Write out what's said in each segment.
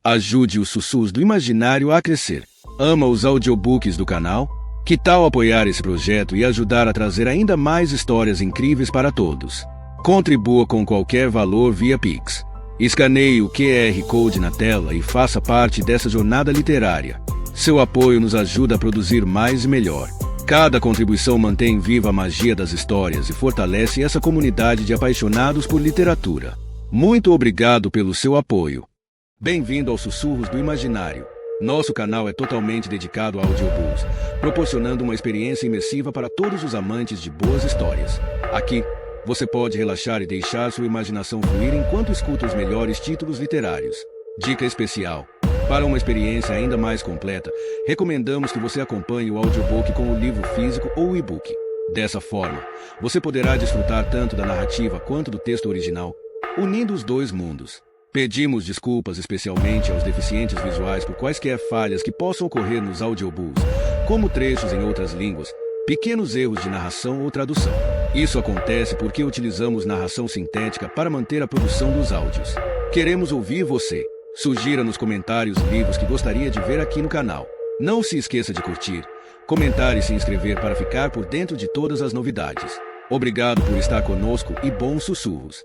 Ajude os sussurros do imaginário a crescer. Ama os audiobooks do canal? Que tal apoiar esse projeto e ajudar a trazer ainda mais histórias incríveis para todos? Contribua com qualquer valor via Pix. Escaneie o QR Code na tela e faça parte dessa jornada literária. Seu apoio nos ajuda a produzir mais e melhor. Cada contribuição mantém viva a magia das histórias e fortalece essa comunidade de apaixonados por literatura. Muito obrigado pelo seu apoio. Bem-vindo aos Sussurros do Imaginário. Nosso canal é totalmente dedicado a audiobooks, proporcionando uma experiência imersiva para todos os amantes de boas histórias. Aqui, você pode relaxar e deixar sua imaginação fluir enquanto escuta os melhores títulos literários. Dica especial: para uma experiência ainda mais completa, recomendamos que você acompanhe o audiobook com o livro físico ou o e-book. Dessa forma, você poderá desfrutar tanto da narrativa quanto do texto original, unindo os dois mundos. Pedimos desculpas especialmente aos deficientes visuais por quaisquer falhas que possam ocorrer nos audiobooks, como trechos em outras línguas, pequenos erros de narração ou tradução. Isso acontece porque utilizamos narração sintética para manter a produção dos áudios. Queremos ouvir você. Sugira nos comentários livros que gostaria de ver aqui no canal. Não se esqueça de curtir, comentar e se inscrever para ficar por dentro de todas as novidades. Obrigado por estar conosco e bons sussurros.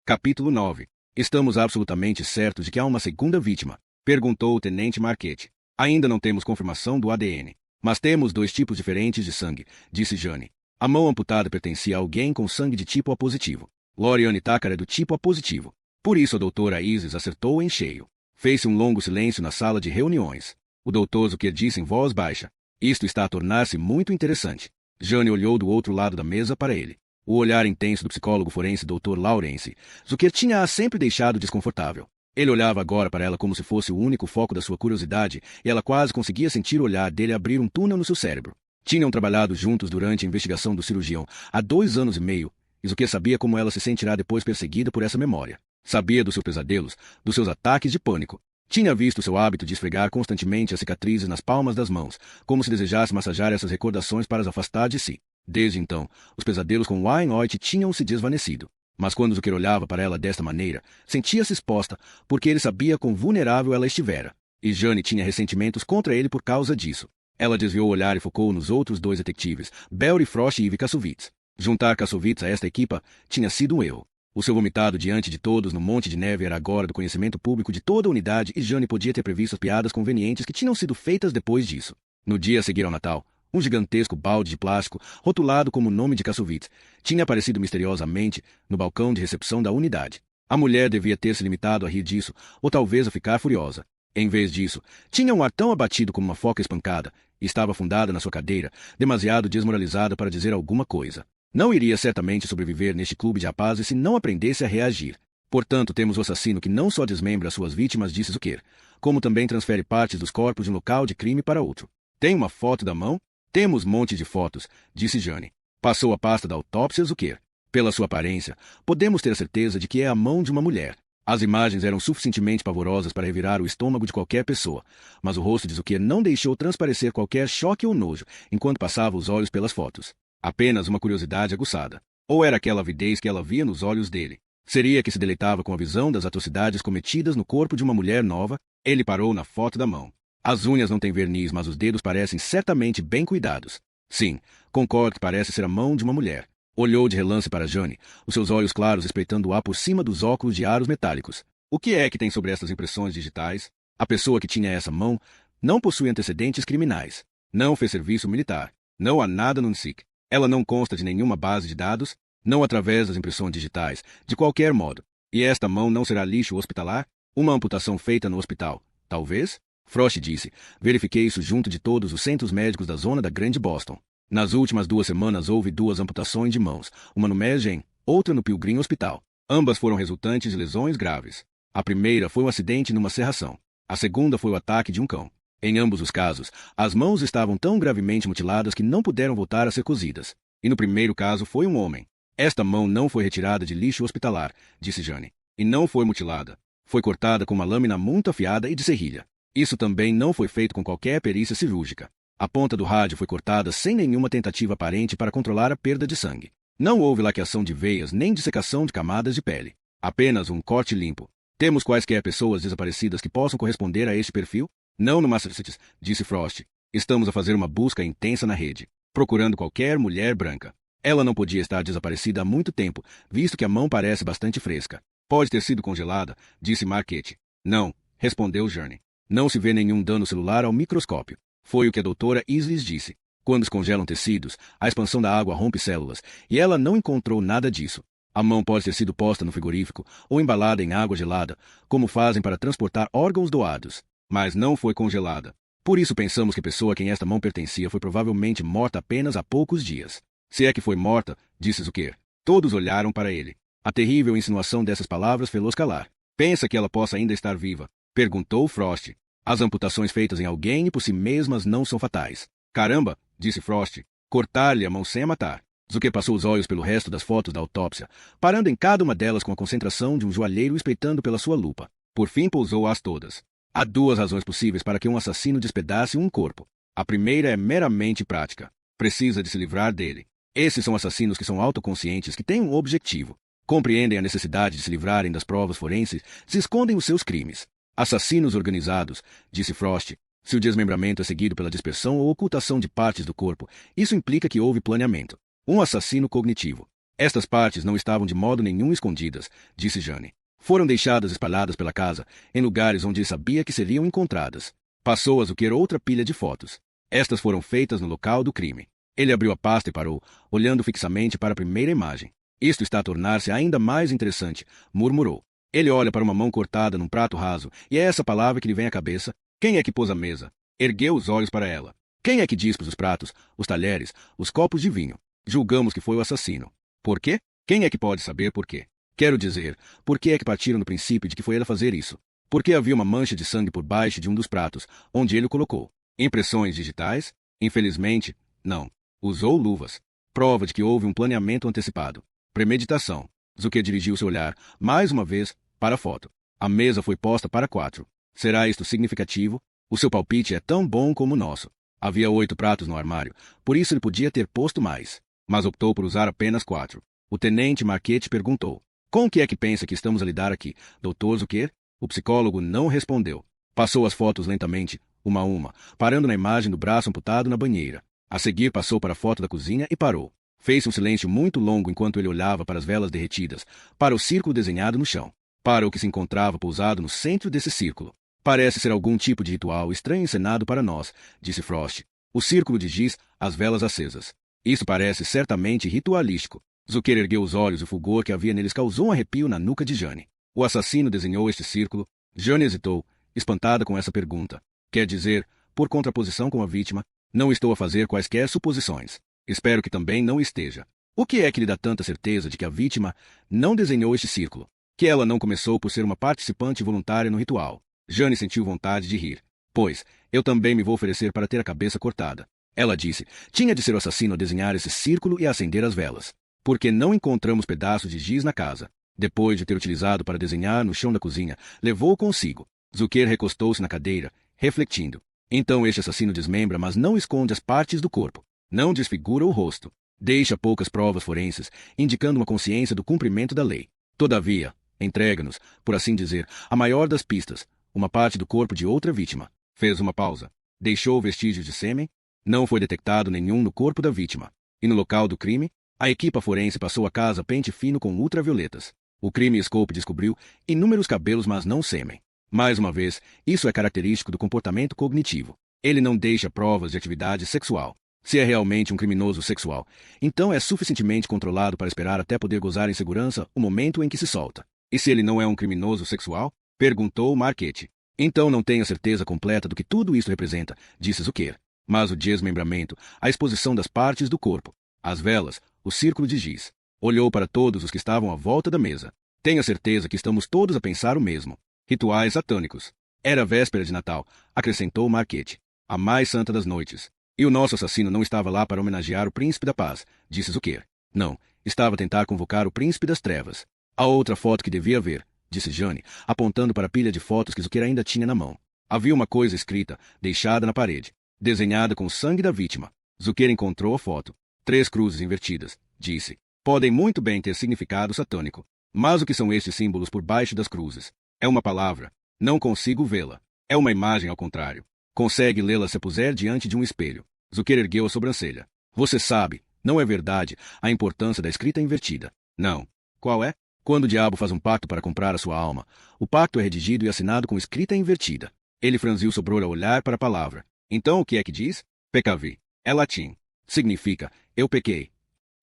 Capítulo 9. Estamos absolutamente certos de que há uma segunda vítima, perguntou o Tenente Marquette. Ainda não temos confirmação do ADN. Mas temos dois tipos diferentes de sangue, disse Jane. A mão amputada pertencia a alguém com sangue de tipo A positivo. Loriane Tucker é do tipo A positivo. Por isso a doutora Isis acertou em cheio. Fez-se um longo silêncio na sala de reuniões. O doutor Zucker disse em voz baixa: isto está a tornar-se muito interessante. Jane olhou do outro lado da mesa para ele. O olhar intenso do psicólogo forense Dr. Lawrence Zucker tinha-a sempre deixado desconfortável. Ele olhava agora para ela como se fosse o único foco da sua curiosidade, e ela quase conseguia sentir o olhar dele abrir um túnel no seu cérebro. Tinham trabalhado juntos durante a investigação do cirurgião há 2 anos e meio, e Zucker sabia como ela se sentirá depois perseguida por essa memória. Sabia dos seus pesadelos, dos seus ataques de pânico. Tinha visto seu hábito de esfregar constantemente as cicatrizes nas palmas das mãos, como se desejasse massagear essas recordações para as afastar de si. Desde então, os pesadelos com Wainwright tinham se desvanecido. Mas quando Zucker olhava para ela desta maneira, sentia-se exposta, porque ele sabia quão vulnerável ela estivera. E Jane tinha ressentimentos contra ele por causa disso. Ela desviou o olhar e focou nos outros 2 detetives, Belry Frost e Ivy Kassovitz. Juntar Kassovitz a esta equipa tinha sido um erro. O seu vomitado diante de todos no monte de neve era agora do conhecimento público de toda a unidade e Jane podia ter previsto as piadas convenientes que tinham sido feitas depois disso. No dia a seguir ao Natal, um gigantesco balde de plástico, rotulado como o nome de Kassovitz, tinha aparecido misteriosamente no balcão de recepção da unidade. A mulher devia ter se limitado a rir disso, ou talvez a ficar furiosa. Em vez disso, tinha um ar tão abatido como uma foca espancada, e estava afundada na sua cadeira, demasiado desmoralizada para dizer alguma coisa. Não iria certamente sobreviver neste clube de rapazes se não aprendesse a reagir. Portanto, temos o assassino que não só desmembra suas vítimas, disse Zucker, como também transfere partes dos corpos de um local de crime para outro. Tem uma foto da mão? Temos monte de fotos, disse Jane. Passou a pasta da autópsia a Zucker. Pela sua aparência, podemos ter a certeza de que é a mão de uma mulher. As imagens eram suficientemente pavorosas para revirar o estômago de qualquer pessoa, mas o rosto de Zucker não deixou transparecer qualquer choque ou nojo enquanto passava os olhos pelas fotos. Apenas uma curiosidade aguçada. Ou era aquela avidez que ela via nos olhos dele? Seria que se deleitava com a visão das atrocidades cometidas no corpo de uma mulher nova? Ele parou na foto da mão. As unhas não têm verniz, mas os dedos parecem certamente bem cuidados. Sim, concordo que parece ser a mão de uma mulher. Olhou de relance para Jane, os seus olhos claros espreitando o ar por cima dos óculos de aros metálicos. O que é que tem sobre essas impressões digitais? A pessoa que tinha essa mão não possui antecedentes criminais. Não fez serviço militar. Não há nada no NSIC. Ela não consta de nenhuma base de dados, não através das impressões digitais, de qualquer modo. E esta mão não será lixo hospitalar? Uma amputação feita no hospital, talvez? Frost disse: verifiquei isso junto de todos os centros médicos da zona da Grande Boston. Nas últimas 2 semanas houve 2 amputações de mãos, uma no Mary Jane, outra no Pilgrim Hospital. Ambas foram resultantes de lesões graves. A primeira foi um acidente numa serração. A segunda foi o ataque de um cão. Em ambos os casos, as mãos estavam tão gravemente mutiladas que não puderam voltar a ser cozidas. E no primeiro caso foi um homem. Esta mão não foi retirada de lixo hospitalar, disse Jane. E não foi mutilada. Foi cortada com uma lâmina muito afiada e de serrilha. Isso também não foi feito com qualquer perícia cirúrgica. A ponta do rádio foi cortada sem nenhuma tentativa aparente para controlar a perda de sangue. Não houve laqueação de veias nem dissecação de camadas de pele. Apenas um corte limpo. Temos quaisquer pessoas desaparecidas que possam corresponder a este perfil? Não no Massachusetts, disse Frost. Estamos a fazer uma busca intensa na rede, procurando qualquer mulher branca. Ela não podia estar desaparecida há muito tempo, visto que a mão parece bastante fresca. Pode ter sido congelada, disse Marquette. Não, respondeu Journey. Não se vê nenhum dano celular ao microscópio. Foi o que a doutora Isles disse. Quando se congelam tecidos, a expansão da água rompe células, e ela não encontrou nada disso. A mão pode ter sido posta no frigorífico ou embalada em água gelada, como fazem para transportar órgãos doados, mas não foi congelada. Por isso pensamos que a pessoa a quem esta mão pertencia foi provavelmente morta apenas há poucos dias. Se é que foi morta, disse Zucker. Todos olharam para ele. A terrível insinuação dessas palavras fê-los calar. Pensa que ela possa ainda estar viva? Perguntou Frost. As amputações feitas em alguém por si mesmas não são fatais. Caramba, disse Frost. Cortar-lhe a mão sem a matar. Zucker passou os olhos pelo resto das fotos da autópsia, parando em cada uma delas com a concentração de um joalheiro espreitando pela sua lupa. Por fim pousou-as todas. Há duas razões possíveis para que um assassino despedace um corpo. A primeira é meramente prática. Precisa de se livrar dele. Esses são assassinos que são autoconscientes, que têm um objetivo. Compreendem a necessidade de se livrarem das provas forenses, se escondem os seus crimes. Assassinos organizados, disse Frost. Se o desmembramento é seguido pela dispersão ou ocultação de partes do corpo, isso implica que houve planeamento. Um assassino cognitivo. Estas partes não estavam de modo nenhum escondidas, disse Jane. Foram deixadas espalhadas pela casa, em lugares onde ele sabia que seriam encontradas. Passou a Zucker outra pilha de fotos. Estas foram feitas no local do crime. Ele abriu a pasta e parou, olhando fixamente para a primeira imagem. Isto está a tornar-se ainda mais interessante, murmurou. Ele olha para uma mão cortada num prato raso, e é essa palavra que lhe vem à cabeça. Quem é que pôs a mesa? Ergueu os olhos para ela. Quem é que dispôs os pratos, os talheres, os copos de vinho? Julgamos que foi o assassino. Por quê? Quem é que pode saber por quê? Quero dizer, por que é que partiram do princípio de que foi ele a fazer isso? Porque havia uma mancha de sangue por baixo de um dos pratos, onde ele o colocou. Impressões digitais? Infelizmente, não. Usou luvas. Prova de que houve um planeamento antecipado. Premeditação. Zucker dirigiu seu olhar, mais uma vez, para a foto. A mesa foi posta para 4. Será isto significativo? O seu palpite é tão bom como o nosso. Havia 8 pratos no armário, por isso ele podia ter posto mais. Mas optou por usar apenas 4. O tenente Marquette perguntou. Com que é que pensa que estamos a lidar aqui, Dr. Zucker? O psicólogo não respondeu. Passou as fotos lentamente, uma a uma, parando na imagem do braço amputado na banheira. A seguir passou para a foto da cozinha e parou. Fez um silêncio muito longo enquanto ele olhava para as velas derretidas, para o círculo desenhado no chão, para o que se encontrava pousado no centro desse círculo. Parece ser algum tipo de ritual estranho encenado para nós, disse Frost. O círculo de giz, as velas acesas. Isso parece certamente ritualístico. Zucker ergueu os olhos e o fulgor que havia neles causou um arrepio na nuca de Jane. O assassino desenhou este círculo. Jane hesitou, espantada com essa pergunta. Quer dizer, por contraposição com a vítima, não estou a fazer quaisquer suposições. Espero que também não esteja. O que é que lhe dá tanta certeza de que a vítima não desenhou este círculo? Que ela não começou por ser uma participante voluntária no ritual? Jane sentiu vontade de rir. Pois, eu também me vou oferecer para ter a cabeça cortada. Ela disse, tinha de ser o assassino a desenhar esse círculo e a acender as velas. Porque não encontramos pedaços de giz na casa. Depois de ter utilizado para desenhar no chão da cozinha, levou-o consigo. Zucker recostou-se na cadeira, refletindo. Então este assassino desmembra, mas não esconde as partes do corpo. Não desfigura o rosto. Deixa poucas provas forenses, indicando uma consciência do cumprimento da lei. Todavia, entrega-nos, por assim dizer, a maior das pistas, uma parte do corpo de outra vítima. Fez uma pausa. Deixou vestígios de sêmen? Não foi detectado nenhum no corpo da vítima. E no local do crime, a equipa forense passou a casa pente fino com ultravioletas. O crime-scope descobriu inúmeros cabelos, mas não sêmen. Mais uma vez, isso é característico do comportamento cognitivo. Ele não deixa provas de atividade sexual. Se é realmente um criminoso sexual, então é suficientemente controlado para esperar até poder gozar em segurança o momento em que se solta. E se ele não é um criminoso sexual? Perguntou Marquette. Então não tenho a certeza completa do que tudo isso representa, disse Zucker. Mas o desmembramento, a exposição das partes do corpo, as velas, o círculo de giz. Olhou para todos os que estavam à volta da mesa. Tenho certeza que estamos todos a pensar o mesmo. Rituais satânicos. Era véspera de Natal, acrescentou Marquette. A mais santa das noites. E o nosso assassino não estava lá para homenagear o príncipe da paz, disse Zucker. Não, estava a tentar convocar o príncipe das trevas. A outra foto que devia ver, disse Jane, apontando para a pilha de fotos que Zucker ainda tinha na mão. Havia uma coisa escrita, deixada na parede. desenhada com o sangue da vítima. Zucker encontrou a foto. 3 cruzes invertidas, disse. Podem muito bem ter significado satânico. Mas o que são estes símbolos por baixo das cruzes? É uma palavra. Não consigo vê-la. É uma imagem ao contrário. Consegue lê-la se a puser diante de um espelho. Zucker ergueu a sobrancelha. Você sabe, não é verdade, a importância da escrita invertida. Não. Qual é? Quando o diabo faz um pacto para comprar a sua alma, o pacto é redigido e assinado com escrita invertida. Ele franziu o sobreolho ao olhar para a palavra. Então o que é que diz? Peccavi. É latim. Significa, eu pequei.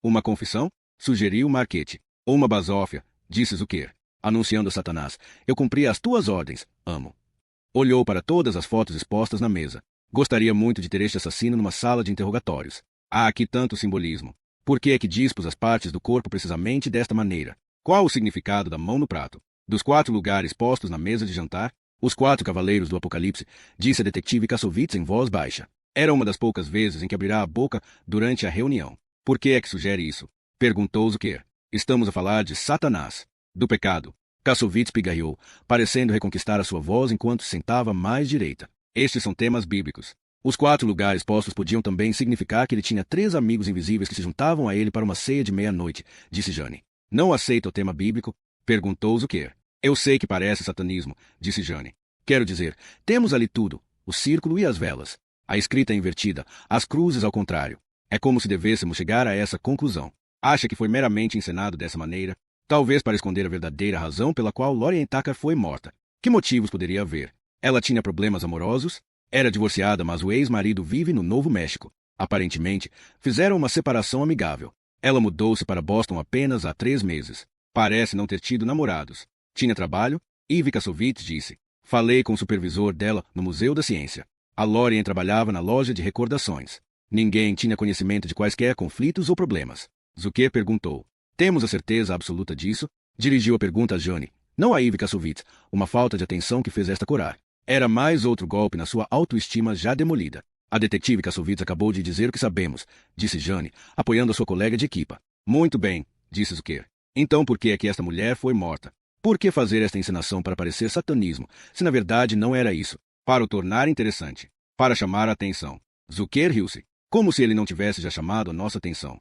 Uma confissão? Sugeriu Marchetti. Ou uma basófia, disse Zucker, anunciando a Satanás. Eu cumpri as tuas ordens, amo. Olhou para todas as fotos expostas na mesa. Gostaria muito de ter este assassino numa sala de interrogatórios. Há aqui tanto simbolismo. Por que é que dispôs as partes do corpo precisamente desta maneira? Qual o significado da mão no prato? Dos 4 lugares postos na mesa de jantar? Os 4 cavaleiros do Apocalipse, disse a detetive Kassovitz em voz baixa. Era uma das poucas vezes em que abrirá a boca durante a reunião. Por que é que sugere isso? Perguntou Zucker. Estamos a falar de Satanás. Do pecado. Kassovitz pigarreou, parecendo reconquistar a sua voz enquanto se sentava mais direita. Estes são temas bíblicos. Os 4 lugares postos podiam também significar que ele tinha 3 amigos invisíveis que se juntavam a ele para uma ceia de meia-noite, disse Jane. Não aceita o tema bíblico? Perguntou Zucker. Eu sei que parece satanismo, disse Jane. Quero dizer, temos ali tudo, o círculo e as velas. A escrita invertida, as cruzes ao contrário. É como se devêssemos chegar a essa conclusão. Acha que foi meramente encenado dessa maneira? Talvez para esconder a verdadeira razão pela qual Lorien Tucker foi morta. Que motivos poderia haver? Ela tinha problemas amorosos? Era divorciada, mas o ex-marido vive no Novo México. Aparentemente, fizeram uma separação amigável. Ela mudou-se para Boston apenas há 3 meses. Parece não ter tido namorados. Tinha trabalho? Ivy Kassovitz disse. Falei com o supervisor dela no Museu da Ciência. A Lorien trabalhava na loja de recordações. Ninguém tinha conhecimento de quaisquer conflitos ou problemas. Zucker perguntou. Temos a certeza absoluta disso? Dirigiu a pergunta a Jane. Não a Ivy Kassovitz, uma falta de atenção que fez esta corar. Era mais outro golpe na sua autoestima já demolida. A detetive Kassovitz acabou de dizer o que sabemos, disse Jane, apoiando a sua colega de equipa. Muito bem, disse Zucker. Então por que é que esta mulher foi morta? Por que fazer esta encenação para parecer satanismo, se na verdade não era isso? Para o tornar interessante. Para chamar a atenção. Zucker riu-se. Como se ele não tivesse já chamado a nossa atenção.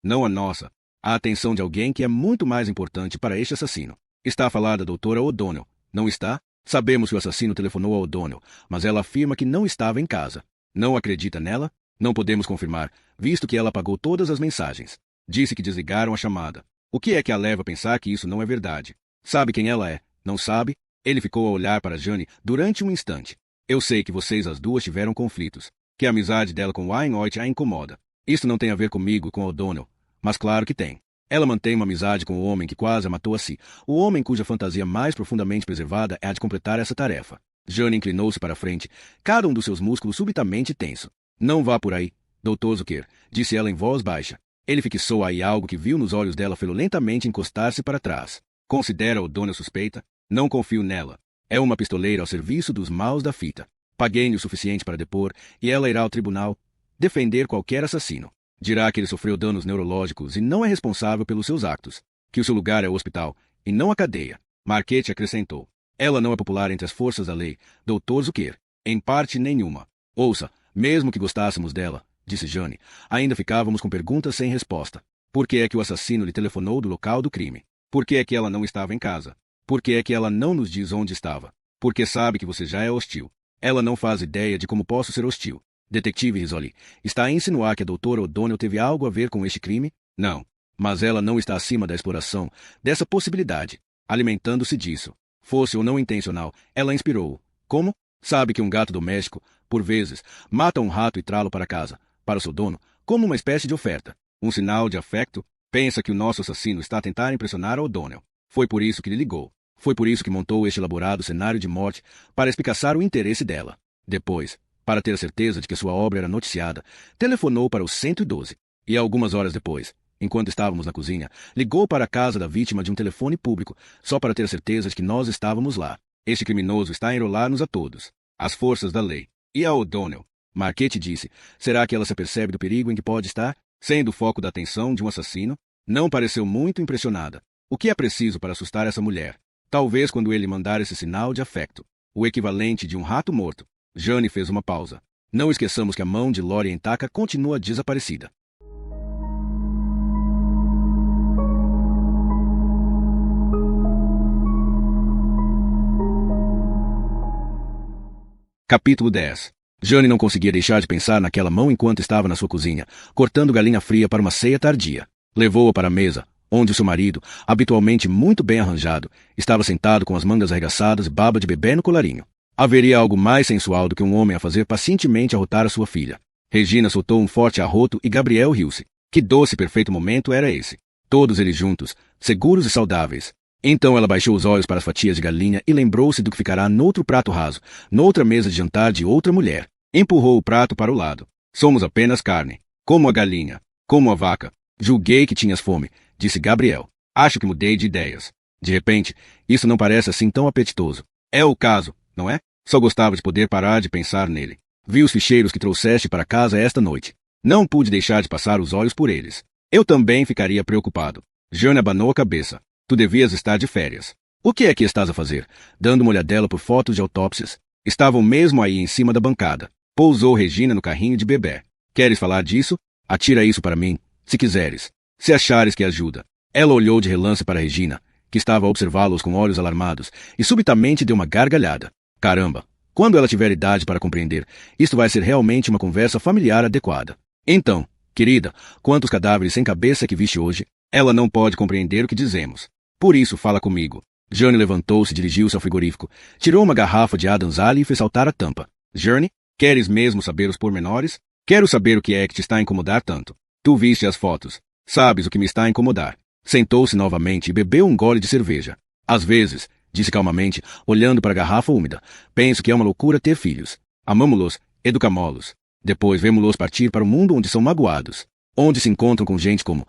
Não a nossa. A atenção de alguém que é muito mais importante para este assassino. Está a falar da doutora O'Donnell, não está? Sabemos que o assassino telefonou a O'Donnell, mas ela afirma que não estava em casa. Não acredita nela? Não podemos confirmar, visto que ela apagou todas as mensagens. Disse que desligaram a chamada. O que é que a leva a pensar que isso não é verdade? Sabe quem ela é? Não sabe? Ele ficou a olhar para Jane durante um instante. Eu sei que vocês as duas tiveram conflitos. Que a amizade dela com Wainwright a incomoda. Isso não tem a ver comigo e com O'Donnell. Mas claro que tem. Ela mantém uma amizade com o homem que quase a matou a si. O homem cuja fantasia mais profundamente preservada é a de completar essa tarefa. Jane inclinou-se para a frente, cada um dos seus músculos subitamente tenso. Não vá por aí, Dr. Zucker, disse ela em voz baixa. Ele fixou aí algo que viu nos olhos dela lentamente encostar-se para trás. Considera O'Donnell suspeita? Não confio nela. É uma pistoleira ao serviço dos maus da fita. Paguei-lhe o suficiente para depor, e ela irá ao tribunal defender qualquer assassino. Dirá que ele sofreu danos neurológicos e não é responsável pelos seus actos. Que o seu lugar é o hospital, e não a cadeia. Marchetti acrescentou. Ela não é popular entre as forças da lei, Dr. Zucker. Em parte nenhuma. Ouça, mesmo que gostássemos dela, disse Jane, ainda ficávamos com perguntas sem resposta. Por que é que o assassino lhe telefonou do local do crime? Por que é que ela não estava em casa? Por que é que ela não nos diz onde estava? Porque sabe que você já é hostil. Ela não faz ideia de como posso ser hostil. Detetive Rizzoli, está a insinuar que a doutora O'Donnell teve algo a ver com este crime? Não. Mas ela não está acima da exploração dessa possibilidade, alimentando-se disso. Fosse ou não intencional, ela inspirou-o. Como? Sabe que um gato doméstico, por vezes, mata um rato e trá-lo para casa, para o seu dono, como uma espécie de oferta. Um sinal de afeto? Pensa que o nosso assassino está a tentar impressionar a O'Donnell. Foi por isso que lhe ligou. Foi por isso que montou este elaborado cenário de morte, para espicaçar o interesse dela. Depois, para ter a certeza de que sua obra era noticiada, telefonou para o 112. E algumas horas depois, enquanto estávamos na cozinha, ligou para a casa da vítima de um telefone público, só para ter certeza de que nós estávamos lá. Este criminoso está a enrolar-nos a todos. As forças da lei. E a O'Donnell? Marchetti disse. Será que ela se apercebe do perigo em que pode estar? Sendo o foco da atenção de um assassino? Não pareceu muito impressionada. O que é preciso para assustar essa mulher? Talvez quando ele mandar esse sinal de afeto. O equivalente de um rato morto. Jane fez uma pausa. Não esqueçamos que a mão de Lorien Taka continua desaparecida. Capítulo 10. Jane não conseguia deixar de pensar naquela mão enquanto estava na sua cozinha, cortando galinha fria para uma ceia tardia. Levou-a para a mesa, onde o seu marido, habitualmente muito bem arranjado, estava sentado com as mangas arregaçadas e baba de bebê no colarinho. Haveria algo mais sensual do que um homem a fazer pacientemente arrotar a sua filha. Regina soltou um forte arroto e Gabriel riu-se. Que doce e perfeito momento era esse! Todos eles juntos, seguros e saudáveis. Então ela baixou os olhos para as fatias de galinha e lembrou-se do que ficará noutro prato raso, noutra mesa de jantar de outra mulher. Empurrou o prato para o lado. Somos apenas carne. Como a galinha. Como a vaca. Julguei que tinhas fome, disse Gabriel. Acho que mudei de ideias. De repente, isso não parece assim tão apetitoso. É o caso, não é? Só gostava de poder parar de pensar nele. Vi os ficheiros que trouxeste para casa esta noite. Não pude deixar de passar os olhos por eles. Eu também ficaria preocupado. Jane abanou a cabeça. Tu devias estar de férias. O que é que estás a fazer? Dando uma olhadela por fotos de autópsias. Estavam mesmo aí em cima da bancada. Pousou Regina no carrinho de bebê. Queres falar disso? Atira isso para mim, se quiseres. Se achares que ajuda. Ela olhou de relance para Regina, que estava a observá-los com olhos alarmados, e subitamente deu uma gargalhada. Caramba! Quando ela tiver idade para compreender, isto vai ser realmente uma conversa familiar adequada. Então, querida, quantos cadáveres sem cabeça que viste hoje? Ela não pode compreender o que dizemos. Por isso, fala comigo. Jane levantou-se e dirigiu-se ao frigorífico. Tirou uma garrafa de Adam's Ale e fez saltar a tampa. Jane, queres mesmo saber os pormenores? Quero saber o que é que te está a incomodar tanto. Tu viste as fotos. Sabes o que me está a incomodar. Sentou-se novamente e bebeu um gole de cerveja. Às vezes, disse calmamente, olhando para a garrafa úmida, penso que é uma loucura ter filhos. Amamo-los, educamo-los. Depois vemo-los partir para o mundo onde são magoados. Onde se encontram com gente como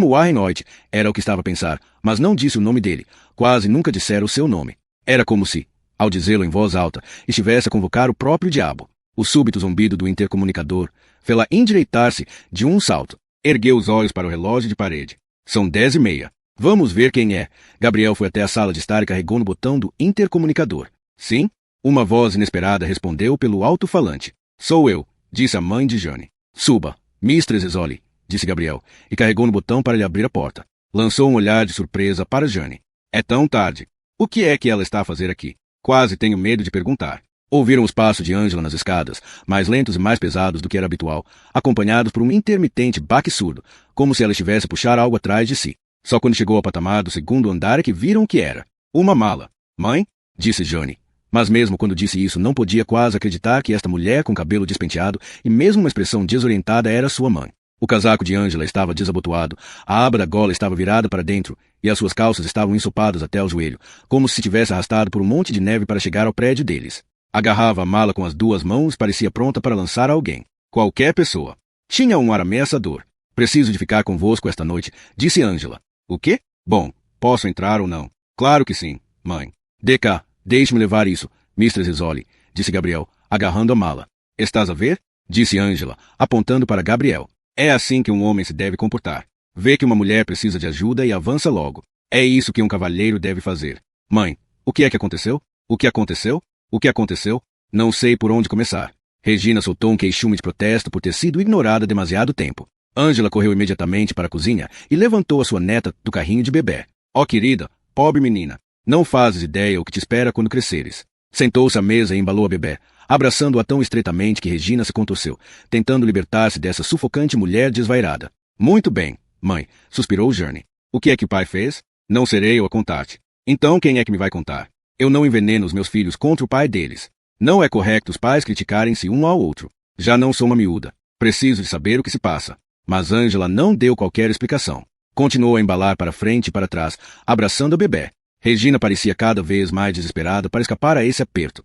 Warren Hoyt, era o que estava a pensar, mas não disse o nome dele, quase nunca dissera o seu nome. Era como se, ao dizê-lo em voz alta, estivesse a convocar o próprio diabo. O súbito zumbido do intercomunicador fê-la endireitar-se de um salto. Ergueu os olhos para o relógio de parede. São 10:30. Vamos ver quem é. Gabriel foi até a sala de estar e carregou no botão do intercomunicador. Sim? Uma voz inesperada respondeu pelo alto-falante. Sou eu, disse a mãe de Jane. Suba, Mistress Zoli, disse Gabriel, e carregou no botão para lhe abrir a porta. Lançou um olhar de surpresa para Jane. É tão tarde. O que é que ela está a fazer aqui? Quase tenho medo de perguntar. Ouviram os passos de Angela nas escadas, mais lentos e mais pesados do que era habitual, acompanhados por um intermitente baque surdo, como se ela estivesse a puxar algo atrás de si. Só quando chegou ao patamar do segundo andar é que viram o que era. Uma mala. Mãe? Disse Jane. Mas mesmo quando disse isso, não podia quase acreditar que esta mulher com cabelo despenteado e mesmo uma expressão desorientada era sua mãe. O casaco de Angela estava desabotoado, a aba da gola estava virada para dentro e as suas calças estavam ensopadas até o joelho, como se tivesse arrastado por um monte de neve para chegar ao prédio deles. Agarrava a mala com as duas mãos e parecia pronta para lançar a alguém. Qualquer pessoa. Tinha um ar ameaçador. Preciso de ficar convosco esta noite, disse Angela. O quê? Bom, posso entrar ou não? Claro que sim, mãe. Dê cá, deixe-me levar isso, Mistress Zoli, disse Gabriel, agarrando a mala. Estás a ver? Disse Angela, apontando para Gabriel. É assim que um homem se deve comportar. Vê que uma mulher precisa de ajuda e avança logo. É isso que um cavalheiro deve fazer. Mãe, o que é que aconteceu? O que aconteceu? O que aconteceu? Não sei por onde começar. Regina soltou um queixume de protesto por ter sido ignorada demasiado tempo. Angela correu imediatamente para a cozinha e levantou a sua neta do carrinho de bebê. Ó querida, pobre menina, não fazes ideia o que te espera quando cresceres. Sentou-se à mesa e embalou a bebê, abraçando-a tão estreitamente que Regina se contorceu, tentando libertar-se dessa sufocante mulher desvairada. Muito bem, mãe, suspirou Jane. O que é que o pai fez? Não serei eu a contar-te. Então quem é que me vai contar? Eu não enveneno os meus filhos contra o pai deles. Não é correto os pais criticarem-se um ao outro. Já não sou uma miúda. Preciso de saber o que se passa. Mas Angela não deu qualquer explicação. Continuou a embalar para frente e para trás, abraçando a bebê. Regina parecia cada vez mais desesperada para escapar a esse aperto.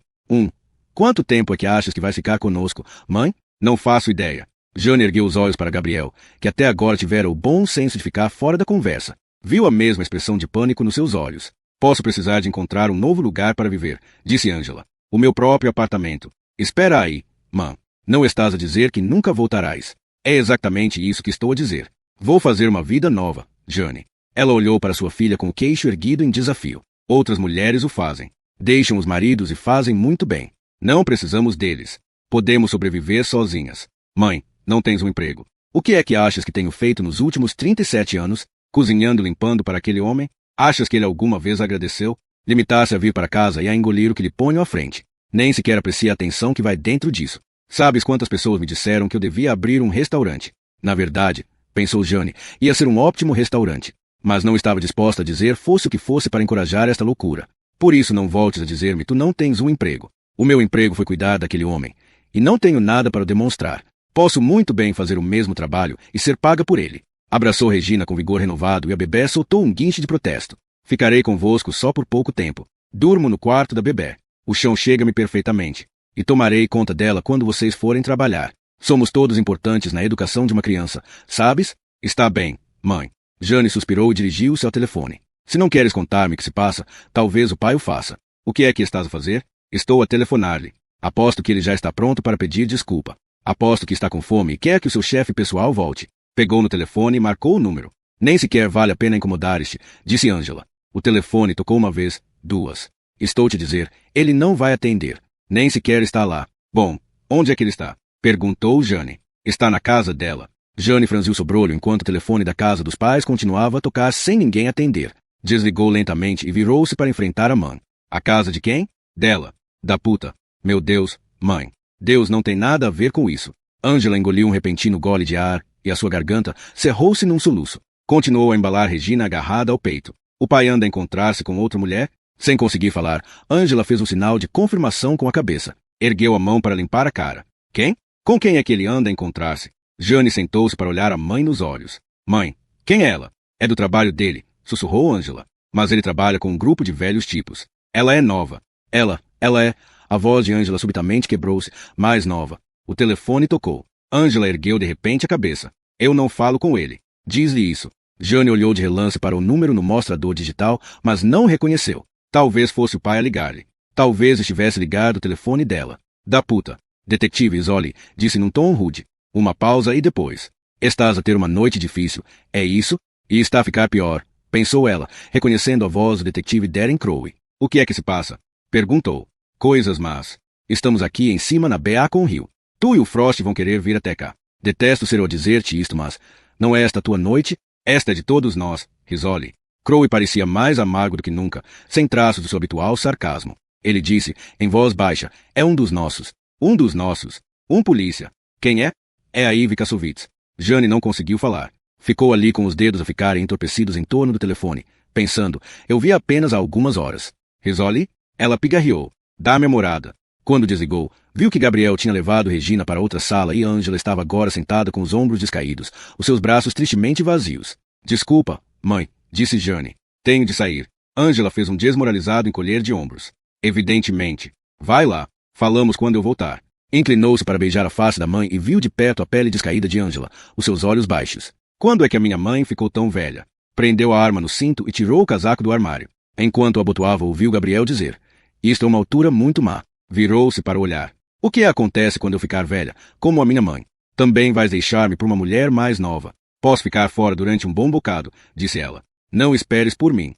Quanto tempo é que achas que vai ficar conosco, mãe? Não faço ideia. Jane ergueu os olhos para Gabriel, que até agora tivera o bom senso de ficar fora da conversa. Viu a mesma expressão de pânico nos seus olhos. Posso precisar de encontrar um novo lugar para viver, disse Angela. O meu próprio apartamento. Espera aí, mãe. Não estás a dizer que nunca voltarás. É exatamente isso que estou a dizer. Vou fazer uma vida nova, Jane. Ela olhou para sua filha com o queixo erguido em desafio. Outras mulheres o fazem. Deixam os maridos e fazem muito bem. Não precisamos deles. Podemos sobreviver sozinhas. Mãe, não tens um emprego. O que é que achas que tenho feito nos últimos 37 anos? Cozinhando e limpando para aquele homem? Achas que ele alguma vez agradeceu? Limitasse a vir para casa e a engolir o que lhe ponho à frente. Nem sequer aprecia a atenção que vai dentro disso. Sabes quantas pessoas me disseram que eu devia abrir um restaurante? Na verdade, pensou Jane, ia ser um ótimo restaurante. Mas não estava disposta a dizer fosse o que fosse para encorajar esta loucura. Por isso não voltes a dizer-me tu não tens um emprego. O meu emprego foi cuidar daquele homem. E não tenho nada para demonstrar. Posso muito bem fazer o mesmo trabalho e ser paga por ele. Abraçou Regina com vigor renovado e a bebé soltou um guinche de protesto. Ficarei convosco só por pouco tempo. Durmo no quarto da bebé. O chão chega-me perfeitamente. E tomarei conta dela quando vocês forem trabalhar. Somos todos importantes na educação de uma criança, sabes? Está bem, mãe. Jane suspirou e dirigiu-se ao telefone. Se não queres contar-me o que se passa, talvez o pai o faça. O que é que estás a fazer? Estou a telefonar-lhe. Aposto que ele já está pronto para pedir desculpa. Aposto que está com fome e quer que o seu chefe pessoal volte. Pegou no telefone e marcou o número. Nem sequer vale a pena incomodar-te, disse Angela. O telefone tocou uma vez, duas. Estou te dizer, ele não vai atender. Nem sequer está lá. Bom, onde é que ele está? Perguntou Jane. Está na casa dela. Jane franziu o sobrolho enquanto o telefone da casa dos pais continuava a tocar sem ninguém atender. Desligou lentamente e virou-se para enfrentar a mãe. A casa de quem? Dela. Da puta. Meu Deus, mãe. Deus não tem nada a ver com isso. Angela engoliu um repentino gole de ar e a sua garganta cerrou-se num soluço. Continuou a embalar Regina agarrada ao peito. O pai anda a encontrar-se com outra mulher? Sem conseguir falar, Angela fez um sinal de confirmação com a cabeça. Ergueu a mão para limpar a cara. Quem? Com quem é que ele anda a encontrar-se? Jane sentou-se para olhar a mãe nos olhos. Mãe, quem é ela? É do trabalho dele, sussurrou Angela. Mas ele trabalha com um grupo de velhos tipos. Ela é nova. Ela é... A voz de Angela subitamente quebrou-se, mais nova. O telefone tocou. Angela ergueu de repente a cabeça. Eu não falo com ele. Diz-lhe isso. Jane olhou de relance para o número no mostrador digital, mas não o reconheceu. Talvez fosse o pai a ligar-lhe. Talvez estivesse ligado o telefone dela. Da puta. Detetive Isoli, disse num tom rude. Uma pausa e depois. Estás a ter uma noite difícil. É isso? E está a ficar pior, pensou ela, reconhecendo a voz do detetive Darren Crowe. O que é que se passa? Perguntou. Coisas más. Estamos aqui em cima na BA com o rio. Tu e o Frost vão querer vir até cá. Detesto ser eu dizer-te isto, mas não é esta a tua noite? Esta é de todos nós, Risoli. Crowe parecia mais amargo do que nunca, sem traços do seu habitual sarcasmo. Ele disse, em voz baixa, é um dos nossos. Um dos nossos. Um polícia. Quem é? É a Ivy Kassovitz. Jane não conseguiu falar. Ficou ali com os dedos a ficarem entorpecidos em torno do telefone, pensando, eu vi apenas há algumas horas. Risoli? Ela pigarreou. Dá-me a morada. Quando desligou, viu que Gabriel tinha levado Regina para outra sala e Angela estava agora sentada com os ombros descaídos, os seus braços tristemente vazios. Desculpa, mãe, disse Jane. Tenho de sair. Angela fez um desmoralizado encolher de ombros. Evidentemente. Vai lá. Falamos quando eu voltar. Inclinou-se para beijar a face da mãe e viu de perto a pele descaída de Angela, os seus olhos baixos. Quando é que a minha mãe ficou tão velha? Prendeu a arma no cinto e tirou o casaco do armário. Enquanto o abotoava, ouviu Gabriel dizer, isto é uma altura muito má. Virou-se para olhar. O que acontece quando eu ficar velha, como a minha mãe? Também vais deixar-me por uma mulher mais nova. Posso ficar fora durante um bom bocado, disse ela. Não esperes por mim.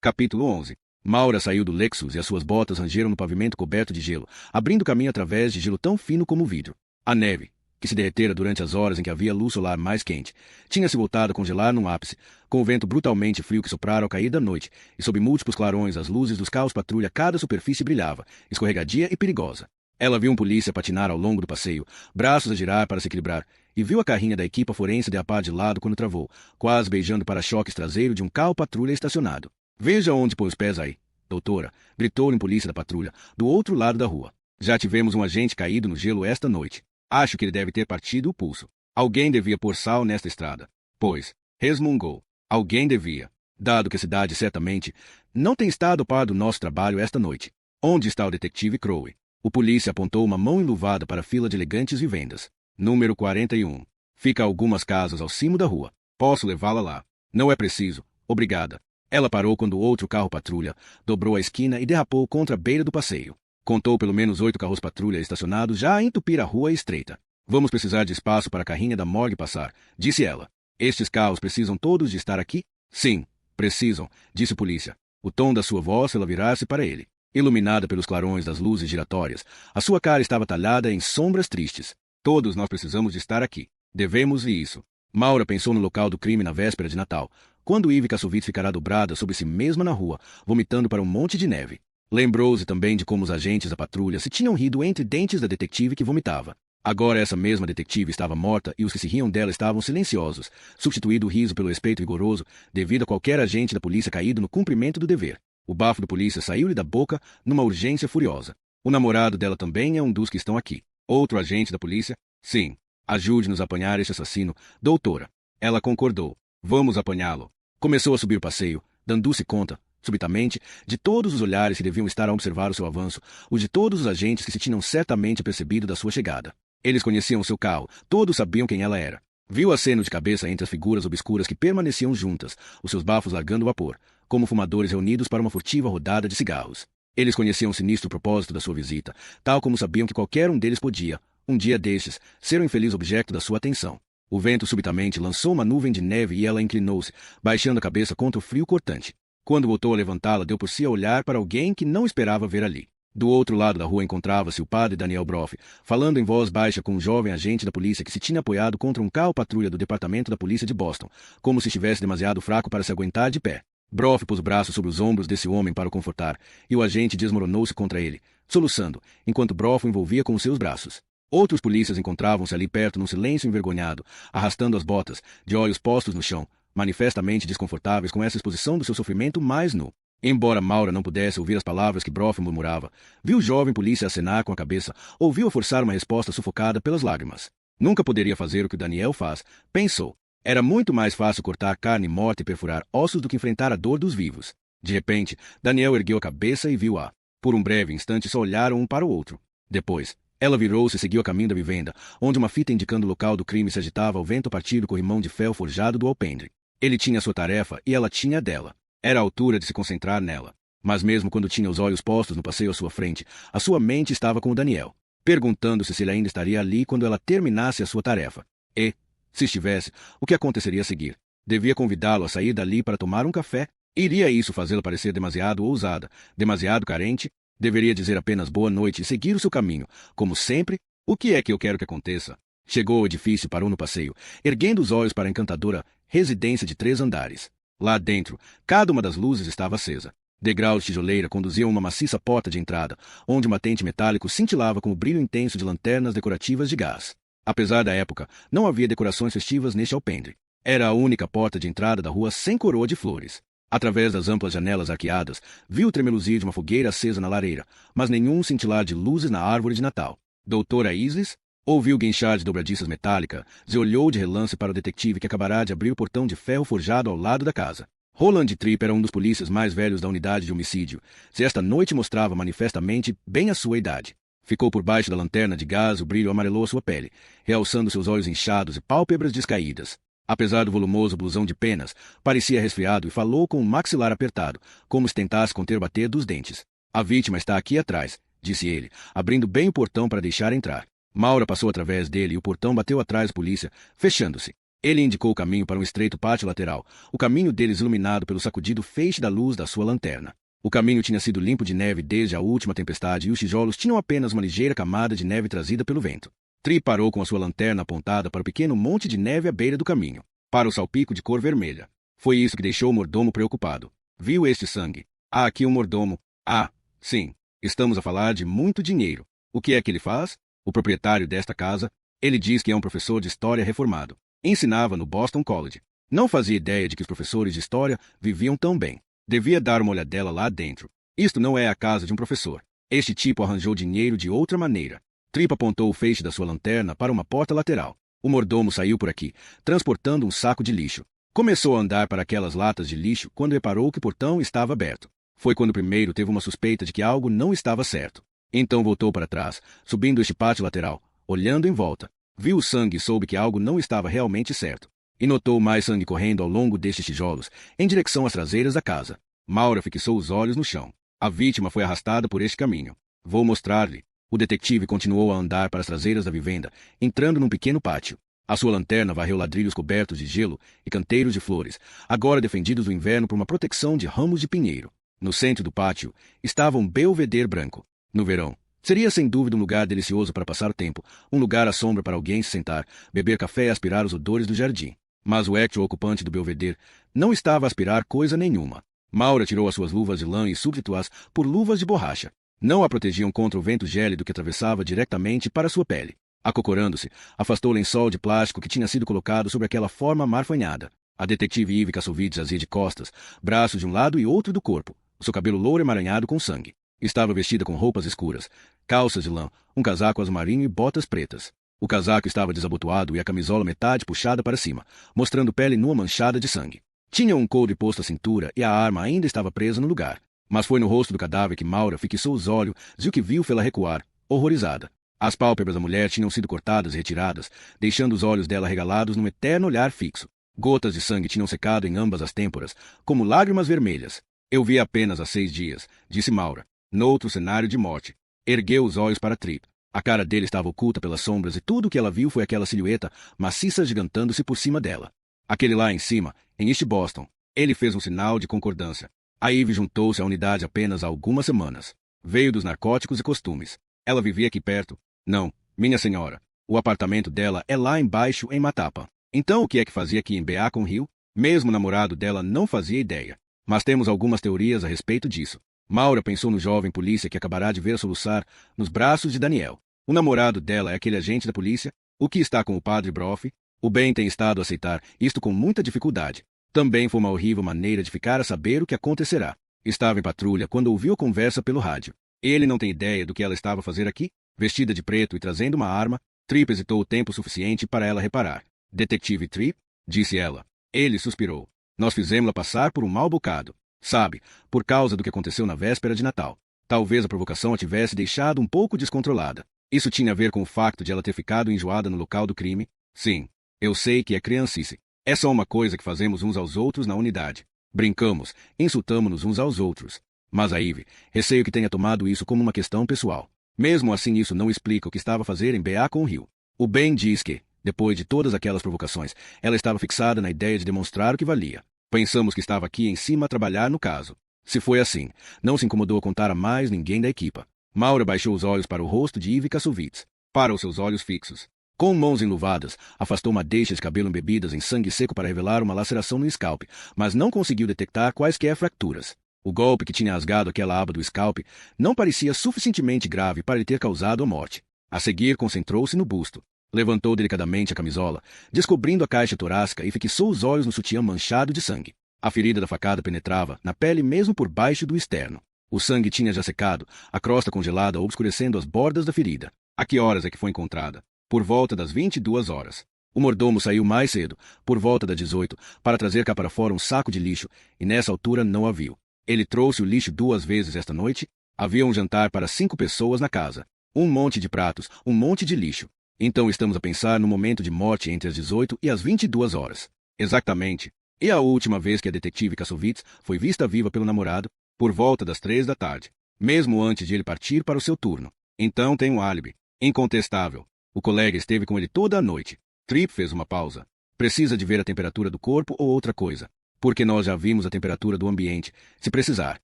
Capítulo 11. Maura saiu do Lexus e as suas botas rangeram no pavimento coberto de gelo, abrindo caminho através de gelo tão fino como vidro. A neve, que se derretera durante as horas em que havia luz solar mais quente, tinha se voltado a congelar num ápice, com o vento brutalmente frio que soprara ao cair da noite, e sob múltiplos clarões as luzes dos carros patrulha cada superfície brilhava, escorregadia e perigosa. Ela viu um polícia patinar ao longo do passeio, braços a girar para se equilibrar, e viu a carrinha da equipa forense derrapar de lado quando travou, quase beijando o para-choques traseiro de um carro patrulha estacionado. Veja onde põe os pés aí, doutora, gritou-lhe um polícia da patrulha, do outro lado da rua. Já tivemos um agente caído no gelo esta noite. Acho que ele deve ter partido o pulso. Alguém devia pôr sal nesta estrada. Pois, resmungou. Alguém devia. Dado que a cidade certamente não tem estado a par do nosso trabalho esta noite. Onde está o detetive Crowe? O polícia apontou uma mão enluvada para a fila de elegantes vivendas. Número 41. Fica a algumas casas ao cimo da rua. Posso levá-la lá. Não é preciso. Obrigada. Ela parou quando outro carro patrulha dobrou a esquina e derrapou contra a beira do passeio. Contou pelo menos 8 carros patrulha estacionados já a entupir a rua estreita. Vamos precisar de espaço para a carrinha da morgue passar, disse ela. Estes carros precisam todos de estar aqui? Sim, precisam, disse o polícia. O tom da sua voz fez ela virar-se para ele. Iluminada pelos clarões das luzes giratórias, a sua cara estava talhada em sombras tristes. Todos nós precisamos de estar aqui. Devemos ver isso. Maura pensou no local do crime na véspera de Natal, quando Ivy Kassovitz ficará dobrada sobre si mesma na rua, vomitando para um monte de neve. Lembrou-se também de como os agentes da patrulha se tinham rido entre dentes da detetive que vomitava. Agora essa mesma detetive estava morta e os que se riam dela estavam silenciosos, substituído o riso pelo respeito rigoroso, devido a qualquer agente da polícia caído no cumprimento do dever. O bafo do polícia saiu-lhe da boca numa urgência furiosa. O namorado dela também é um dos que estão aqui. Outro agente da polícia? Sim. Ajude-nos a apanhar este assassino, doutora. Ela concordou. Vamos apanhá-lo. Começou a subir o passeio, dando-se conta, subitamente, de todos os olhares que deviam estar a observar o seu avanço, os de todos os agentes que se tinham certamente percebido da sua chegada. Eles conheciam seu carro, todos sabiam quem ela era. Viu aceno de cabeça entre as figuras obscuras que permaneciam juntas, os seus bafos largando vapor, como fumadores reunidos para uma furtiva rodada de cigarros. Eles conheciam o sinistro propósito da sua visita, tal como sabiam que qualquer um deles podia, um dia destes, ser o infeliz objeto da sua atenção. O vento subitamente lançou uma nuvem de neve e ela inclinou-se, baixando a cabeça contra o frio cortante. Quando voltou a levantá-la, deu por si a olhar para alguém que não esperava ver ali. Do outro lado da rua encontrava-se o padre Daniel Broff, falando em voz baixa com um jovem agente da polícia que se tinha apoiado contra um carro patrulha do Departamento da Polícia de Boston, como se estivesse demasiado fraco para se aguentar de pé. Broff pôs o braço sobre os ombros desse homem para o confortar, e o agente desmoronou-se contra ele, soluçando, enquanto Broff o envolvia com os seus braços. Outros polícias encontravam-se ali perto num silêncio envergonhado, arrastando as botas, de olhos postos no chão, manifestamente desconfortáveis com essa exposição do seu sofrimento mais nu. Embora Maura não pudesse ouvir as palavras que Broff murmurava, viu o jovem polícia acenar com a cabeça, ouviu-a forçar uma resposta sufocada pelas lágrimas. Nunca poderia fazer o que o Daniel faz, pensou. Era muito mais fácil cortar carne morta e perfurar ossos do que enfrentar a dor dos vivos. De repente, Daniel ergueu a cabeça e viu-a. Por um breve instante só olharam um para o outro. Depois, ela virou-se e seguiu a caminho da vivenda, onde uma fita indicando o local do crime se agitava ao vento a partir do corrimão de fel forjado do alpendre. Ele tinha sua tarefa e ela tinha a dela. Era a altura de se concentrar nela. Mas mesmo quando tinha os olhos postos no passeio à sua frente, a sua mente estava com o Daniel, perguntando-se se ele ainda estaria ali quando ela terminasse a sua tarefa. E, se estivesse, o que aconteceria a seguir? Devia convidá-lo a sair dali para tomar um café? Iria isso fazê-la parecer demasiado ousada, demasiado carente? Deveria dizer apenas boa noite e seguir o seu caminho, como sempre? O que é que eu quero que aconteça? Chegou ao edifício e parou no passeio, erguendo os olhos para a encantadora residência de 3 andares. Lá dentro, cada uma das luzes estava acesa. Degraus de tijoleira conduziam a uma maciça porta de entrada, onde um batente metálico cintilava com o brilho intenso de lanternas decorativas de gás. Apesar da época, não havia decorações festivas neste alpendre. Era a única porta de entrada da rua sem coroa de flores. Através das amplas janelas arqueadas, viu o tremeluzir de uma fogueira acesa na lareira, mas nenhum cintilar de luzes na árvore de Natal. Doutora Isles? Ouviu guinchar de dobradiças metálicas e olhou de relance para o detetive que acabará de abrir o portão de ferro forjado ao lado da casa. Roland Tripp era um dos polícias mais velhos da unidade de homicídio, se esta noite mostrava manifestamente bem a sua idade. Ficou por baixo da lanterna de gás, o brilho amarelou sua pele, realçando seus olhos inchados e pálpebras descaídas. Apesar do volumoso blusão de penas, parecia resfriado e falou com o maxilar apertado, como se tentasse conter o bater dos dentes. A vítima está aqui atrás, disse ele, abrindo bem o portão para deixar entrar. Maura passou através dele e o portão bateu atrás da polícia, fechando-se. Ele indicou o caminho para um estreito pátio lateral, o caminho deles iluminado pelo sacudido feixe da luz da sua lanterna. O caminho tinha sido limpo de neve desde a última tempestade e os tijolos tinham apenas uma ligeira camada de neve trazida pelo vento. Tri parou com a sua lanterna apontada para o pequeno monte de neve à beira do caminho, para o salpico de cor vermelha. Foi isso que deixou o mordomo preocupado. Viu este sangue? Há aqui um mordomo. Ah, sim. Estamos a falar de muito dinheiro. O que é que ele faz? O proprietário desta casa, ele diz que é um professor de história reformado. Ensinava no Boston College. Não fazia ideia de que os professores de história viviam tão bem. Devia dar uma olhadela lá dentro. Isto não é a casa de um professor. Este tipo arranjou dinheiro de outra maneira. Tripp apontou o feixe da sua lanterna para uma porta lateral. O mordomo saiu por aqui, transportando um saco de lixo. Começou a andar para aquelas latas de lixo quando reparou que o portão estava aberto. Foi quando primeiro teve uma suspeita de que algo não estava certo. Então voltou para trás, subindo este pátio lateral, olhando em volta. Viu o sangue e soube que algo não estava realmente certo. E notou mais sangue correndo ao longo destes tijolos, em direção às traseiras da casa. Maura fixou os olhos no chão. A vítima foi arrastada por este caminho. Vou mostrar-lhe. O detetive continuou a andar para as traseiras da vivenda, entrando num pequeno pátio. A sua lanterna varreu ladrilhos cobertos de gelo e canteiros de flores, agora defendidos do inverno por uma proteção de ramos de pinheiro. No centro do pátio estava um belvedere branco. No verão, seria sem dúvida um lugar delicioso para passar o tempo, um lugar à sombra para alguém se sentar, beber café e aspirar os odores do jardim. Mas o ocupante do belvedere não estava a aspirar coisa nenhuma. Maura tirou as suas luvas de lã e substituiu-as por luvas de borracha. Não a protegiam contra o vento gélido que atravessava diretamente para sua pele. Acocorando-se, afastou o lençol de plástico que tinha sido colocado sobre aquela forma amarfanhada. A detetive Ivy Kassovitz jazia de costas, braços de um lado e outro do corpo, o seu cabelo louro emaranhado com sangue. Estava vestida com roupas escuras, calças de lã, um casaco azul marinho e botas pretas. O casaco estava desabotoado e a camisola metade puxada para cima, mostrando pele nua manchada de sangue. Tinha um coldre posto à cintura e a arma ainda estava presa no lugar. Mas foi no rosto do cadáver que Maura fixou os olhos e o que viu fê-la recuar, horrorizada. As pálpebras da mulher tinham sido cortadas e retiradas, deixando os olhos dela regalados num eterno olhar fixo. Gotas de sangue tinham secado em ambas as têmporas, como lágrimas vermelhas. Eu vi apenas há 6 dias, disse Maura, noutro cenário de morte. Ergueu os olhos para Tripp. A cara dele estava oculta pelas sombras e tudo o que ela viu foi aquela silhueta maciça gigantando-se por cima dela. Aquele lá em cima, em East Boston. Ele fez um sinal de concordância. A Ivy juntou-se à unidade apenas há algumas semanas. Veio dos narcóticos e costumes. Ela vivia aqui perto. Não, minha senhora. O apartamento dela é lá embaixo em Matapa. Então o que é que fazia aqui em Beacon Hill? Mesmo o namorado dela não fazia ideia. Mas temos algumas teorias a respeito disso. Maura pensou no jovem polícia que acabará de ver soluçar nos braços de Daniel. O namorado dela é aquele agente da polícia, o que está com o padre Broff. O Ben tem estado a aceitar isto com muita dificuldade. Também foi uma horrível maneira de ficar a saber o que acontecerá. Estava em patrulha quando ouviu a conversa pelo rádio. Ele não tem ideia do que ela estava a fazer aqui? Vestida de preto e trazendo uma arma, Tripp hesitou o tempo suficiente para ela reparar. Detetive Tripp, disse ela. Ele suspirou. Nós fizemos-la passar por um mau bocado. Sabe, por causa do que aconteceu na véspera de Natal. Talvez a provocação a tivesse deixado um pouco descontrolada. Isso tinha a ver com o facto de ela ter ficado enjoada no local do crime? Sim, eu sei que é criancice. É só uma coisa que fazemos uns aos outros na unidade. Brincamos, insultamos-nos uns aos outros. Mas a Ivy, receio que tenha tomado isso como uma questão pessoal. Mesmo assim isso não explica o que estava a fazer em Beacon Hill. O Ben diz que, depois de todas aquelas provocações, ela estava fixada na ideia de demonstrar o que valia. Pensamos que estava aqui em cima a trabalhar no caso. Se foi assim, não se incomodou a contar a mais ninguém da equipa. Maura baixou os olhos para o rosto de Ivy Kassovitz, para os seus olhos fixos. Com mãos enluvadas, afastou uma deixa de cabelo embebidas em sangue seco para revelar uma laceração no scalp, mas não conseguiu detectar quaisquer fraturas. O golpe que tinha rasgado aquela aba do scalp não parecia suficientemente grave para lhe ter causado a morte. A seguir, concentrou-se no busto. Levantou delicadamente a camisola, descobrindo a caixa torácica e fixou os olhos no sutiã manchado de sangue. A ferida da facada penetrava na pele mesmo por baixo do externo. O sangue tinha já secado, a crosta congelada obscurecendo as bordas da ferida. A que horas é que foi encontrada? Por volta das 22 horas. O mordomo saiu mais cedo, por volta das 18, para trazer cá para fora um saco de lixo, e nessa altura não a viu. Ele trouxe o lixo 2 vezes esta noite. Havia um jantar para 5 pessoas na casa. Um monte de pratos, um monte de lixo. Então estamos a pensar no momento de morte entre as 18 e as 22 horas. Exatamente. E a última vez que a detetive Kassovitz foi vista viva pelo namorado? Por volta das 3 da tarde. Mesmo antes de ele partir para o seu turno. Então tem um álibi. Incontestável. O colega esteve com ele toda a noite. Tripp fez uma pausa. Precisa de ver a temperatura do corpo ou outra coisa. Porque nós já vimos a temperatura do ambiente. Se precisar.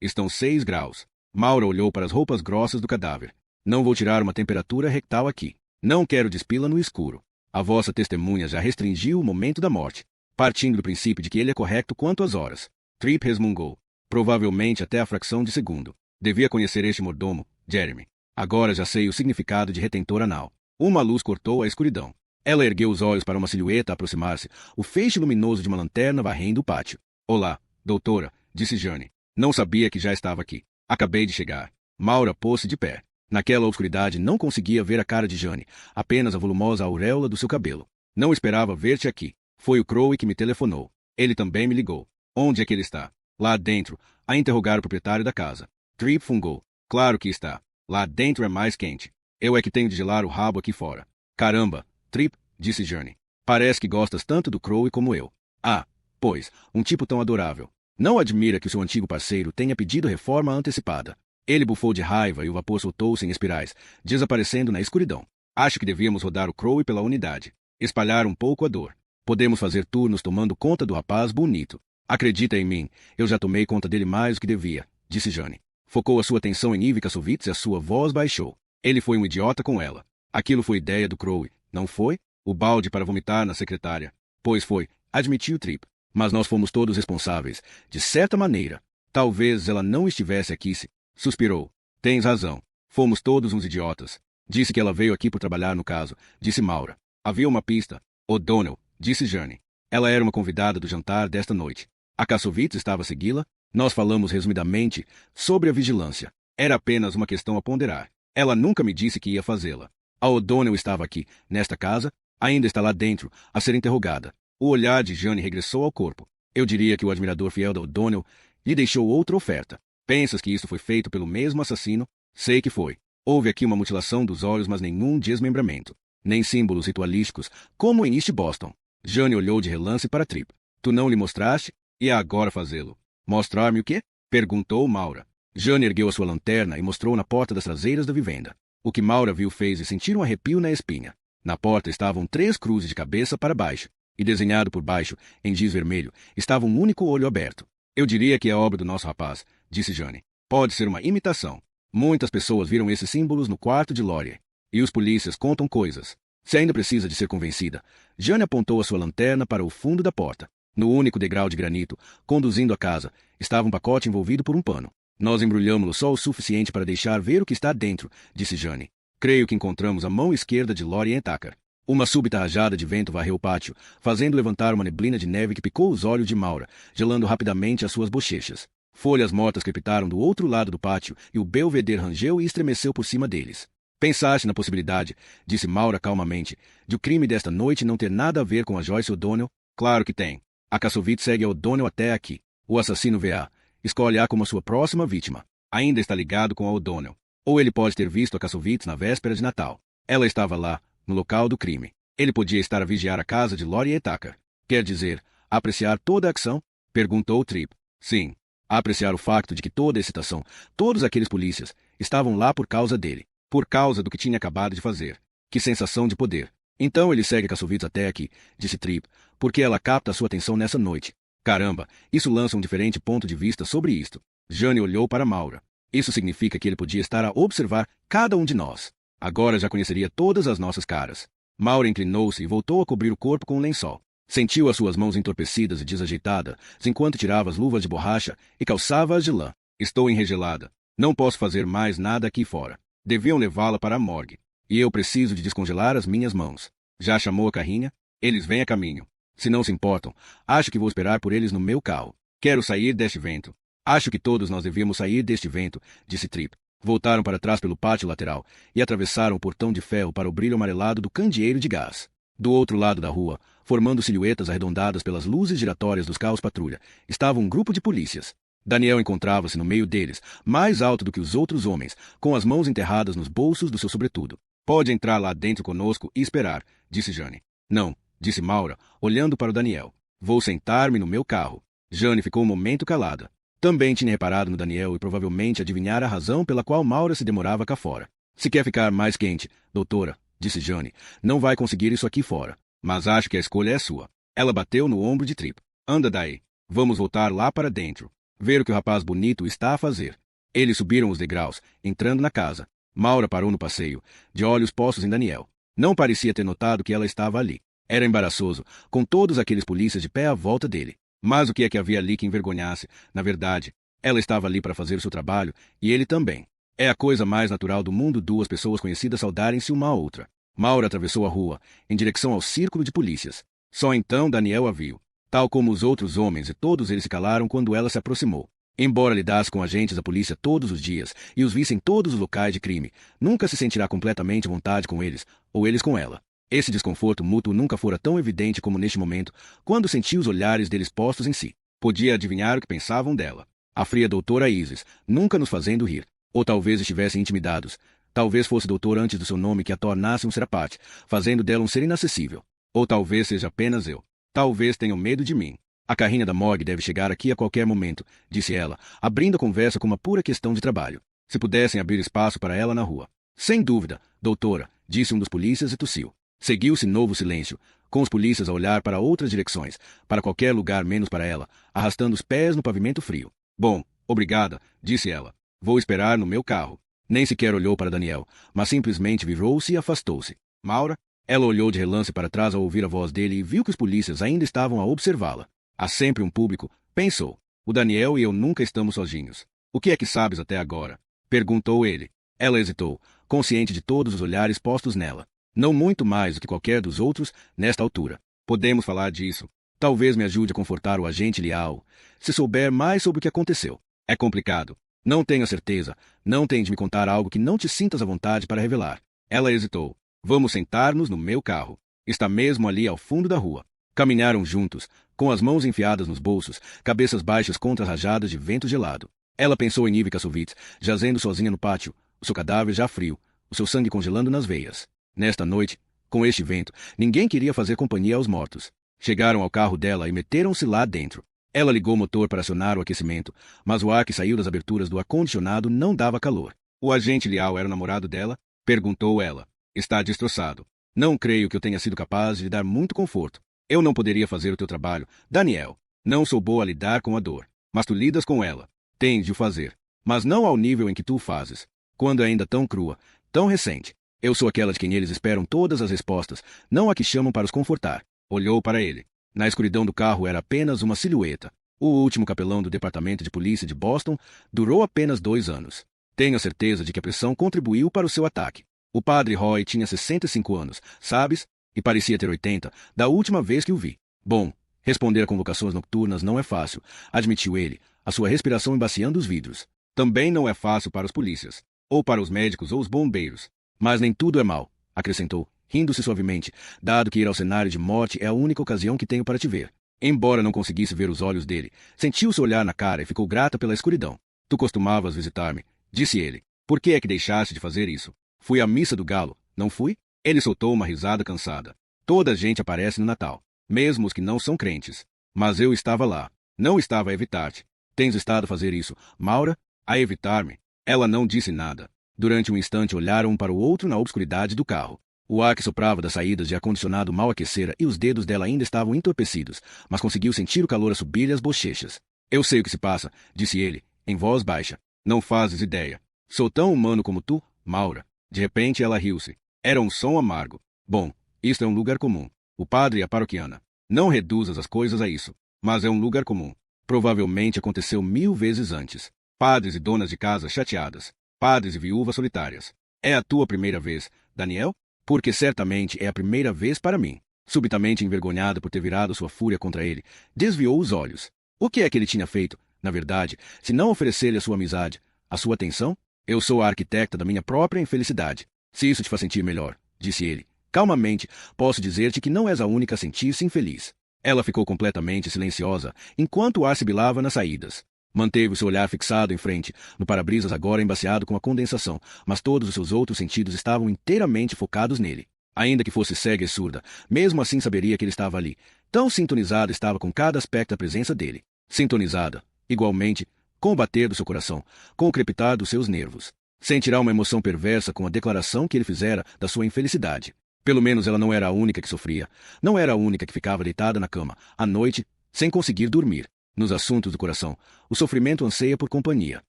Estão 6 graus. Maura olhou para as roupas grossas do cadáver. Não vou tirar uma temperatura rectal aqui. Não quero despila no escuro. A vossa testemunha já restringiu o momento da morte, partindo do princípio de que ele é correto quanto às horas. Tripp resmungou. Provavelmente até a fração de segundo. Devia conhecer este mordomo, Jeremy. Agora já sei o significado de retentor anal. Uma luz cortou a escuridão. Ela ergueu os olhos para uma silhueta aproximar-se, o feixe luminoso de uma lanterna varrendo o pátio. Olá, doutora, disse Jane. Não sabia que já estava aqui. Acabei de chegar. Maura pôs-se de pé. Naquela obscuridade não conseguia ver a cara de Jane, apenas a volumosa auréola do seu cabelo. Não esperava ver-te aqui. Foi o Crowe que me telefonou. Ele também me ligou. Onde é que ele está? Lá dentro, a interrogar o proprietário da casa. Tripp fungou. Claro que está. Lá dentro é mais quente. Eu é que tenho de gelar o rabo aqui fora. Caramba, Tripp, disse Jane. Parece que gostas tanto do Crowe como eu. Ah, pois, um tipo tão adorável. Não admira que o seu antigo parceiro tenha pedido reforma antecipada. Ele bufou de raiva e o vapor soltou-se em espirais, desaparecendo na escuridão. Acho que devíamos rodar o Crowe pela unidade. espalhar um pouco a dor. Podemos fazer turnos tomando conta do rapaz bonito. Acredita em mim, eu já tomei conta dele mais do que devia, disse Jane. Focou a sua atenção em Ivy Kassovitz e a sua voz baixou. Ele foi um idiota com ela. Aquilo foi ideia do Crowe, não foi? O balde para vomitar na secretária. Pois foi, admitiu Tripp. Mas nós fomos todos responsáveis, de certa maneira. Talvez ela não estivesse aqui se... Suspirou. Tens razão. Fomos todos uns idiotas. Disse que ela veio aqui por trabalhar no caso, disse Maura. Havia uma pista. O'Donnell, disse Jane. Ela era uma convidada do jantar desta noite. A Kassovitz estava a segui-la. Nós falamos resumidamente sobre a vigilância. Era apenas uma questão a ponderar. Ela nunca me disse que ia fazê-la. A O'Donnell estava aqui, nesta casa, ainda está lá dentro, a ser interrogada. O olhar de Jane regressou ao corpo. Eu diria que o admirador fiel da O'Donnell lhe deixou outra oferta. Pensas que isso foi feito pelo mesmo assassino? Sei que foi. Houve aqui uma mutilação dos olhos, mas nenhum desmembramento. Nem símbolos ritualísticos, como em East Boston. Jane olhou de relance para Tripp. Tu não lhe mostraste? E é agora fazê-lo. Mostrar-me o quê? Perguntou Maura. Jane ergueu a sua lanterna e mostrou na porta das traseiras da vivenda. O que Maura viu fez-lhe sentir um arrepio na espinha. Na porta estavam 3 cruzes de cabeça para baixo, e desenhado por baixo, em giz vermelho, estava um único olho aberto. Eu diria que é obra do nosso rapaz, disse Jane. Pode ser uma imitação. Muitas pessoas viram esses símbolos no quarto de Laurie. E os polícias contam coisas. Se ainda precisa de ser convencida. Jane apontou a sua lanterna para o fundo da porta. No único degrau de granito, conduzindo a casa, estava um pacote envolvido por um pano. Nós embrulhamos-lo só o suficiente para deixar ver o que está dentro, disse Jane. Creio que encontramos a mão esquerda de Laurie Tucker. Uma súbita rajada de vento varreu o pátio, fazendo levantar uma neblina de neve que picou os olhos de Maura, gelando rapidamente as suas bochechas. Folhas mortas crepitaram do outro lado do pátio e o belvedere rangeu e estremeceu por cima deles. Pensaste na possibilidade, disse Maura calmamente, de o crime desta noite não ter nada a ver com a Joyce O'Donnell? Claro que tem. A Kassovitz segue a O'Donnell até aqui. O assassino vê-a. Escolhe-a como a sua próxima vítima. Ainda está ligado com a O'Donnell. Ou ele pode ter visto a Kassovitz na véspera de Natal. Ela estava lá, no local do crime. Ele podia estar a vigiar a casa de Laurie Tucker. Quer dizer, apreciar toda a ação? Perguntou Tripp. Sim. Apreciar o facto de que toda a excitação, todos aqueles polícias, estavam lá por causa dele. Por causa do que tinha acabado de fazer. Que sensação de poder. Então ele segue Kassovitz até aqui, disse Tripp, porque ela capta a sua atenção nessa noite. Caramba, isso lança um diferente ponto de vista sobre isto. Jane olhou para Maura. Isso significa que ele podia estar a observar cada um de nós. Agora já conheceria todas as nossas caras. Maura inclinou-se e voltou a cobrir o corpo com um lençol. Sentiu as suas mãos entorpecidas e desajeitadas, enquanto tirava as luvas de borracha e calçava-as de lã. Estou enregelada. Não posso fazer mais nada aqui fora. Deviam levá-la para a morgue. E eu preciso de descongelar as minhas mãos. Já chamou a carrinha? Eles vêm a caminho. Se não se importam, acho que vou esperar por eles no meu carro. Quero sair deste vento. Acho que todos nós devíamos sair deste vento, disse Tripp. Voltaram para trás pelo pátio lateral e atravessaram o portão de ferro para o brilho amarelado do candeeiro de gás. Do outro lado da rua, formando silhuetas arredondadas pelas luzes giratórias dos carros patrulha, estava um grupo de polícias. Daniel encontrava-se no meio deles, mais alto do que os outros homens, com as mãos enterradas nos bolsos do seu sobretudo. Pode entrar lá dentro conosco e esperar, disse Jane. Não, disse Maura, olhando para o Daniel. Vou sentar-me no meu carro. Jane ficou um momento calada. Também tinha reparado no Daniel e provavelmente adivinhara a razão pela qual Maura se demorava cá fora. Se quer ficar mais quente, doutora, disse Jane, não vai conseguir isso aqui fora. Mas acho que a escolha é sua. Ela bateu no ombro de Tripp. Anda daí. Vamos voltar lá para dentro. Ver o que o rapaz bonito está a fazer. Eles subiram os degraus, entrando na casa. Maura parou no passeio, de olhos postos em Daniel. Não parecia ter notado que ela estava ali. Era embaraçoso, com todos aqueles polícias de pé à volta dele. Mas o que é que havia ali que envergonhasse? Na verdade, ela estava ali para fazer o seu trabalho, e ele também. É a coisa mais natural do mundo duas pessoas conhecidas saudarem-se uma à outra. Maura atravessou a rua, em direção ao círculo de polícias. Só então Daniel a viu. Tal como os outros homens, e todos eles se calaram quando ela se aproximou. Embora lidasse com agentes da polícia todos os dias e os visse em todos os locais de crime, nunca se sentirá completamente à vontade com eles, ou eles com ela. Esse desconforto mútuo nunca fora tão evidente como neste momento, quando sentiu os olhares deles postos em si. Podia adivinhar o que pensavam dela. A fria doutora Isis, nunca nos fazendo rir. Ou talvez estivessem intimidados. Talvez fosse doutor antes do seu nome que a tornasse um serapate, fazendo dela um ser inacessível. Ou talvez seja apenas eu. Talvez tenham medo de mim. A carrinha da morgue deve chegar aqui a qualquer momento, disse ela, abrindo a conversa com uma pura questão de trabalho. Se pudessem abrir espaço para ela na rua. Sem dúvida, doutora, disse um dos polícias e tossiu. Seguiu-se novo silêncio, com os polícias a olhar para outras direções, para qualquer lugar menos para ela, arrastando os pés no pavimento frio. Bom, obrigada, disse ela. Vou esperar no meu carro. Nem sequer olhou para Daniel, mas simplesmente virou-se e afastou-se. Maura? Ela olhou de relance para trás ao ouvir a voz dele e viu que os polícias ainda estavam a observá-la. Há sempre um público, pensou. O Daniel e eu nunca estamos sozinhos. O que é que sabes até agora? Perguntou ele. Ela hesitou, consciente de todos os olhares postos nela. Não muito mais do que qualquer dos outros, nesta altura. Podemos falar disso. Talvez me ajude a confortar o agente Liao, se souber mais sobre o que aconteceu. É complicado. Não tenho certeza. Não tente me contar algo que não te sintas à vontade para revelar. Ela hesitou. Vamos sentar-nos no meu carro. Está mesmo ali ao fundo da rua. Caminharam juntos, com as mãos enfiadas nos bolsos, cabeças baixas contra as rajadas de vento gelado. Ela pensou em Ivy Kassovitz, jazendo sozinha no pátio, o seu cadáver já frio, o seu sangue congelando nas veias. Nesta noite, com este vento, ninguém queria fazer companhia aos mortos. Chegaram ao carro dela e meteram-se lá dentro. Ela ligou o motor para acionar o aquecimento, mas o ar que saiu das aberturas do ar-condicionado não dava calor. O agente Liao era o namorado dela? Perguntou ela. Está destroçado. Não creio que eu tenha sido capaz de lhe dar muito conforto. Eu não poderia fazer o teu trabalho, Daniel. Não sou boa a lidar com a dor. Mas tu lidas com ela. Tens de o fazer. Mas não ao nível em que tu o fazes. Quando é ainda tão crua, tão recente. Eu sou aquela de quem eles esperam todas as respostas, não a que chamam para os confortar. Olhou para ele. Na escuridão do carro era apenas uma silhueta. O último capelão do Departamento de Polícia de Boston durou apenas 2 anos. Tenho a certeza de que a pressão contribuiu para o seu ataque. O padre Roy tinha 65 anos, sabes? E parecia ter 80, da última vez que o vi. Bom, responder a convocações nocturnas não é fácil, admitiu ele, a sua respiração embaciando os vidros. Também não é fácil para os polícias, ou para os médicos ou os bombeiros. Mas nem tudo é mal, acrescentou, rindo-se suavemente, dado que ir ao cenário de morte é a única ocasião que tenho para te ver. Embora não conseguisse ver os olhos dele, sentiu seu olhar na cara e ficou grata pela escuridão. Tu costumavas visitar-me, disse ele. Por que é que deixaste de fazer isso? Fui à missa do galo, não fui? Ele soltou uma risada cansada. Toda a gente aparece no Natal, mesmo os que não são crentes. Mas eu estava lá. Não estava a evitar-te. Tens estado a fazer isso, Maura? A evitar-me? Ela não disse nada. Durante um instante olharam um para o outro na obscuridade do carro. O ar que soprava das saídas de ar-condicionado mal aquecera e os dedos dela ainda estavam entorpecidos, mas conseguiu sentir o calor a subir-lhe as bochechas. Eu sei o que se passa, disse ele, em voz baixa. Não fazes ideia. Sou tão humano como tu, Maura. De repente ela riu-se. Era um som amargo. Bom, isto é um lugar comum. O padre e a paroquiana. Não reduzas as coisas a isso. Mas é um lugar comum. Provavelmente aconteceu 1000 vezes antes. Padres e donas de casa chateadas. Padres e viúvas solitárias. É a tua primeira vez, Daniel? Porque certamente é a primeira vez para mim. Subitamente envergonhada por ter virado sua fúria contra ele, desviou os olhos. O que é que ele tinha feito, na verdade, se não oferecer-lhe a sua amizade, a sua atenção? Eu sou a arquitecta da minha própria infelicidade. Se isso te faz sentir melhor, disse ele. Calmamente, posso dizer-te que não és a única a sentir-se infeliz. Ela ficou completamente silenciosa, enquanto o ar sibilava nas saídas. Manteve o seu olhar fixado em frente, no para-brisas agora embaciado com a condensação, mas todos os seus outros sentidos estavam inteiramente focados nele. Ainda que fosse cega e surda, mesmo assim saberia que ele estava ali. Tão sintonizada estava com cada aspecto da presença dele. Sintonizada, igualmente, com o bater do seu coração, com o crepitar dos seus nervos. Sentirá uma emoção perversa com a declaração que ele fizera da sua infelicidade. Pelo menos ela não era a única que sofria. Não era a única que ficava deitada na cama, à noite, sem conseguir dormir. Nos assuntos do coração, o sofrimento anseia por companhia.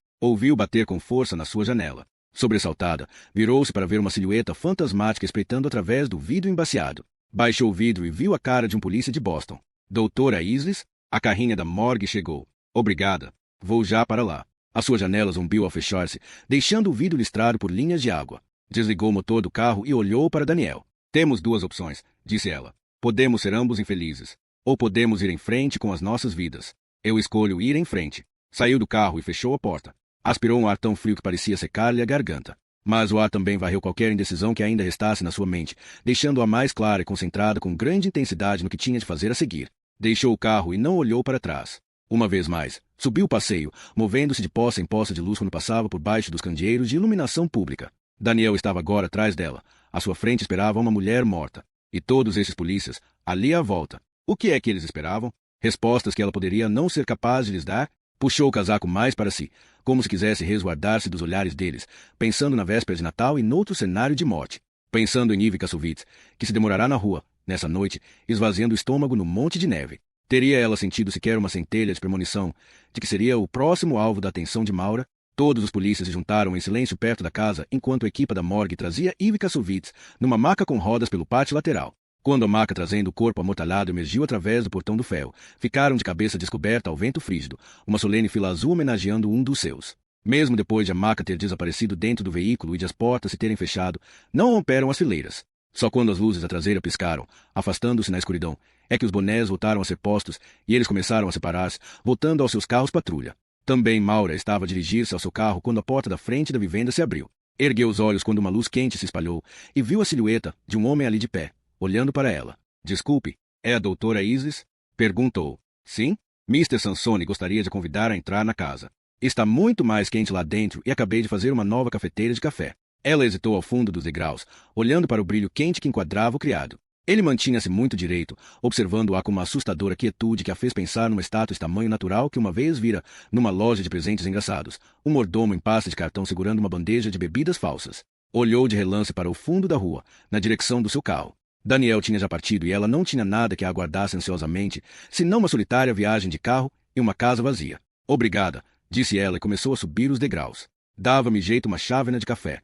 Ouviu bater com força na sua janela. Sobressaltada, virou-se para ver uma silhueta fantasmática espreitando através do vidro embaciado. Baixou o vidro e viu a cara de um polícia de Boston. Doutora Isles, a carrinha da morgue chegou. Obrigada. Vou já para lá. A sua janela zumbiu ao fechar-se, deixando o vidro listrado por linhas de água. Desligou o motor do carro e olhou para Daniel. Temos 2 opções, disse ela. Podemos ser ambos infelizes. Ou podemos ir em frente com as nossas vidas. Eu escolho ir em frente. Saiu do carro e fechou a porta. Aspirou um ar tão frio que parecia secar-lhe a garganta. Mas o ar também varreu qualquer indecisão que ainda restasse na sua mente, deixando-a mais clara e concentrada com grande intensidade no que tinha de fazer a seguir. Deixou o carro e não olhou para trás. Uma vez mais, subiu o passeio, movendo-se de poça em poça de luz quando passava por baixo dos candeeiros de iluminação pública. Daniel estava agora atrás dela. À sua frente esperava uma mulher morta. E todos esses polícias, ali à volta. O que é que eles esperavam? Respostas que ela poderia não ser capaz de lhes dar? Puxou o casaco mais para si, como se quisesse resguardar-se dos olhares deles, pensando na véspera de Natal e noutro cenário de morte. pensando em Ivy Kassovitz, que se demorará na rua, nessa noite, esvaziando o estômago no monte de neve. Teria ela sentido sequer uma centelha de premonição de que seria o próximo alvo da atenção de Maura? Todos os polícias se juntaram em silêncio perto da casa enquanto a equipa da morgue trazia Ivy Kassovitz numa maca com rodas pelo pátio lateral. Quando a maca trazendo o corpo amortalhado emergiu através do portão do ferro, ficaram de cabeça descoberta ao vento frígido, uma solene fila azul homenageando um dos seus. Mesmo depois de a maca ter desaparecido dentro do veículo e de as portas se terem fechado, não romperam as fileiras. Só quando as luzes da traseira piscaram, afastando-se na escuridão, é que os bonés voltaram a ser postos e eles começaram a separar-se, voltando aos seus carros patrulha. Também Maura estava a dirigir-se ao seu carro quando a porta da frente da vivenda se abriu. Ergueu os olhos quando uma luz quente se espalhou e viu a silhueta de um homem ali de pé, olhando para ela. Desculpe, é a doutora Isis? Perguntou. Sim? Mr. Sansone gostaria de convidar a entrar na casa. Está muito mais quente lá dentro e acabei de fazer uma nova cafeteira de café. Ela hesitou ao fundo dos degraus, olhando para o brilho quente que enquadrava o criado. Ele mantinha-se muito direito, observando-a com uma assustadora quietude que a fez pensar numa estátua de tamanho natural que uma vez vira numa loja de presentes engraçados, um mordomo em pasta de cartão segurando uma bandeja de bebidas falsas. Olhou de relance para o fundo da rua, na direção do seu carro. Daniel tinha já partido e ela não tinha nada que a aguardasse ansiosamente, senão uma solitária viagem de carro e uma casa vazia. Obrigada, disse ela e começou a subir os degraus. Dava-me jeito uma chávena de café.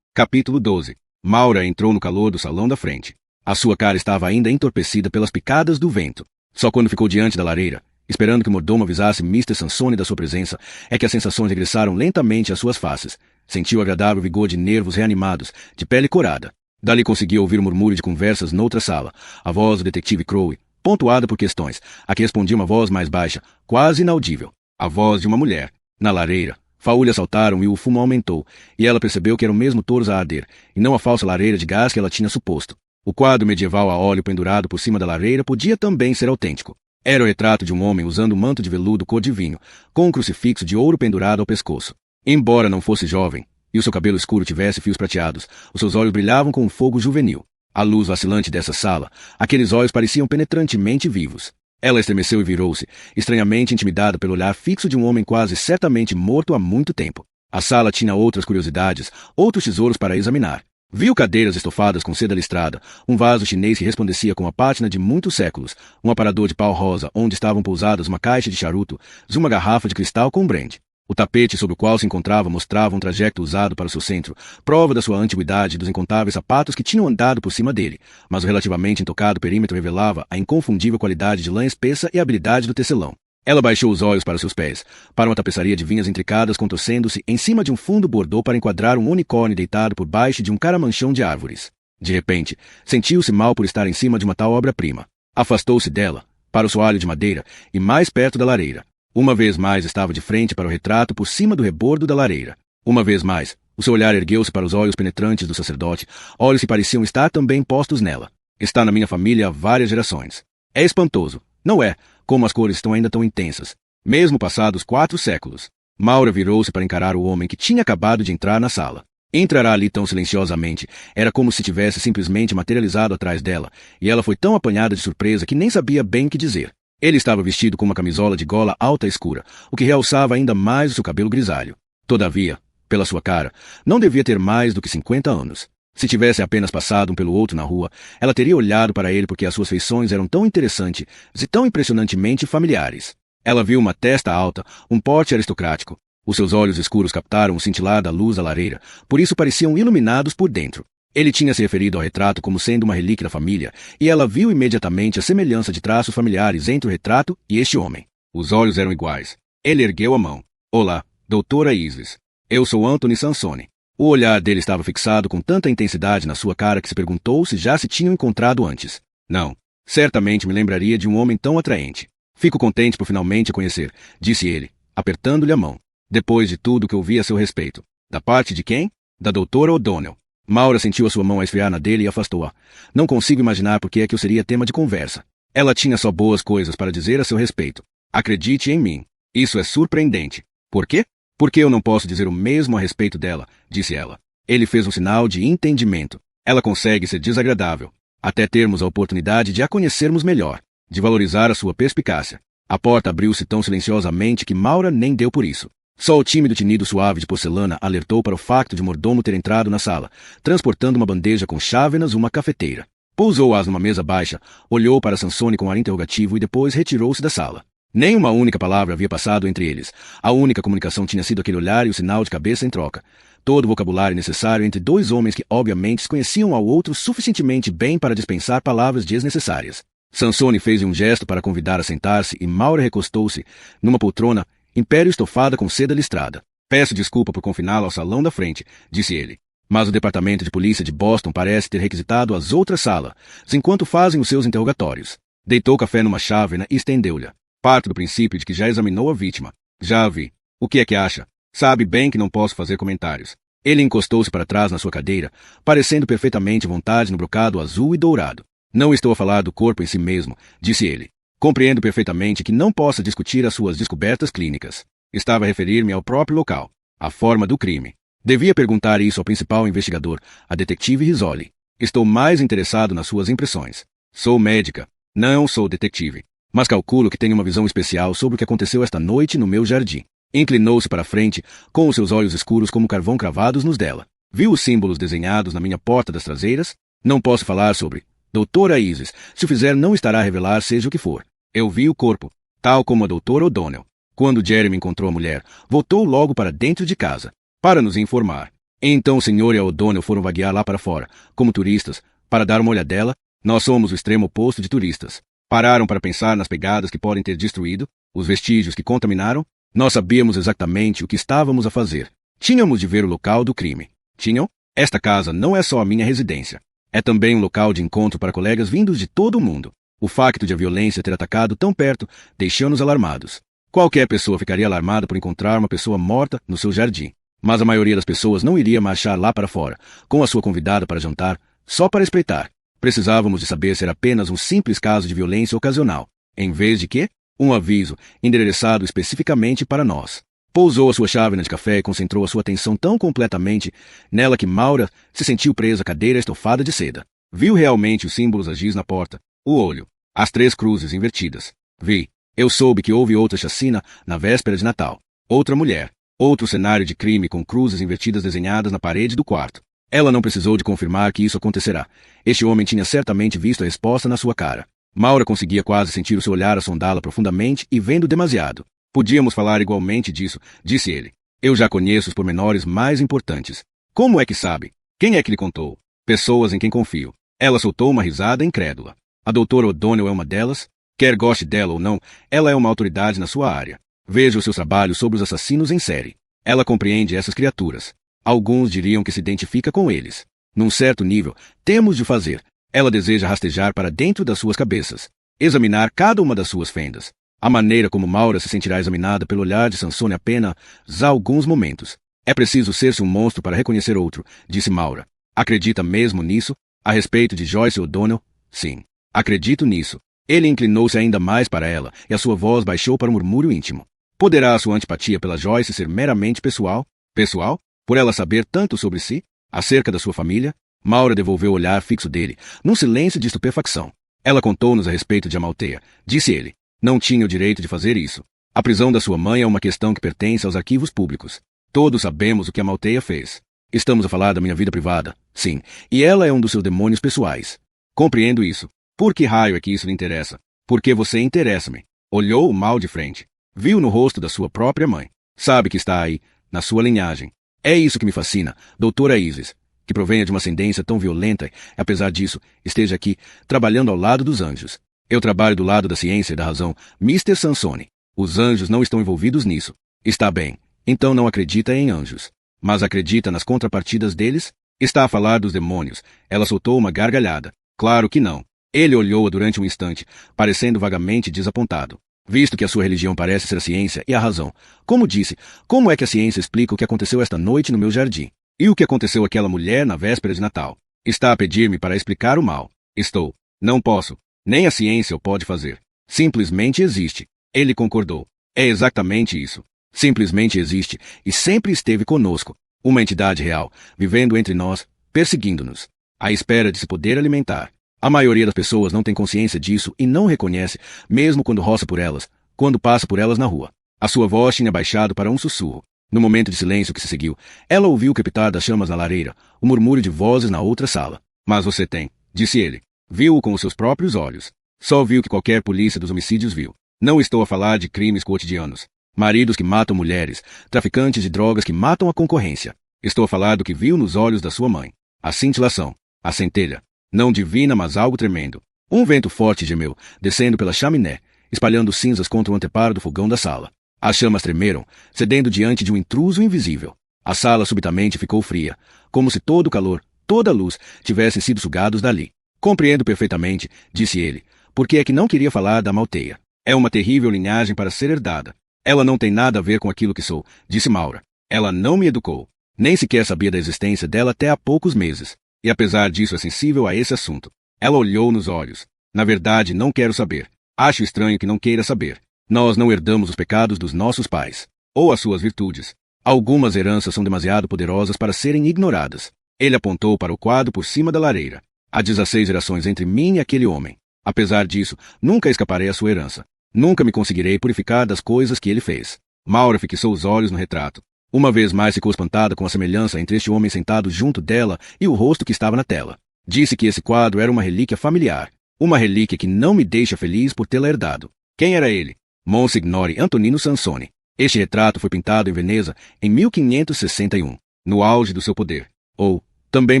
Capítulo 12. Maura entrou no calor do salão da frente. A sua cara estava ainda entorpecida pelas picadas do vento. Só quando ficou diante da lareira, esperando que o mordomo avisasse Mr. Sansone da sua presença, é que as sensações regressaram lentamente às suas faces. Sentiu o agradável vigor de nervos reanimados, de pele corada. Dali conseguiu ouvir o murmúrio de conversas noutra sala, a voz do detetive Crowe, pontuada por questões, a que respondia uma voz mais baixa, quase inaudível. A voz de uma mulher. Na lareira, faúlhas saltaram e o fumo aumentou, e ela percebeu que eram mesmo touros a arder, e não a falsa lareira de gás que ela tinha suposto. O quadro medieval a óleo pendurado por cima da lareira podia também ser autêntico. Era o retrato de um homem usando um manto de veludo cor de vinho, com um crucifixo de ouro pendurado ao pescoço. Embora não fosse jovem, e o seu cabelo escuro tivesse fios prateados, os seus olhos brilhavam com um fogo juvenil. À luz vacilante dessa sala, aqueles olhos pareciam penetrantemente vivos. Ela estremeceu e virou-se, estranhamente intimidada pelo olhar fixo de um homem quase certamente morto há muito tempo. A sala tinha outras curiosidades, outros tesouros para examinar. Viu cadeiras estofadas com seda listrada, um vaso chinês que resplandecia com a pátina de muitos séculos, um aparador de pau rosa onde estavam pousadas uma caixa de charuto e uma garrafa de cristal com brandy. O tapete sobre o qual se encontrava mostrava um trajeto usado para o seu centro, prova da sua antiguidade e dos incontáveis sapatos que tinham andado por cima dele, mas o relativamente intocado perímetro revelava a inconfundível qualidade de lã espessa e a habilidade do tecelão. Ela baixou os olhos para seus pés, para uma tapeçaria de vinhas intricadas contorcendo-se em cima de um fundo bordô para enquadrar um unicórnio deitado por baixo de um caramanchão de árvores. De repente, sentiu-se mal por estar em cima de uma tal obra-prima. Afastou-se dela, para o soalho de madeira, e mais perto da lareira. Uma vez mais estava de frente para o retrato por cima do rebordo da lareira. Uma vez mais, o seu olhar ergueu-se para os olhos penetrantes do sacerdote, olhos que pareciam estar também postos nela. Está na minha família há várias gerações. É espantoso, não é, como as cores estão ainda tão intensas, mesmo passados 4 séculos. Maura virou-se para encarar o homem que tinha acabado de entrar na sala. Entrar ali tão silenciosamente era como se tivesse simplesmente materializado atrás dela, e ela foi tão apanhada de surpresa que nem sabia bem o que dizer. Ele estava vestido com uma camisola de gola alta escura, o que realçava ainda mais o seu cabelo grisalho. Todavia, pela sua cara, não devia ter mais do que 50 anos. Se tivesse apenas passado um pelo outro na rua, ela teria olhado para ele porque as suas feições eram tão interessantes e tão impressionantemente familiares. Ela viu uma testa alta, um porte aristocrático. Os seus olhos escuros captaram o cintilar da luz da lareira, por isso pareciam iluminados por dentro. Ele tinha se referido ao retrato como sendo uma relíquia da família, e ela viu imediatamente a semelhança de traços familiares entre o retrato e este homem. Os olhos eram iguais. Ele ergueu a mão. Olá, doutora Isis. Eu sou Anthony Sansone. O olhar dele estava fixado com tanta intensidade na sua cara que se perguntou se já se tinham encontrado antes. Não. Certamente me lembraria de um homem tão atraente. Fico contente por finalmente a conhecer, disse ele, apertando-lhe a mão. Depois de tudo que ouvi a seu respeito. Da parte de quem? Da doutora O'Donnell. Maura sentiu a sua mão a esfriar na dele e afastou-a. Não consigo imaginar por que é que eu seria tema de conversa. Ela tinha só boas coisas para dizer a seu respeito. Acredite em mim. Isso é surpreendente. Por quê? Porque eu não posso dizer o mesmo a respeito dela, disse ela. Ele fez um sinal de entendimento. Ela consegue ser desagradável, até termos a oportunidade de a conhecermos melhor. de valorizar a sua perspicácia. A porta abriu-se tão silenciosamente que Maura nem deu por isso. Só o tímido tinido suave de porcelana alertou para o facto de o mordomo ter entrado na sala, transportando uma bandeja com chávenas e uma cafeteira. Pousou-as numa mesa baixa, olhou para Sansone com ar interrogativo e depois retirou-se da sala. Nem uma única palavra havia passado entre eles. A única comunicação tinha sido aquele olhar e o sinal de cabeça em troca. Todo o vocabulário necessário entre dois homens que obviamente se conheciam ao outro suficientemente bem para dispensar palavras desnecessárias. Sansone fez um gesto para convidar a sentar-se e Maura recostou-se numa poltrona império estofada com seda listrada. Peço desculpa por confiná-lo ao salão da frente, disse ele. Mas o departamento de polícia de Boston parece ter requisitado as outras salas, enquanto fazem os seus interrogatórios. Deitou café numa chávena e estendeu-lhe. Parto do princípio de que já examinou a vítima. Já a vi. O que é que acha? Sabe bem que não posso fazer comentários. Ele encostou-se para trás na sua cadeira, parecendo perfeitamente à vontade no brocado azul e dourado. Não estou a falar do corpo em si mesmo, disse ele. Compreendo perfeitamente que não possa discutir as suas descobertas clínicas. Estava a referir-me ao próprio local, à forma do crime. Devia perguntar isso ao principal investigador, a detetive Rizzoli. Estou mais interessado nas suas impressões. Sou médica, não sou detetive. Mas calculo que tenho uma visão especial sobre o que aconteceu esta noite no meu jardim. Inclinou-se para a frente, com os seus olhos escuros como carvão cravados nos dela. Viu os símbolos desenhados na minha porta das traseiras? Não posso falar sobre. Doutora Isis, se o fizer não estará a revelar seja o que for. Eu vi o corpo, tal como a doutora O'Donnell. Quando Jeremy encontrou a mulher, voltou logo para dentro de casa, para nos informar. Então o senhor e a O'Donnell foram vaguear lá para fora, como turistas, para dar uma olhadela. Nós somos o extremo oposto de turistas. Pararam para pensar nas pegadas que podem ter destruído, os vestígios que contaminaram. Nós sabíamos exatamente o que estávamos a fazer. Tínhamos de ver o local do crime. Tinham? Esta casa não é só a minha residência. É também um local de encontro para colegas vindos de todo o mundo. O facto de a violência ter atacado tão perto deixou-nos alarmados. Qualquer pessoa ficaria alarmada por encontrar uma pessoa morta no seu jardim. Mas a maioria das pessoas não iria marchar lá para fora, com a sua convidada para jantar, só para espreitar. Precisávamos de saber se era apenas um simples caso de violência ocasional, em vez de que, um aviso endereçado especificamente para nós. Pousou a sua chávena de café e concentrou a sua atenção tão completamente nela que Maura se sentiu presa à cadeira estofada de seda. Viu realmente os símbolos a giz na porta, o olho, as 3 cruzes invertidas. Vi. Eu soube que houve outra chacina na véspera de Natal. Outra mulher. Outro cenário de crime com cruzes invertidas desenhadas na parede do quarto. Ela não precisou de confirmar que isso acontecerá. Este homem tinha certamente visto a resposta na sua cara. Maura conseguia quase sentir o seu olhar a sondá-la profundamente e vendo demasiado. Podíamos falar igualmente disso, disse ele. Eu já conheço os pormenores mais importantes. Como é que sabe? Quem é que lhe contou? Pessoas em quem confio. Ela soltou uma risada incrédula. A doutora O'Donnell é uma delas? Quer goste dela ou não, ela é uma autoridade na sua área. Veja os seus trabalhos sobre os assassinos em série. Ela compreende essas criaturas. Alguns diriam que se identifica com eles. Num certo nível, temos de fazer. Ela deseja rastejar para dentro das suas cabeças. Examinar cada uma das suas fendas. A maneira como Maura se sentirá examinada pelo olhar de Sansone apenas há alguns momentos. É preciso ser-se um monstro para reconhecer outro, disse Maura. Acredita mesmo nisso? A respeito de Joyce O'Donnell? Sim. Acredito nisso. Ele inclinou-se ainda mais para ela, e a sua voz baixou para um murmúrio íntimo. Poderá a sua antipatia pela Joyce ser meramente pessoal? Pessoal? Por ela saber tanto sobre si? Acerca da sua família? Maura devolveu o olhar fixo dele, num silêncio de estupefacção. Ela contou-nos a respeito de Amalthea, disse ele. Não tinha o direito de fazer isso. A prisão da sua mãe é uma questão que pertence aos arquivos públicos. Todos sabemos o que Amalthea fez. Estamos a falar da minha vida privada, sim, e ela é um dos seus demônios pessoais. Compreendo isso. Por que raio é que isso lhe interessa? Porque você interessa-me. Olhou o mal de frente. Viu no rosto da sua própria mãe. Sabe que está aí, na sua linhagem. É isso que me fascina, doutora Isis, que provenha de uma ascendência tão violenta e, apesar disso, esteja aqui, trabalhando ao lado dos anjos. Eu trabalho do lado da ciência e da razão, Mr. Sansone. Os anjos não estão envolvidos nisso. Está bem. Então não acredita em anjos. Mas acredita nas contrapartidas deles? Está a falar dos demônios. Ela soltou uma gargalhada. Claro que não. Ele olhou-a durante um instante, parecendo vagamente desapontado. Visto que a sua religião parece ser a ciência e a razão. Como disse, como é que a ciência explica o que aconteceu esta noite no meu jardim? E o que aconteceu àquela mulher na véspera de Natal? Está a pedir-me para explicar o mal. Estou. Não posso. Nem a ciência o pode fazer. Simplesmente existe. Ele concordou. É exatamente isso. Simplesmente existe e sempre esteve conosco. Uma entidade real, vivendo entre nós, perseguindo-nos. À espera de se poder alimentar. A maioria das pessoas não tem consciência disso e não reconhece, mesmo quando roça por elas, quando passa por elas na rua. A sua voz tinha baixado para um sussurro. No momento de silêncio que se seguiu, ela ouviu o crepitar das chamas na lareira, o murmúrio de vozes na outra sala. Mas você tem, disse ele. Viu-o com os seus próprios olhos. Só viu o que qualquer polícia dos homicídios viu. Não estou a falar de crimes cotidianos. Maridos que matam mulheres, traficantes de drogas que matam a concorrência. Estou a falar do que viu nos olhos da sua mãe. A cintilação, a centelha. Não divina, mas algo tremendo. Um vento forte gemeu, descendo pela chaminé, espalhando cinzas contra o anteparo do fogão da sala. As chamas tremeram, cedendo diante de um intruso invisível. A sala subitamente ficou fria, como se todo o calor, toda a luz, tivessem sido sugados dali. Compreendo perfeitamente, disse ele, porque é que não queria falar da Malteia. É uma terrível linhagem para ser herdada. Ela não tem nada a ver com aquilo que sou, disse Maura. Ela não me educou. Nem sequer sabia da existência dela até há poucos meses. E apesar disso é sensível a esse assunto. Ela olhou nos olhos. Na verdade, não quero saber. Acho estranho que não queira saber. Nós não herdamos os pecados dos nossos pais. Ou as suas virtudes. Algumas heranças são demasiado poderosas para serem ignoradas. Ele apontou para o quadro por cima da lareira. Há 16 gerações entre mim e aquele homem. Apesar disso, nunca escaparei à sua herança. Nunca me conseguirei purificar das coisas que ele fez. Maura fixou os olhos no retrato. Uma vez mais ficou espantada com a semelhança entre este homem sentado junto dela e o rosto que estava na tela. Disse que esse quadro era uma relíquia familiar. Uma relíquia que não me deixa feliz por tê-la herdado. Quem era ele? Monsignore Antonino Sansone. Este retrato foi pintado em Veneza em 1561, no auge do seu poder. Ou, também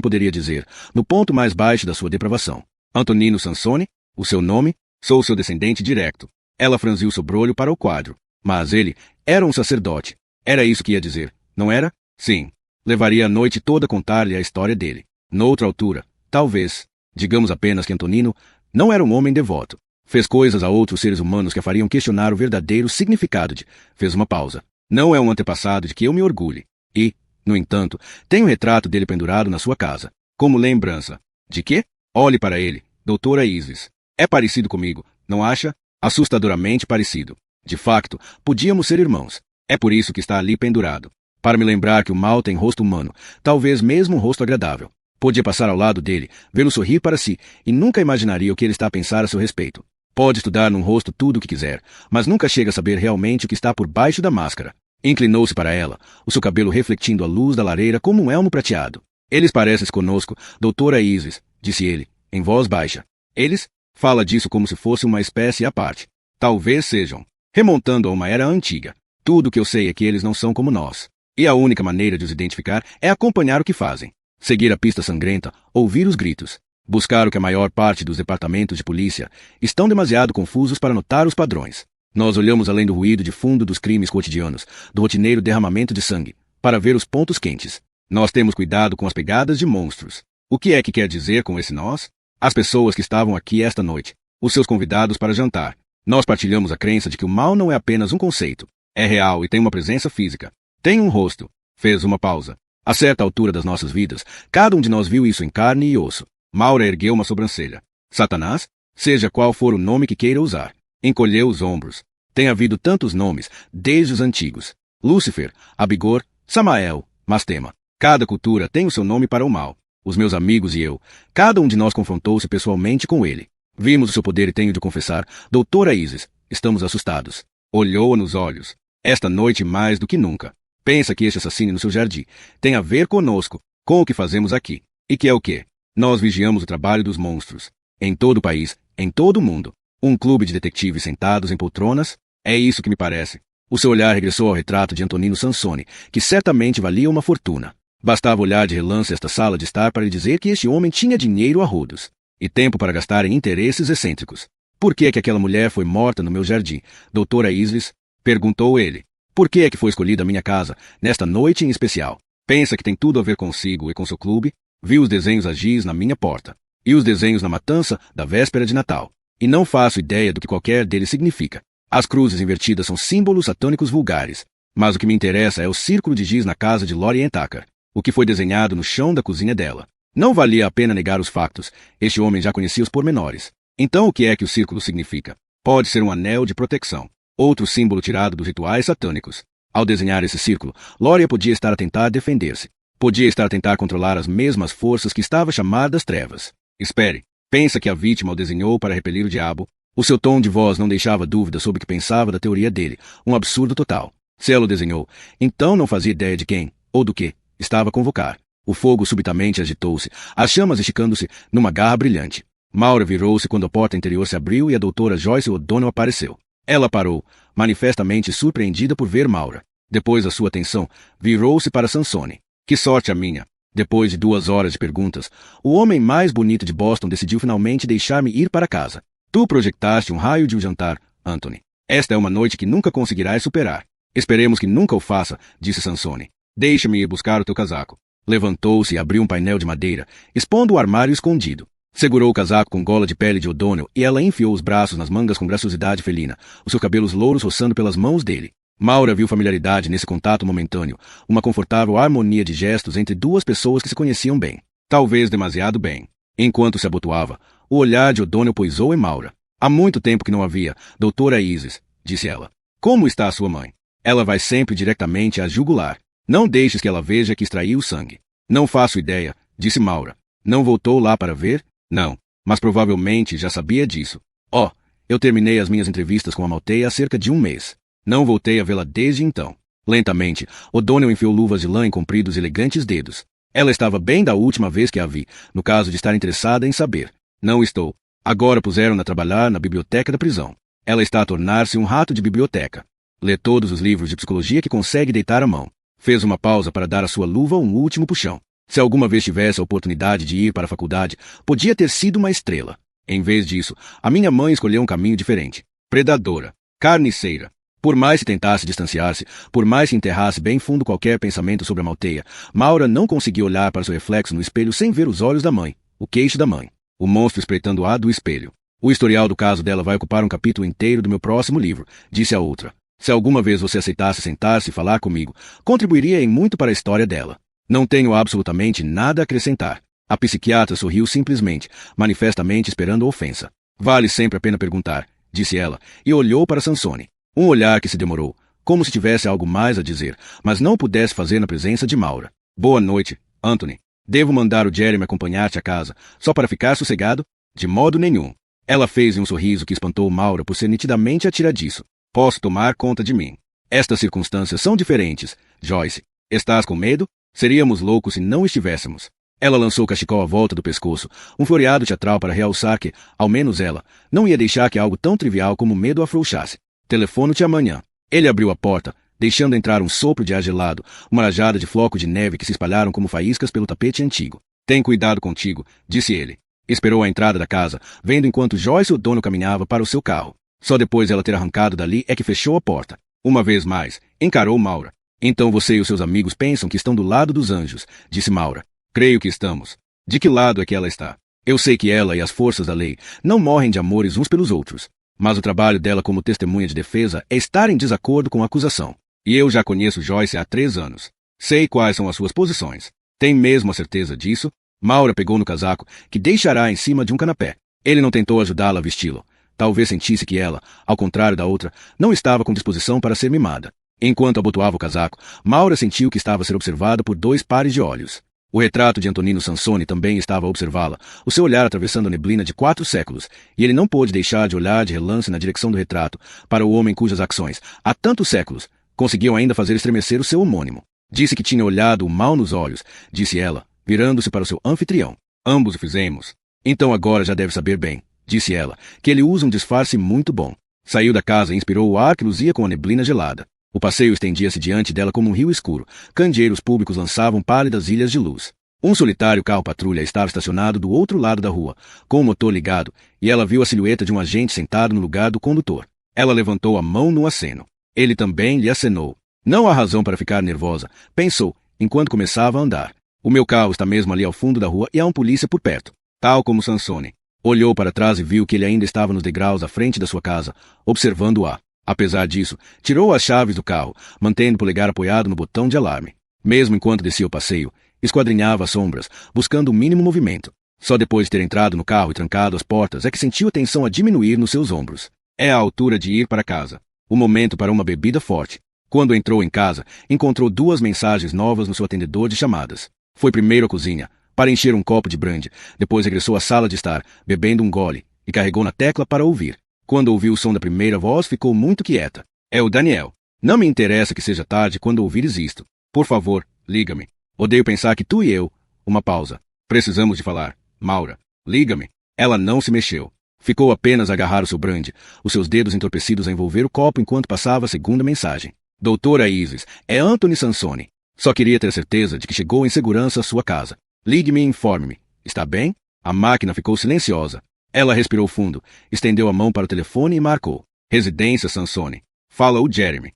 poderia dizer, no ponto mais baixo da sua depravação. Antonino Sansone? O seu nome? Sou seu descendente direto. Ela franziu o sobrolho para o quadro. Mas ele era um sacerdote. Era isso que ia dizer, não era? Sim. Levaria a noite toda a contar-lhe a história dele. Noutra altura, talvez. Digamos apenas que Antonino não era um homem devoto. Fez coisas a outros seres humanos que a fariam questionar o verdadeiro significado de... Fez uma pausa. Não é um antepassado de que eu me orgulhe. E, no entanto, tenho um retrato dele pendurado na sua casa. Como lembrança. De quê? Olhe para ele, doutora Isis. É parecido comigo, não acha? Assustadoramente parecido. De facto, podíamos ser irmãos. É por isso que está ali pendurado. Para me lembrar que o mal tem rosto humano, talvez mesmo um rosto agradável. Podia passar ao lado dele, vê-lo sorrir para si, e nunca imaginaria o que ele está a pensar a seu respeito. Pode estudar num rosto tudo o que quiser, mas nunca chega a saber realmente o que está por baixo da máscara. Inclinou-se para ela, o seu cabelo refletindo a luz da lareira como um elmo prateado. Eles parecem conosco, doutora Isis, disse ele, em voz baixa. Eles? Fala disso como se fosse uma espécie à parte. Talvez sejam. Remontando a uma era antiga. Tudo o que eu sei é que eles não são como nós. E a única maneira de os identificar é acompanhar o que fazem. Seguir a pista sangrenta, ouvir os gritos. Buscar o que a maior parte dos departamentos de polícia estão demasiado confusos para notar os padrões. Nós olhamos além do ruído de fundo dos crimes cotidianos, do rotineiro derramamento de sangue, para ver os pontos quentes. Nós temos cuidado com as pegadas de monstros. O que é que quer dizer com esse nós? As pessoas que estavam aqui esta noite, os seus convidados para jantar. Nós partilhamos a crença de que o mal não é apenas um conceito. É real e tem uma presença física. Tem um rosto. Fez uma pausa. A certa altura das nossas vidas, cada um de nós viu isso em carne e osso. Maura ergueu uma sobrancelha. Satanás? Seja qual for o nome que queira usar. Encolheu os ombros. Tem havido tantos nomes, desde os antigos. Lúcifer, Abigor, Samael, Mastema. Cada cultura tem o seu nome para o mal. Os meus amigos e eu, cada um de nós confrontou-se pessoalmente com ele. Vimos o seu poder e tenho de confessar, doutora Isis, estamos assustados. Olhou-a nos olhos. Esta noite mais do que nunca. Pensa que este assassino no seu jardim tem a ver conosco, com o que fazemos aqui. E que é o quê? Nós vigiamos o trabalho dos monstros. Em todo o país, em todo o mundo. Um clube de detetives sentados em poltronas? É isso que me parece. O seu olhar regressou ao retrato de Antonino Sansone, que certamente valia uma fortuna. Bastava olhar de relance esta sala de estar para lhe dizer que este homem tinha dinheiro a rodos. E tempo para gastar em interesses excêntricos. Por que é que aquela mulher foi morta no meu jardim, doutora Isis? Perguntou ele. Por que é que foi escolhida a minha casa, nesta noite em especial? Pensa que tem tudo a ver consigo e com seu clube? Vi os desenhos a giz na minha porta. E os desenhos na matança da véspera de Natal. E não faço ideia do que qualquer deles significa. As cruzes invertidas são símbolos satânicos vulgares. Mas o que me interessa é o círculo de giz na casa de Lorien Tucker. O que foi desenhado no chão da cozinha dela. Não valia a pena negar os factos. Este homem já conhecia os pormenores. Então o que é que o círculo significa? Pode ser um anel de proteção. Outro símbolo tirado dos rituais satânicos. Ao desenhar esse círculo, Lorien podia estar a tentar defender-se. Podia estar a tentar controlar as mesmas forças que estava a chamar das trevas. Espere. Pensa que a vítima o desenhou para repelir o diabo? O seu tom de voz não deixava dúvida sobre o que pensava da teoria dele, um absurdo total. Se ela o desenhou, então não fazia ideia de quem, ou do que, estava a convocar. O fogo subitamente agitou-se, as chamas esticando-se numa garra brilhante. Maura virou-se quando a porta interior se abriu e a doutora Joyce O'Donnell apareceu. Ela parou, manifestamente surpreendida por ver Maura. Depois da sua atenção, virou-se para Sansone. Que sorte a minha! Depois de 2 horas de perguntas, o homem mais bonito de Boston decidiu finalmente deixar-me ir para casa. Tu projetaste um raio de um jantar, Anthony. Esta é uma noite que nunca conseguirás superar. Esperemos que nunca o faça, disse Sansone. Deixa-me ir buscar o teu casaco. Levantou-se e abriu um painel de madeira, expondo o armário escondido. Segurou o casaco com gola de pele de O'Donnell e ela enfiou os braços nas mangas com graciosidade felina, os seus cabelos louros roçando pelas mãos dele. Maura viu familiaridade nesse contato momentâneo, uma confortável harmonia de gestos entre 2 pessoas que se conheciam bem. Talvez demasiado bem. Enquanto se abotoava, o olhar de O'Donnell poisou em Maura. Há muito tempo que não havia, doutora Isis, disse ela. Como está a sua mãe? Ela vai sempre diretamente à jugular. Não deixes que ela veja que extraiu o sangue. Não faço ideia, disse Maura. Não voltou lá para ver? Não, mas provavelmente já sabia disso. Oh, eu terminei as minhas entrevistas com a Malteia há cerca de 1 mês. Não voltei a vê-la desde então. Lentamente, O'Donnell enfiou luvas de lã em compridos e elegantes dedos. Ela estava bem da última vez que a vi, no caso de estar interessada em saber. Não estou. Agora puseram-na a trabalhar na biblioteca da prisão. Ela está a tornar-se um rato de biblioteca. Lê todos os livros de psicologia que consegue deitar a mão. Fez uma pausa para dar à sua luva um último puxão. Se alguma vez tivesse a oportunidade de ir para a faculdade, podia ter sido uma estrela. Em vez disso, a minha mãe escolheu um caminho diferente. Predadora. Carniceira. Por mais que tentasse distanciar-se, por mais que enterrasse bem fundo qualquer pensamento sobre a Malteia, Maura não conseguia olhar para seu reflexo no espelho sem ver os olhos da mãe, o queixo da mãe, o monstro espreitando-a do espelho. O historial do caso dela vai ocupar um capítulo inteiro do meu próximo livro, disse a outra. Se alguma vez você aceitasse sentar-se e falar comigo, contribuiria em muito para a história dela. Não tenho absolutamente nada a acrescentar. A psiquiatra sorriu simplesmente, manifestamente esperando a ofensa. Vale sempre a pena perguntar, disse ela, e olhou para Sansone. Um olhar que se demorou, como se tivesse algo mais a dizer, mas não pudesse fazer na presença de Maura. Boa noite, Anthony. Devo mandar o Jeremy acompanhar-te a casa, só para ficar sossegado? De modo nenhum. Ela fez um sorriso que espantou Maura por ser nitidamente atiradiço. Posso tomar conta de mim. Estas circunstâncias são diferentes, Joyce. Estás com medo? Seríamos loucos se não estivéssemos. Ela lançou o cachecol à volta do pescoço, um floreado teatral para realçar que, ao menos ela, não ia deixar que algo tão trivial como medo a afrouxasse. Telefono-te amanhã. Ele abriu a porta, deixando entrar um sopro de ar gelado, uma rajada de flocos de neve que se espalharam como faíscas pelo tapete antigo. Tem cuidado contigo, disse ele. Esperou a entrada da casa, vendo enquanto Joyce O'Donnell caminhava para o seu carro. Só depois de ela ter arrancado dali é que fechou a porta. Uma vez mais, encarou Maura. Então você e os seus amigos pensam que estão do lado dos anjos, disse Maura. Creio que estamos. De que lado é que ela está? Eu sei que ela e as forças da lei não morrem de amores uns pelos outros. Mas o trabalho dela como testemunha de defesa é estar em desacordo com a acusação. E eu já conheço Joyce há 3 anos. Sei quais são as suas posições. Tem mesmo a certeza disso? Maura pegou no casaco, que deixará em cima de um canapé. Ele não tentou ajudá-la a vesti-lo. Talvez sentisse que ela, ao contrário da outra, não estava com disposição para ser mimada. Enquanto abotoava o casaco, Maura sentiu que estava a ser observada por 2 pares de olhos. O retrato de Antonino Sansone também estava a observá-la, o seu olhar atravessando a neblina de 4 séculos, e ele não pôde deixar de olhar de relance na direção do retrato, para o homem cujas ações, há tantos séculos, conseguiam ainda fazer estremecer o seu homônimo. Disse que tinha olhado o mal nos olhos, disse ela, virando-se para o seu anfitrião. Ambos o fizemos. Então agora já deve saber bem, disse ela, que ele usa um disfarce muito bom. Saiu da casa e inspirou o ar que luzia com a neblina gelada. O passeio estendia-se diante dela como um rio escuro. Candeeiros públicos lançavam pálidas ilhas de luz. Um solitário carro-patrulha estava estacionado do outro lado da rua, com o motor ligado, e ela viu a silhueta de um agente sentado no lugar do condutor. Ela levantou a mão no aceno. Ele também lhe acenou. Não há razão para ficar nervosa, pensou, enquanto começava a andar. O meu carro está mesmo ali ao fundo da rua e há um polícia por perto. Tal como Sansone. Olhou para trás e viu que ele ainda estava nos degraus à frente da sua casa, observando-a. Apesar disso, tirou as chaves do carro, mantendo o polegar apoiado no botão de alarme. Mesmo enquanto descia o passeio, esquadrinhava as sombras, buscando o mínimo movimento. Só depois de ter entrado no carro e trancado as portas é que sentiu a tensão a diminuir nos seus ombros. É a altura de ir para casa. O momento para uma bebida forte. Quando entrou em casa, encontrou 2 mensagens novas no seu atendedor de chamadas. Foi primeiro à cozinha, para encher um copo de brandy. Depois regressou à sala de estar, bebendo um gole, e carregou na tecla para ouvir. Quando ouviu o som da primeira voz, ficou muito quieta. É o Daniel. Não me interessa que seja tarde quando ouvires isto. Por favor, liga-me. Odeio pensar que tu e eu... Uma pausa. Precisamos de falar. Maura, liga-me. Ela não se mexeu. Ficou apenas a agarrar o seu brandy, os seus dedos entorpecidos a envolver o copo enquanto passava a segunda mensagem. Doutora Isis, é Anthony Sansone. Só queria ter certeza de que chegou em segurança à sua casa. Ligue-me e informe-me. Está bem? A máquina ficou silenciosa. Ela respirou fundo, estendeu a mão para o telefone e marcou. Residência Sansone. Fala o Jeremy.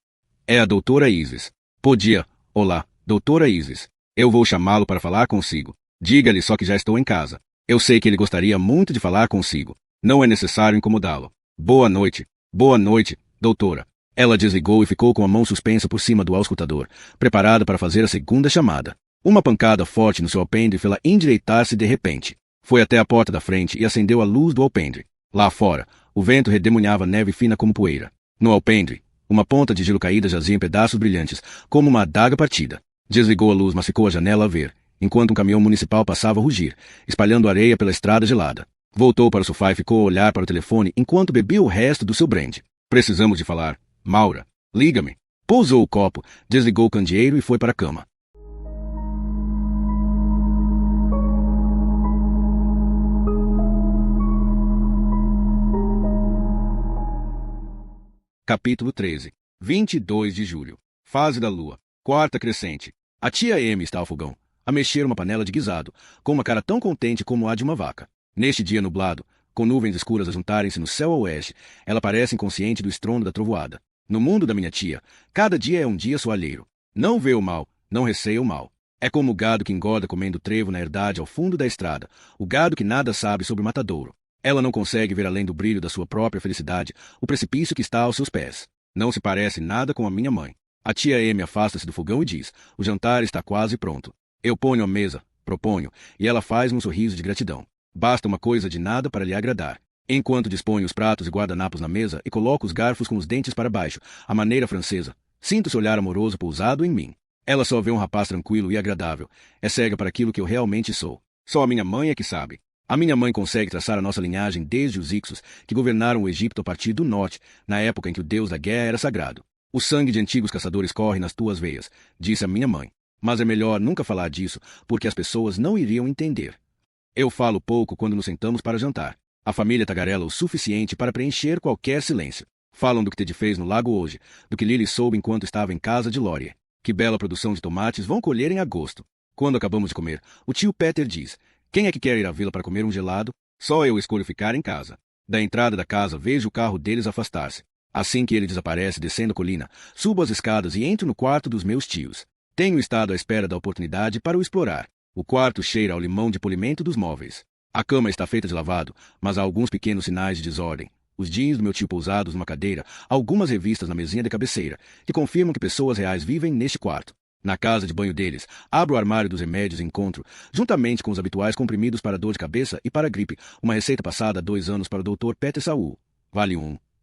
É a doutora Isis. Podia. Olá, doutora Isis. Eu vou chamá-lo para falar consigo. Diga-lhe só que já estou em casa. Eu sei que ele gostaria muito de falar consigo. Não é necessário incomodá-lo. Boa noite, doutora. Ela desligou e ficou com a mão suspensa por cima do auscultador, preparada para fazer a segunda chamada. Uma pancada forte no seu alpendre fê-la endireitar-se de repente. Foi até a porta da frente e acendeu a luz do alpendre. Lá fora, o vento redemoinhava neve fina como poeira. No alpendre, uma ponta de gelo caída jazia em pedaços brilhantes, como uma adaga partida. Desligou a luz, mas ficou à janela a ver, enquanto um caminhão municipal passava a rugir, espalhando areia pela estrada gelada. Voltou para o sofá e ficou a olhar para o telefone enquanto bebia o resto do seu brandy. Precisamos de falar. Maura, liga-me. Pousou o copo, desligou o candeeiro e foi para a cama. Capítulo 13. 22 de julho. Fase da lua. Quarta crescente. A tia Amy está ao fogão, a mexer uma panela de guisado, com uma cara tão contente como a de uma vaca. Neste dia nublado, com nuvens escuras a juntarem-se no céu a oeste, ela parece inconsciente do estrondo da trovoada. No mundo da minha tia, cada dia é um dia soalheiro. Não vê o mal, não receia o mal. É como o gado que engorda comendo trevo na herdade ao fundo da estrada, o gado que nada sabe sobre o matadouro. Ela não consegue ver além do brilho da sua própria felicidade o precipício que está aos seus pés. Não se parece nada com a minha mãe. A tia Amy afasta-se do fogão e diz: o jantar está quase pronto. Eu ponho a mesa, proponho, e ela faz-me um sorriso de gratidão. Basta uma coisa de nada para lhe agradar. Enquanto disponho os pratos e guardanapos na mesa e coloco os garfos com os dentes para baixo, à maneira francesa, sinto seu olhar amoroso pousado em mim. Ela só vê um rapaz tranquilo e agradável. É cega para aquilo que eu realmente sou. Só a minha mãe é que sabe. A minha mãe consegue traçar a nossa linhagem desde os Ixos, que governaram o Egito a partir do norte, na época em que o deus da guerra era sagrado. O sangue de antigos caçadores corre nas tuas veias, disse a minha mãe. Mas é melhor nunca falar disso, porque as pessoas não iriam entender. Eu falo pouco quando nos sentamos para jantar. A família tagarela o suficiente para preencher qualquer silêncio. Falam do que Ted fez no lago hoje, do que Lily soube enquanto estava em casa de Laurier. Que bela produção de tomates vão colher em agosto. Quando acabamos de comer, o tio Peter diz: quem é que quer ir à vila para comer um gelado? Só eu escolho ficar em casa. Da entrada da casa vejo o carro deles afastar-se. Assim que ele desaparece descendo a colina, subo as escadas e entro no quarto dos meus tios. Tenho estado à espera da oportunidade para o explorar. O quarto cheira ao limão de polimento dos móveis. A cama está feita de lavado, mas há alguns pequenos sinais de desordem. Os jeans do meu tio pousados numa cadeira, algumas revistas na mesinha de cabeceira, que confirmam que pessoas reais vivem neste quarto. Na casa de banho deles, abro o armário dos remédios e encontro, juntamente com os habituais comprimidos para dor de cabeça e para gripe, uma receita passada há 2 anos para o Dr. Peter Saul. Vale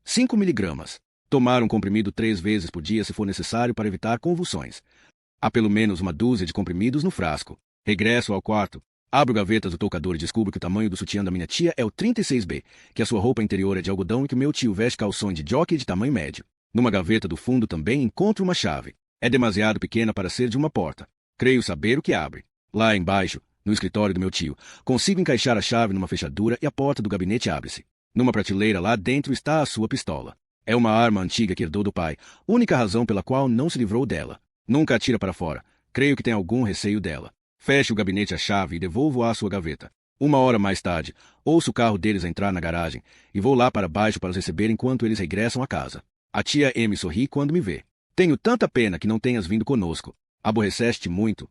5 miligramas. Tomar um comprimido 3 vezes por dia se for necessário para evitar convulsões. Há pelo menos uma dúzia de comprimidos no frasco. Regresso ao quarto. Abro gavetas do toucador e descubro que o tamanho do sutiã da minha tia é o 36B, que a sua roupa interior é de algodão e que o meu tio veste calções de jockey de tamanho médio. Numa gaveta do fundo também encontro uma chave. É demasiado pequena para ser de uma porta. Creio saber o que abre. Lá embaixo, no escritório do meu tio, consigo encaixar a chave numa fechadura e a porta do gabinete abre-se. Numa prateleira lá dentro está a sua pistola. É uma arma antiga que herdou do pai, única razão pela qual não se livrou dela. Nunca atira para fora. Creio que tem algum receio dela. Fecho o gabinete à chave e devolvo-a à sua gaveta. 1 hora mais tarde, ouço o carro deles entrar na garagem e vou lá para baixo para os receber enquanto eles regressam à casa. A tia Amy sorri quando me vê. Tenho tanta pena que não tenhas vindo conosco. Aborreceste muito.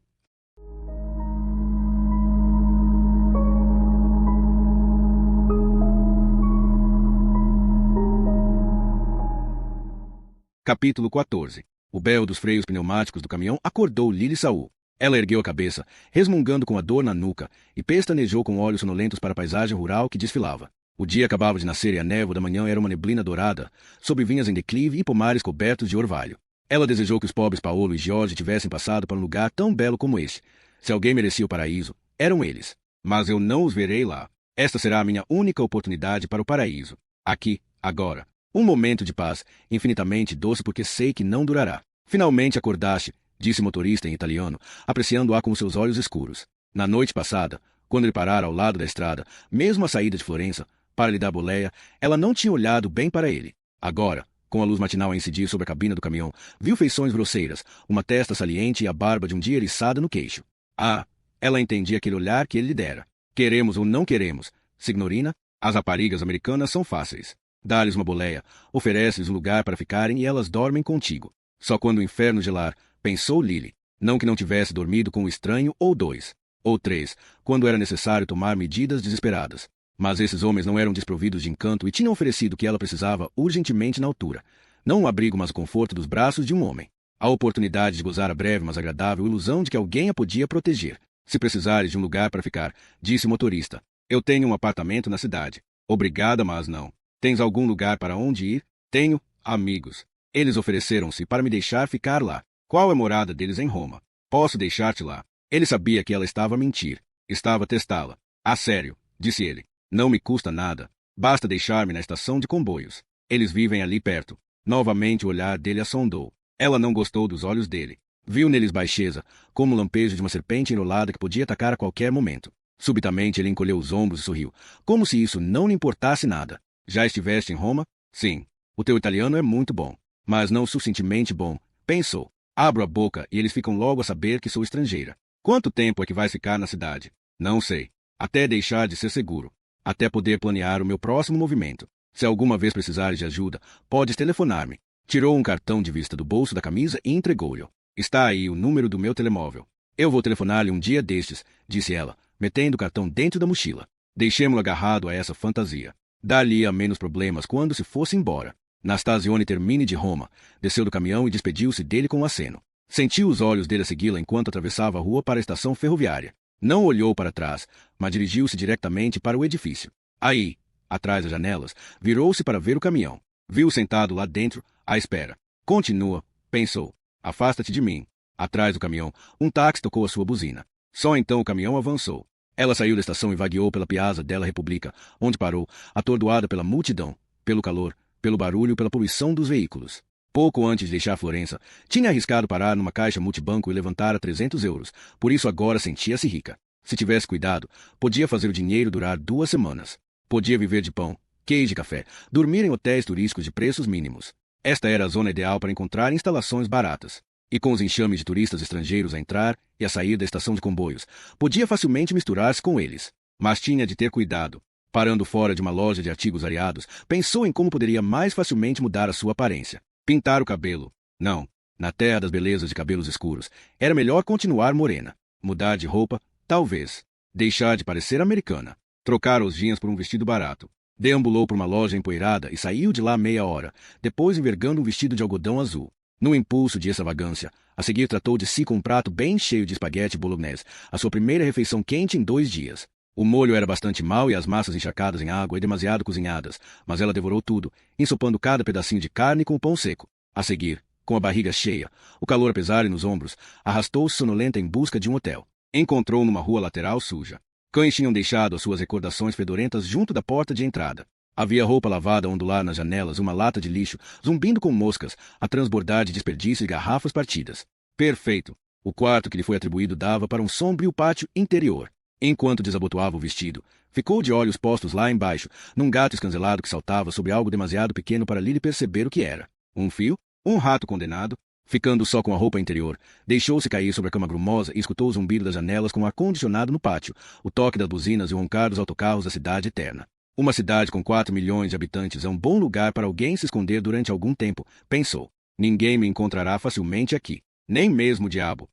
Capítulo 14. O bel dos freios pneumáticos do caminhão acordou Lily Saul. Ela ergueu a cabeça, resmungando com a dor na nuca, e pestanejou com olhos sonolentos para a paisagem rural que desfilava. O dia acabava de nascer e a névoa da manhã era uma neblina dourada, sobre vinhas em declive e pomares cobertos de orvalho. Ela desejou que os pobres Paolo e George tivessem passado para um lugar tão belo como este. Se alguém merecia o paraíso, Eram eles. Mas eu não os verei lá. Esta será a minha única oportunidade para o paraíso. Aqui, agora. Um momento de paz, infinitamente doce porque sei que não durará. Finalmente acordaste, disse o motorista em italiano, apreciando-a com seus olhos escuros. Na noite passada, quando ele parara ao lado da estrada, mesmo à saída de Florença, para lhe dar boleia, ela não tinha olhado bem para ele. Agora, com a luz matinal a incidir sobre a cabina do caminhão, viu feições grosseiras, uma testa saliente e a barba de um dia eriçada no queixo. Ah, ela entendia aquele olhar que ele lhe dera. Queremos ou não queremos, signorina, as raparigas americanas são fáceis. Dá-lhes uma boleia, oferece-lhes um lugar para ficarem e elas dormem contigo. Só quando o inferno gelar, pensou Lily. Não que não tivesse dormido com um estranho ou dois, ou três, quando era necessário tomar medidas desesperadas. Mas esses homens não eram desprovidos de encanto e tinham oferecido o que ela precisava urgentemente na altura. Não um abrigo, mas o conforto dos braços de um homem. A oportunidade de gozar a breve, mas agradável ilusão de que alguém a podia proteger. Se precisares de um lugar para ficar, disse o motorista. Eu tenho um apartamento na cidade. Obrigada, mas não. Tens algum lugar para onde ir? Tenho amigos. Eles ofereceram-se para me deixar ficar lá. Qual é a morada deles em Roma? Posso deixar-te lá. Ele sabia que ela estava a mentir. Estava a testá-la. A sério, disse ele. Não me custa nada. Basta deixar-me na estação de comboios. Eles vivem ali perto. Novamente o olhar dele a sondou. Ela não gostou dos olhos dele. Viu neles baixeza, como o lampejo de uma serpente enrolada que podia atacar a qualquer momento. Subitamente ele encolheu os ombros e sorriu, como se isso não lhe importasse nada. Já estiveste em Roma? Sim. O teu italiano é muito bom, mas não suficientemente bom, pensou. Abro a boca e eles ficam logo a saber que sou estrangeira. Quanto tempo é que vais ficar na cidade? Não sei. Até deixar de ser seguro. Até poder planear o meu próximo movimento. Se alguma vez precisares de ajuda, podes telefonar-me. Tirou um cartão de vista do bolso da camisa e entregou-lhe. Está aí o número do meu telemóvel. Eu vou telefonar-lhe um dia destes, disse ela, metendo o cartão dentro da mochila. Deixemo-lo agarrado a essa fantasia. Dar-lhe-ia menos problemas quando se fosse embora. Nastazione Termini de Roma, desceu do caminhão e despediu-se dele com um aceno. Sentiu os olhos dele a segui-la enquanto atravessava a rua para a estação ferroviária. Não olhou para trás, mas dirigiu-se diretamente para o edifício. Aí, atrás das janelas, virou-se para ver o caminhão. Viu-o sentado lá dentro, à espera. Continua, pensou. Afasta-te de mim. Atrás do caminhão, um táxi tocou a sua buzina. Só então o caminhão avançou. Ela saiu da estação e vagueou pela Piazza della Repubblica, onde parou, atordoada pela multidão, pelo calor, pelo barulho e pela poluição dos veículos. Pouco antes de deixar Florença, tinha arriscado parar numa caixa multibanco e levantar 300 euros, por isso agora sentia-se rica. Se tivesse cuidado, podia fazer o dinheiro durar 2 semanas. Podia viver de pão, queijo e café, dormir em hotéis turísticos de preços mínimos. Esta era a zona ideal para encontrar instalações baratas. E com os enxames de turistas estrangeiros a entrar e a sair da estação de comboios, podia facilmente misturar-se com eles. Mas tinha de ter cuidado. Parando fora de uma loja de artigos variados, pensou em como poderia mais facilmente mudar a sua aparência. Pintar o cabelo. Não. Na terra das belezas de cabelos escuros, era melhor continuar morena. Mudar de roupa, talvez. Deixar de parecer americana. Trocar os jeans por um vestido barato. Deambulou por uma loja empoeirada e saiu de lá meia hora, depois envergando um vestido de algodão azul. No impulso de extravagância, a seguir tratou de si com um prato bem cheio de espaguete bolognese, a sua primeira refeição quente em 2 dias. O molho era bastante mau e as massas encharcadas em água e demasiado cozinhadas, mas ela devorou tudo, ensopando cada pedacinho de carne com o pão seco. A seguir, com a barriga cheia, o calor a pesar-lhe nos ombros, arrastou-se sonolenta em busca de um hotel. Encontrou numa rua lateral suja. Cães tinham deixado as suas recordações fedorentas junto da porta de entrada. Havia roupa lavada a ondular nas janelas, uma lata de lixo, zumbindo com moscas, a transbordar de desperdício e garrafas partidas. Perfeito. O quarto que lhe foi atribuído dava para um sombrio pátio interior. Enquanto desabotoava o vestido, ficou de olhos postos lá embaixo, num gato escancelado que saltava sobre algo demasiado pequeno para Lily perceber o que era. Um fio? Um rato condenado? Ficando só com a roupa interior, deixou-se cair sobre a cama grumosa e escutou o zumbido das janelas com o ar-condicionado no pátio, o toque das buzinas e o roncar dos autocarros da cidade eterna. Uma cidade com 4 milhões de habitantes é um bom lugar para alguém se esconder durante algum tempo, pensou. Ninguém me encontrará facilmente aqui. Nem mesmo o diabo.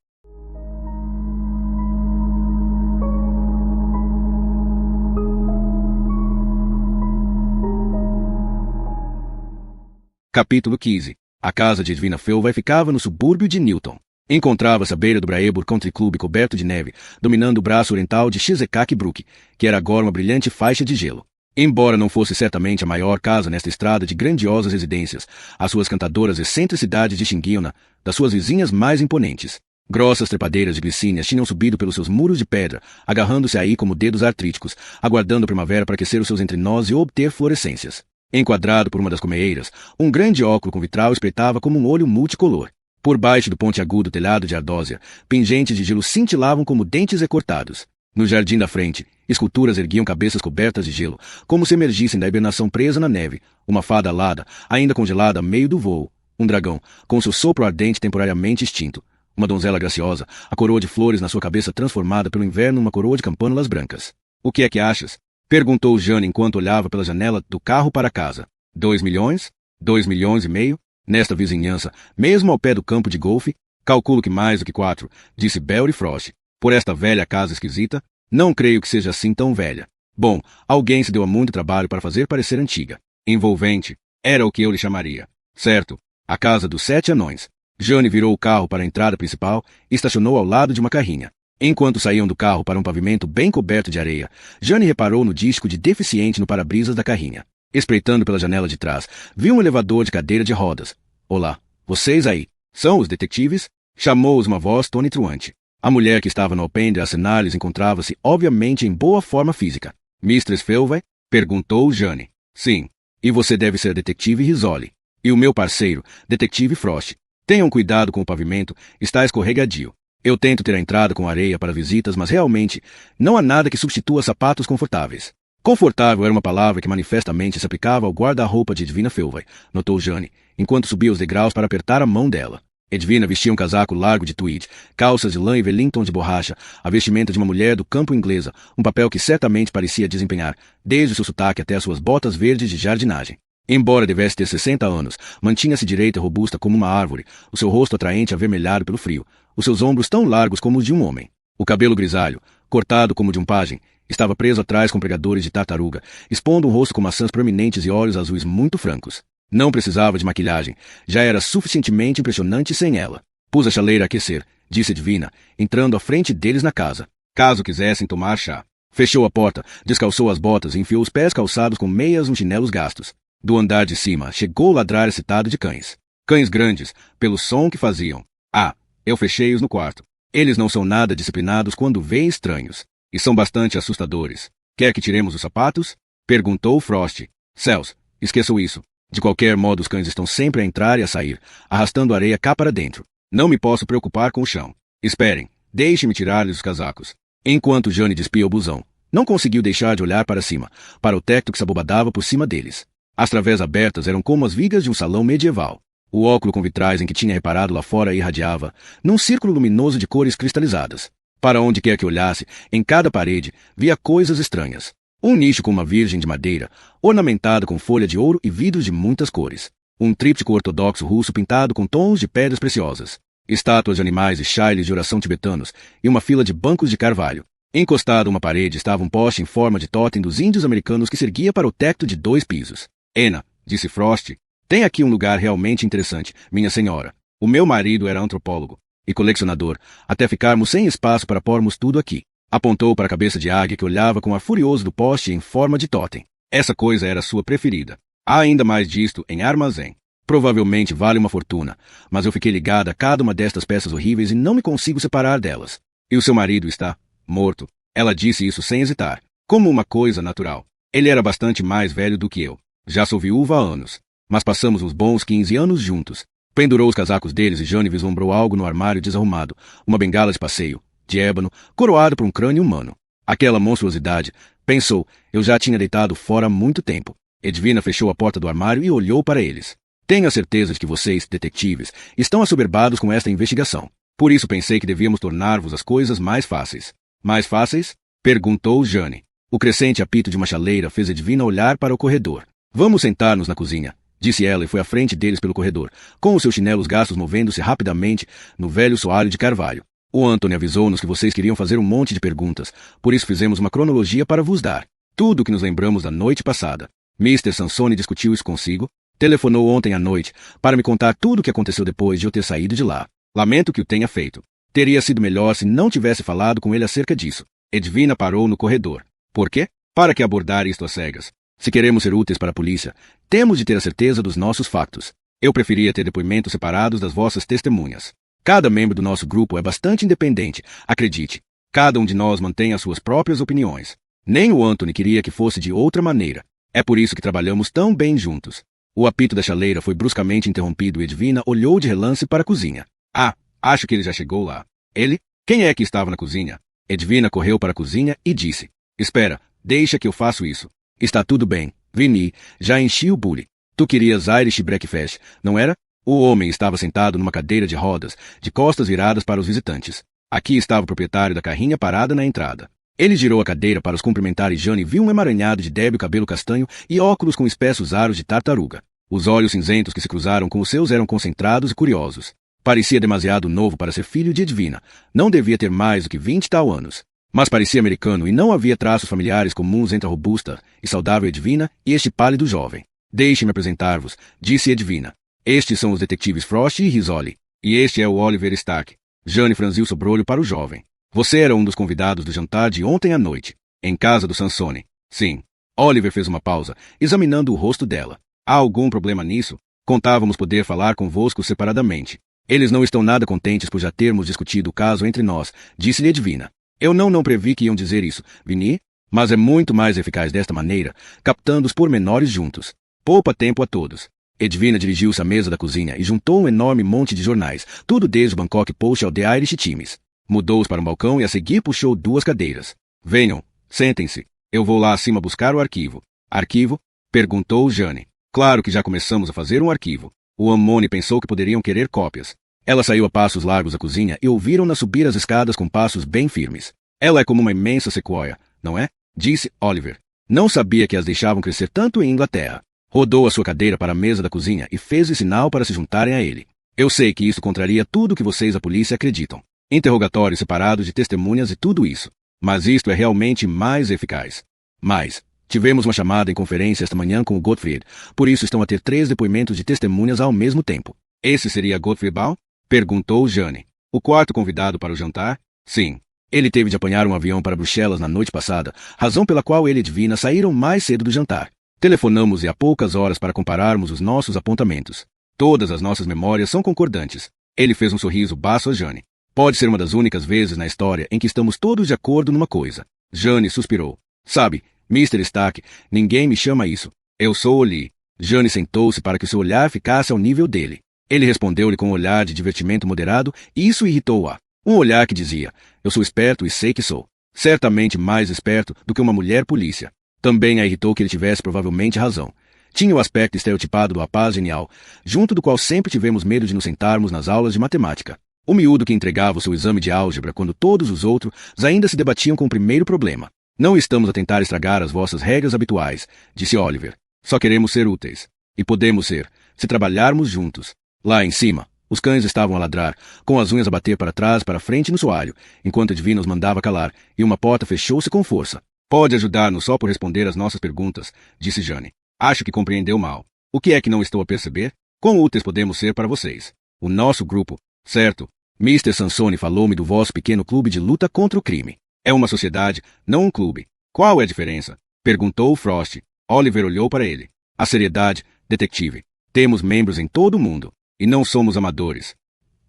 Capítulo 15. A casa de Edwina Felvey ficava no subúrbio de Newton. Encontrava-se à beira do Braeburg Country Club coberto de neve, dominando o braço oriental de Chesekak-Brook, que era agora uma brilhante faixa de gelo. Embora não fosse certamente a maior casa nesta estrada de grandiosas residências, as suas cantadoras excentricidades distinguiam-na das suas vizinhas mais imponentes. Grossas trepadeiras de glicínias tinham subido pelos seus muros de pedra, agarrando-se aí como dedos artríticos, aguardando a primavera para aquecer os seus entrenós e obter florescências. Enquadrado por uma das colmeeiras, um grande óculo com vitral espreitava como um olho multicolor. Por baixo do pontiagudo telhado de ardósia, pingentes de gelo cintilavam como dentes recortados. No jardim da frente, esculturas erguiam cabeças cobertas de gelo, como se emergissem da hibernação presa na neve, uma fada alada, ainda congelada a meio do voo, um dragão, com seu sopro ardente temporariamente extinto, uma donzela graciosa, a coroa de flores na sua cabeça transformada pelo inverno numa coroa de campânulas brancas. O que é que achas? Perguntou Jane enquanto olhava pela janela do carro para casa. 2 milhões? 2 milhões e meio? Nesta vizinhança, mesmo ao pé do campo de golfe? Calculo que mais do que 4, disse Belry Frost. Por esta velha casa esquisita? Não creio que seja assim tão velha. Bom, alguém se deu a muito trabalho para fazer parecer antiga. Envolvente. Era o que eu lhe chamaria. Certo. A casa dos 7 anões. Jane virou o carro para a entrada principal e estacionou ao lado de uma carrinha. Enquanto saíam do carro para um pavimento bem coberto de areia, Jane reparou no disco de deficiente no para-brisas da carrinha. Espreitando pela janela de trás, viu um elevador de cadeira de rodas. Olá, vocês aí, são os detetives? Chamou-os uma voz tonitruante. A mulher que estava no alpendre a acenar-lhes encontrava-se, obviamente, em boa forma física. Mistress Felvey? Perguntou Jane. Sim. E você deve ser detetive Risoli. E o meu parceiro, detetive Frost. Tenham cuidado com o pavimento, está escorregadio. Eu tento ter a entrada com areia para visitas, mas realmente não há nada que substitua sapatos confortáveis. Confortável era uma palavra que manifestamente se aplicava ao guarda-roupa de Edwina Felvey, notou Jane, enquanto subia os degraus para apertar a mão dela. Edwina vestia um casaco largo de tweed, calças de lã e Wellington de borracha, a vestimenta de uma mulher do campo inglesa, um papel que certamente parecia desempenhar, desde o seu sotaque até as suas botas verdes de jardinagem. Embora devesse ter 60 anos, mantinha-se direita e robusta como uma árvore, o seu rosto atraente avermelhado pelo frio, os seus ombros tão largos como os de um homem. O cabelo grisalho, cortado como de um pajem, estava preso atrás com pregadores de tartaruga, expondo um rosto com maçãs proeminentes e olhos azuis muito francos. Não precisava de maquilhagem, já era suficientemente impressionante sem ela. Pus a chaleira a aquecer, disse Edwina, entrando à frente deles na casa, caso quisessem tomar chá. Fechou a porta, descalçou as botas e enfiou os pés calçados com meias nos chinelos gastos. Do andar de cima, chegou o ladrar excitado de cães. Cães grandes, pelo som que faziam. Ah, eu fechei-os no quarto. Eles não são nada disciplinados quando vêem estranhos. E são bastante assustadores. Quer que tiremos os sapatos? Perguntou Frost. Céus, esqueçam isso. De qualquer modo, os cães estão sempre a entrar e a sair, arrastando areia cá para dentro. Não me posso preocupar com o chão. Esperem, deixe-me tirar-lhes os casacos. Enquanto Jane despia o busão, não conseguiu deixar de olhar para cima, para o teto que se abobadava por cima deles. As través abertas eram como as vigas de um salão medieval. O óculo com vitrais em que tinha reparado lá fora irradiava, num círculo luminoso de cores cristalizadas. Para onde quer que olhasse, em cada parede, via coisas estranhas. Um nicho com uma virgem de madeira, ornamentada com folha de ouro e vidros de muitas cores. Um tríptico ortodoxo russo pintado com tons de pedras preciosas. Estátuas de animais e chailes de oração tibetanos, e uma fila de bancos de carvalho. Encostado a uma parede estava um poste em forma de totem dos índios americanos que se erguia para o teto de 2 pisos. Ena, disse Frost, tem aqui um lugar realmente interessante, minha senhora. O meu marido era antropólogo e colecionador, até ficarmos sem espaço para pormos tudo aqui. Apontou para a cabeça de águia que olhava com ar furioso do poste em forma de totem. Essa coisa era sua preferida. Há ainda mais disto em armazém. Provavelmente vale uma fortuna, mas eu fiquei ligada a cada uma destas peças horríveis e não me consigo separar delas. E o seu marido está morto. Ela disse isso sem hesitar, como uma coisa natural. Ele era bastante mais velho do que eu. Já sou viúva há anos, mas passamos uns bons 15 anos juntos. Pendurou os casacos deles e Jane vislumbrou algo no armário desarrumado, uma bengala de passeio, de ébano, coroado por um crânio humano. Aquela monstruosidade, pensou, eu já tinha deitado fora há muito tempo. Edwina fechou a porta do armário e olhou para eles. Tenho a certeza de que vocês, detetives, estão assoberbados com esta investigação. Por isso pensei que devíamos tornar-vos as coisas mais fáceis. Mais fáceis? Perguntou Jane. O crescente apito de uma chaleira fez Edwina olhar para o corredor. Vamos sentar-nos na cozinha, disse ela e foi à frente deles pelo corredor, com os seus chinelos gastos movendo-se rapidamente no velho soalho de carvalho. O Anthony avisou-nos que vocês queriam fazer um monte de perguntas, por isso fizemos uma cronologia para vos dar. Tudo o que nos lembramos da noite passada. Mr. Sansone discutiu isso consigo. Telefonou ontem à noite para me contar tudo o que aconteceu depois de eu ter saído de lá. Lamento que o tenha feito. Teria sido melhor se não tivesse falado com ele acerca disso. Edwina parou no corredor. Por quê? Para que abordar isto às cegas? Se queremos ser úteis para a polícia, temos de ter a certeza dos nossos factos. Eu preferia ter depoimentos separados das vossas testemunhas. Cada membro do nosso grupo é bastante independente, acredite. Cada um de nós mantém as suas próprias opiniões. Nem o Anthony queria que fosse de outra maneira. É por isso que trabalhamos tão bem juntos. O apito da chaleira foi bruscamente interrompido e Edvina olhou de relance para a cozinha. Ah, acho que ele já chegou lá. Ele? Quem é que estava na cozinha? Edvina correu para a cozinha e disse. Espera, deixa que eu faço isso. Está tudo bem, Vinny, já enchi o bule. Tu querias Irish breakfast, não era? O homem estava sentado numa cadeira de rodas, de costas viradas para os visitantes. Aqui estava o proprietário da carrinha parada na entrada. Ele girou a cadeira para os cumprimentar e Jane viu um emaranhado de débil cabelo castanho e óculos com espessos aros de tartaruga. Os olhos cinzentos que se cruzaram com os seus eram concentrados e curiosos. Parecia demasiado novo para ser filho de Edvina. Não devia ter mais do que 20 e tal anos. Mas parecia americano e não havia traços familiares comuns entre a robusta e saudável Edvina e este pálido jovem. Deixe-me apresentar-vos, disse Edvina. Estes são os detetives Frost e Rizzoli. E este é o Oliver Stark. Jane franziu o sobrolho para o jovem. Você era um dos convidados do jantar de ontem à noite, em casa do Sansone. Sim. Oliver fez uma pausa, examinando o rosto dela. Há algum problema nisso? Contávamos poder falar convosco separadamente. Eles não estão nada contentes por já termos discutido o caso entre nós, disse-lhe Edvina. Eu não previ que iam dizer isso, Vinny, mas é muito mais eficaz desta maneira, captando os pormenores juntos. Poupa tempo a todos. Edvina dirigiu-se à mesa da cozinha e juntou um enorme monte de jornais, tudo desde o Bangkok Post ao The Irish Times. Mudou-os para um balcão e a seguir puxou 2 cadeiras. Venham, sentem-se. Eu vou lá acima buscar o arquivo. Arquivo? Perguntou Jane. Claro que já começamos a fazer um arquivo. O Ammone pensou que poderiam querer cópias. Ela saiu a passos largos da cozinha e ouviram-na subir as escadas com passos bem firmes. Ela é como uma imensa sequoia, não é? Disse Oliver. Não sabia que as deixavam crescer tanto em Inglaterra. Rodou a sua cadeira para a mesa da cozinha e fez-lhe sinal para se juntarem a ele. Eu sei que isso contraria tudo que vocês, a polícia, acreditam. Interrogatórios separados de testemunhas e tudo isso. Mas isto é realmente mais eficaz. Mas, tivemos uma chamada em conferência esta manhã com o Gottfried, por isso estão a ter 3 depoimentos de testemunhas ao mesmo tempo. Esse seria Gottfried Baum? Perguntou Jane. O quarto convidado para o jantar? Sim. Ele teve de apanhar um avião para Bruxelas na noite passada, razão pela qual ele e Edvina saíram mais cedo do jantar. Telefonamos-lhe há poucas horas para compararmos os nossos apontamentos. Todas as nossas memórias são concordantes. Ele fez um sorriso baço a Jane. Pode ser uma das únicas vezes na história em que estamos todos de acordo numa coisa. Jane suspirou. Sabe, Mr. Stark, ninguém me chama isso. Eu sou Oli. Jane sentou-se para que seu olhar ficasse ao nível dele. Ele respondeu-lhe com um olhar de divertimento moderado e isso irritou-a. Um olhar que dizia, eu sou esperto e sei que sou. Certamente mais esperto do que uma mulher polícia. Também a irritou que ele tivesse provavelmente razão. Tinha o aspecto estereotipado do rapaz genial, junto do qual sempre tivemos medo de nos sentarmos nas aulas de matemática. O miúdo que entregava o seu exame de álgebra quando todos os outros ainda se debatiam com o primeiro problema. Não estamos a tentar estragar as vossas regras habituais, disse Oliver. Só queremos ser úteis. E podemos ser, se trabalharmos juntos. Lá em cima, os cães estavam a ladrar, com as unhas a bater para trás e para frente no soalho, enquanto Edvina os mandava calar, e uma porta fechou-se com força. Pode ajudar-nos só por responder às nossas perguntas, disse Jane. Acho que compreendeu mal. O que é que não estou a perceber? Quão úteis podemos ser para vocês? O nosso grupo. Certo. Mr. Sansone falou-me do vosso pequeno clube de luta contra o crime. É uma sociedade, não um clube. Qual é a diferença? Perguntou Frost. Oliver olhou para ele. A seriedade, detetive. Temos membros em todo o mundo. E não somos amadores.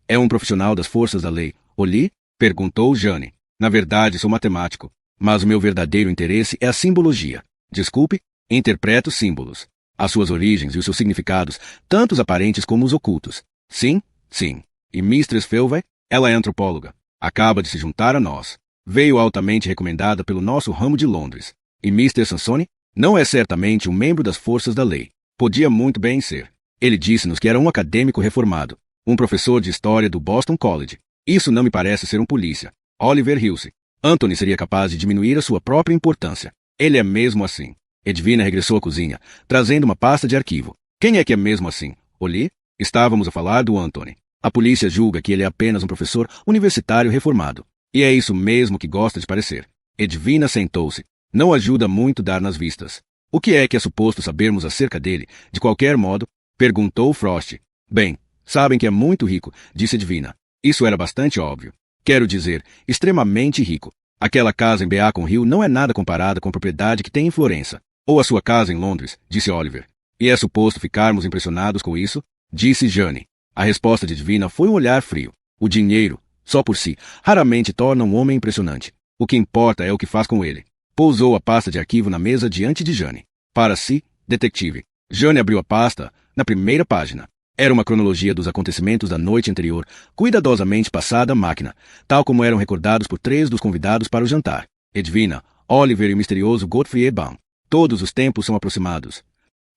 É um profissional das forças da lei. Oli? Perguntou Jane. Na verdade, sou matemático. Mas o meu verdadeiro interesse é a simbologia. Desculpe, interpreto símbolos. As suas origens e os seus significados, tanto os aparentes como os ocultos. Sim, sim. E Mistress Felvey? Ela é antropóloga. Acaba de se juntar a nós. Veio altamente recomendada pelo nosso ramo de Londres. E Mr. Sansone? Não é certamente um membro das forças da lei. Podia muito bem ser. Ele disse-nos que era um acadêmico reformado. Um professor de história do Boston College. Isso não me parece ser um polícia. Oliver Hilse. Anthony seria capaz de diminuir a sua própria importância. Ele é mesmo assim. Edvina regressou à cozinha, trazendo uma pasta de arquivo. Quem é que é mesmo assim? Oli? Estávamos a falar do Anthony. A polícia julga que ele é apenas um professor universitário reformado. E é isso mesmo que gosta de parecer. Edvina sentou-se. Não ajuda muito dar nas vistas. O que é que é suposto sabermos acerca dele, de qualquer modo? Perguntou Frost. Bem, sabem que é muito rico, disse Edvina. Isso era bastante óbvio. Quero dizer, extremamente rico. Aquela casa em Beacon Hill não é nada comparada com a propriedade que tem em Florença. Ou a sua casa em Londres, disse Oliver. E é suposto ficarmos impressionados com isso? Disse Jane. A resposta de Edvina foi um olhar frio. O dinheiro, só por si, raramente torna um homem impressionante. O que importa é o que faz com ele. Pousou a pasta de arquivo na mesa diante de Jane. Para si, detetive. Jane abriu a pasta, na primeira página. Era uma cronologia dos acontecimentos da noite anterior, cuidadosamente passada à máquina, tal como eram recordados por 3 dos convidados para o jantar. Edwina, Oliver e o misterioso Godfrey Eban. Todos os tempos são aproximados.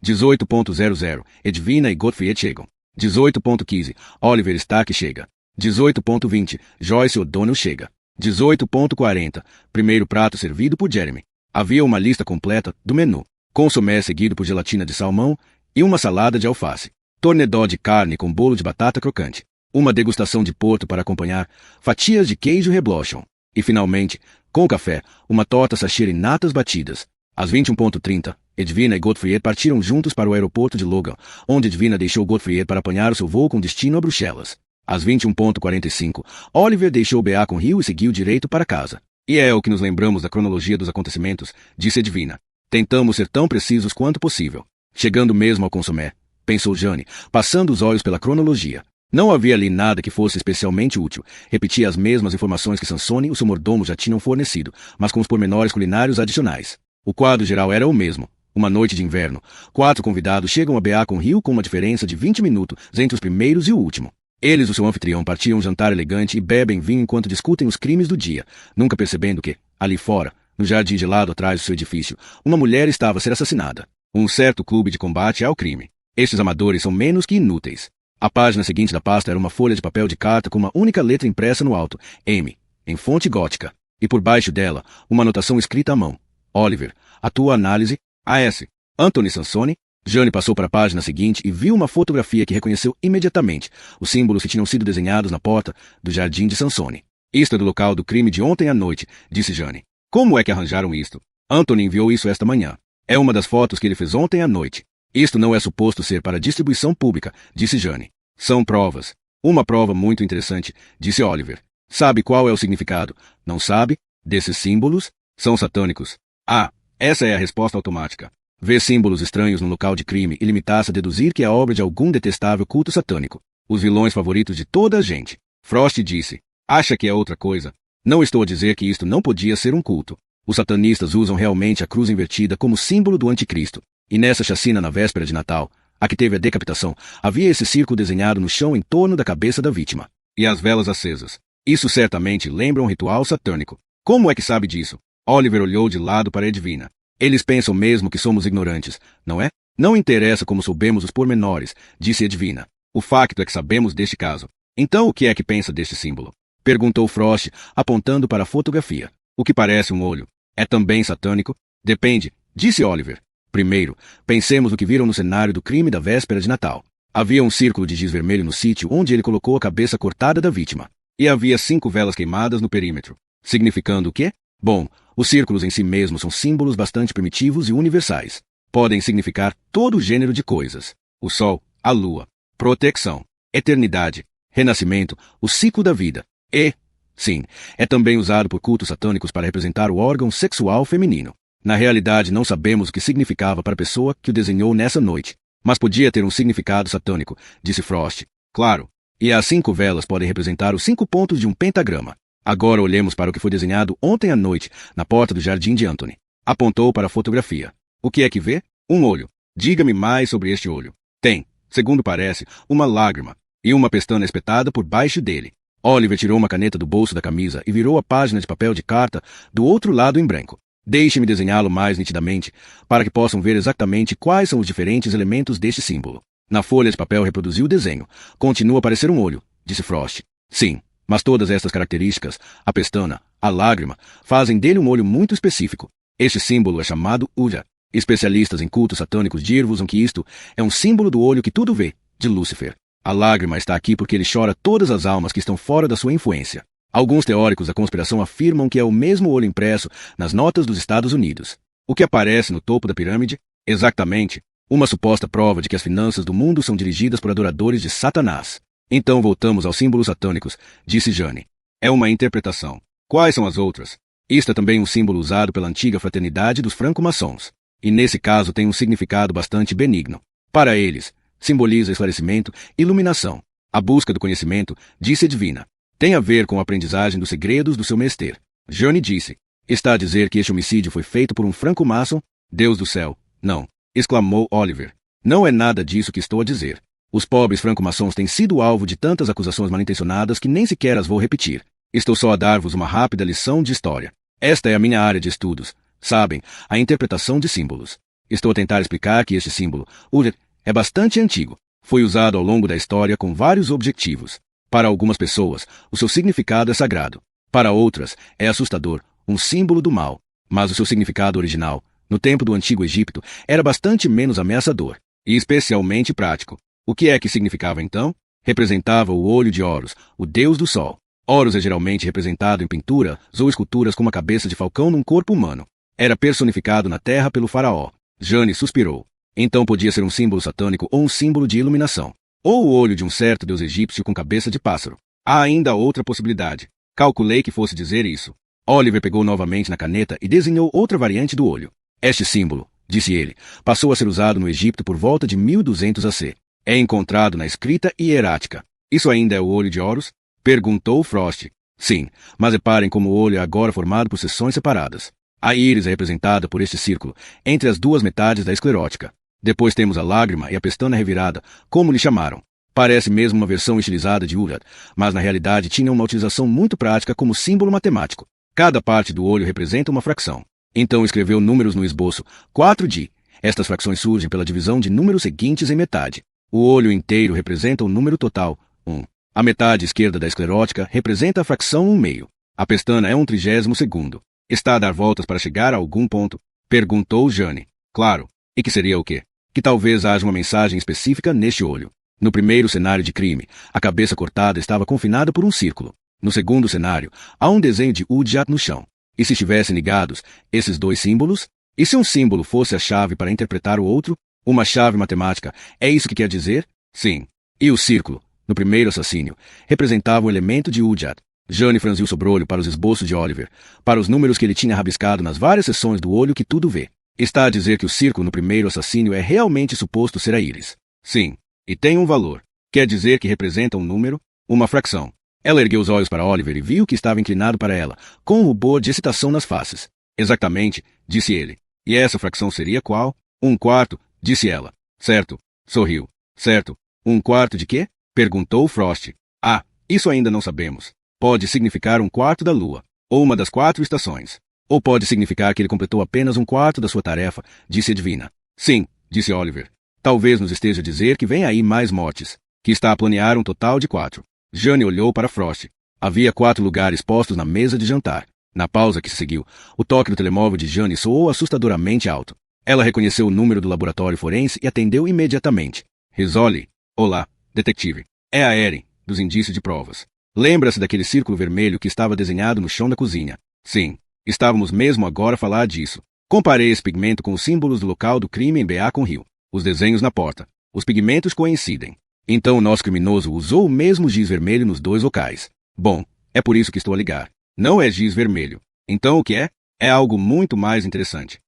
18.00, Edwina e Godfrey chegam. 18.15, Oliver Stark chega. 18.20, Joyce O'Donnell chega. 18.40, primeiro prato servido por Jeremy. Havia uma lista completa do menu. Consomé seguido por gelatina de salmão e uma salada de alface. Tornedó de carne com bolo de batata crocante. Uma degustação de porto para acompanhar, fatias de queijo reblochon. E finalmente, com café, uma torta sachê em natas batidas. Às 21.30, Edwina e Godfrey partiram juntos para o aeroporto de Logan, onde Edwina deixou Godfrey para apanhar o seu voo com destino a Bruxelas. Às 21.45, Oliver deixou Bea com Rio e seguiu direito para casa. E é o que nos lembramos da cronologia dos acontecimentos, disse Edwina. Tentamos ser tão precisos quanto possível. Chegando mesmo ao consomé, pensou Jane, passando os olhos pela cronologia. Não havia ali nada que fosse especialmente útil. Repetia as mesmas informações que Sansone e o seu mordomo já tinham fornecido, mas com os pormenores culinários adicionais. O quadro geral era o mesmo. Uma noite de inverno. 4 convidados chegam a Bea com Rio com uma diferença de 20 minutos entre os primeiros e o último. Eles, o seu anfitrião, partiam um jantar elegante e bebem vinho enquanto discutem os crimes do dia, nunca percebendo que, ali fora, no jardim gelado atrás do seu edifício, uma mulher estava a ser assassinada. Um certo clube de combate ao crime. Estes amadores são menos que inúteis. A página seguinte da pasta era uma folha de papel de carta com uma única letra impressa no alto, M, em fonte gótica. E por baixo dela, uma anotação escrita à mão. Oliver, a tua análise, A.S. Anthony Sansone. Jane passou para a página seguinte e viu uma fotografia que reconheceu imediatamente, os símbolos que tinham sido desenhados na porta do jardim de Sansone. Isto é do local do crime de ontem à noite, disse Jane. Como é que arranjaram isto? Anthony enviou isso esta manhã. É uma das fotos que ele fez ontem à noite. Isto não é suposto ser para distribuição pública, disse Jane. São provas. Uma prova muito interessante, disse Oliver. Sabe qual é o significado? Não sabe? Desses símbolos? São satânicos. Ah, essa é a resposta automática. Ver símbolos estranhos no local de crime e limitar-se a deduzir que é obra de algum detestável culto satânico. Os vilões favoritos de toda a gente. Frost disse. Acha que é outra coisa? Não estou a dizer que isto não podia ser um culto. Os satanistas usam realmente a cruz invertida como símbolo do anticristo. E nessa chacina na véspera de Natal, a que teve a decapitação, havia esse círculo desenhado no chão em torno da cabeça da vítima. E as velas acesas. Isso certamente lembra um ritual satânico. Como é que sabe disso? Oliver olhou de lado para Edwina. Eles pensam mesmo que somos ignorantes, não é? Não interessa como soubemos os pormenores, disse Edwina. O facto é que sabemos deste caso. Então o que é que pensa deste símbolo? Perguntou Frost, apontando para a fotografia. O que parece um olho. É também satânico? Depende, disse Oliver. Primeiro, pensemos no que viram no cenário do crime da véspera de Natal. Havia um círculo de giz vermelho no sítio onde ele colocou a cabeça cortada da vítima. E havia 5 velas queimadas no perímetro. Significando o quê? Bom, os círculos em si mesmos são símbolos bastante primitivos e universais. Podem significar todo gênero de coisas. O sol, a lua, proteção, eternidade, renascimento, o ciclo da vida. E, sim, é também usado por cultos satânicos para representar o órgão sexual feminino. Na realidade, não sabemos o que significava para a pessoa que o desenhou nessa noite. Mas podia ter um significado satânico, disse Frost. Claro. E as 5 velas podem representar os 5 pontos de um pentagrama. Agora olhemos para o que foi desenhado ontem à noite, na porta do jardim de Anthony. Apontou para a fotografia. O que é que vê? Um olho. Diga-me mais sobre este olho. Tem, segundo parece, uma lágrima e uma pestana espetada por baixo dele. Oliver tirou uma caneta do bolso da camisa e virou a página de papel de carta do outro lado em branco. Deixe-me desenhá-lo mais nitidamente, para que possam ver exatamente quais são os diferentes elementos deste símbolo. Na folha de papel reproduziu o desenho. Continua a parecer um olho, disse Frost. Sim, mas todas estas características, a pestana, a lágrima, fazem dele um olho muito específico. Este símbolo é chamado Uja. Especialistas em cultos satânicos dirvusam que isto é um símbolo do olho que tudo vê, de Lúcifer. A lágrima está aqui porque ele chora todas as almas que estão fora da sua influência. Alguns teóricos da conspiração afirmam que é o mesmo olho impresso nas notas dos Estados Unidos. O que aparece no topo da pirâmide? Exatamente. Uma suposta prova de que as finanças do mundo são dirigidas por adoradores de Satanás. Então voltamos aos símbolos satânicos, disse Jane. É uma interpretação. Quais são as outras? Isto é também um símbolo usado pela antiga fraternidade dos franco-maçons. E nesse caso tem um significado bastante benigno. Para eles, simboliza esclarecimento e iluminação. A busca do conhecimento, disse Edwina. Tem a ver com a aprendizagem dos segredos do seu mestre. Jane disse. Está a dizer que este homicídio foi feito por um franco-maçom? Deus do céu, não! Exclamou Oliver. Não é nada disso que estou a dizer. Os pobres franco-maçons têm sido alvo de tantas acusações mal-intencionadas que nem sequer as vou repetir. Estou só a dar-vos uma rápida lição de história. Esta é a minha área de estudos. Sabem, a interpretação de símbolos. Estou a tentar explicar que este símbolo, Uller, é bastante antigo. Foi usado ao longo da história com vários objetivos. Para algumas pessoas, o seu significado é sagrado. Para outras, é assustador, um símbolo do mal. Mas o seu significado original, no tempo do Antigo Egito, era bastante menos ameaçador, e especialmente prático. O que é que significava então? Representava o olho de Horus, o deus do sol. Horus é geralmente representado em pinturas ou esculturas com uma cabeça de falcão num corpo humano. Era personificado na terra pelo faraó. Jane suspirou. Então podia ser um símbolo satânico ou um símbolo de iluminação. Ou o olho de um certo deus egípcio com cabeça de pássaro. Há ainda outra possibilidade. Calculei que fosse dizer isso. Oliver pegou novamente na caneta e desenhou outra variante do olho. Este símbolo, disse ele, passou a ser usado no Egito por volta de 1200 AC. É encontrado na escrita hierática. Isso ainda é o olho de Horus? Perguntou Frost. Sim, mas reparem como o olho é agora formado por seções separadas. A íris é representada por este círculo, entre as duas metades da esclerótica. Depois temos a lágrima e a pestana revirada, como lhe chamaram. Parece mesmo uma versão estilizada de Ullad, mas na realidade tinha uma utilização muito prática como símbolo matemático. Cada parte do olho representa uma fração. Então escreveu números no esboço, 4D. Estas frações surgem pela divisão de números seguintes em metade. O olho inteiro representa o número total, 1. A metade esquerda da esclerótica representa a fração 1/2. A pestana é 1/32. Está a dar voltas para chegar a algum ponto? Perguntou Jane. Claro. E que seria o quê? Que talvez haja uma mensagem específica neste olho. No primeiro cenário de crime, a cabeça cortada estava confinada por um círculo. No segundo cenário, há um desenho de Udyat no chão. E se estivessem ligados esses dois símbolos? E se um símbolo fosse a chave para interpretar o outro? Uma chave matemática, é isso que quer dizer? Sim. E o círculo, no primeiro assassínio, representava o elemento de Udyat. Jane franziu o sobrolho para os esboços de Oliver, para os números que ele tinha rabiscado nas várias seções do olho que tudo vê. Está a dizer que o círculo no primeiro assassínio é realmente suposto ser a íris. Sim. E tem um valor. Quer dizer que representa um número, uma fração. Ela ergueu os olhos para Oliver e viu que estava inclinado para ela, com um rubor de excitação nas faces. Exatamente, disse ele. E essa fração seria qual? 1/4, disse ela. Certo. Sorriu. Certo. 1/4 de quê? Perguntou Frost. Ah, isso ainda não sabemos. Pode significar 1/4 da lua, ou uma das 4 estações. Ou pode significar que ele completou apenas 1/4 da sua tarefa, disse a divina. Sim, disse Oliver. Talvez nos esteja a dizer que vem aí mais mortes, que está a planear um total de 4. Jane olhou para Frost. Havia 4 lugares postos na mesa de jantar. Na pausa que se seguiu, o toque do telemóvel de Jane soou assustadoramente alto. Ela reconheceu o número do laboratório forense e atendeu imediatamente. Risoli. Olá, detetive. É a Erin, dos indícios de provas. Lembra-se daquele círculo vermelho que estava desenhado no chão da cozinha? Sim. Estávamos mesmo agora a falar disso. Comparei esse pigmento com os símbolos do local do crime em Beacon Hill. Os desenhos na porta. Os pigmentos coincidem. Então o nosso criminoso usou o mesmo giz vermelho nos dois locais. Bom, é por isso que estou a ligar. Não é giz vermelho. Então o que é? É algo muito mais interessante.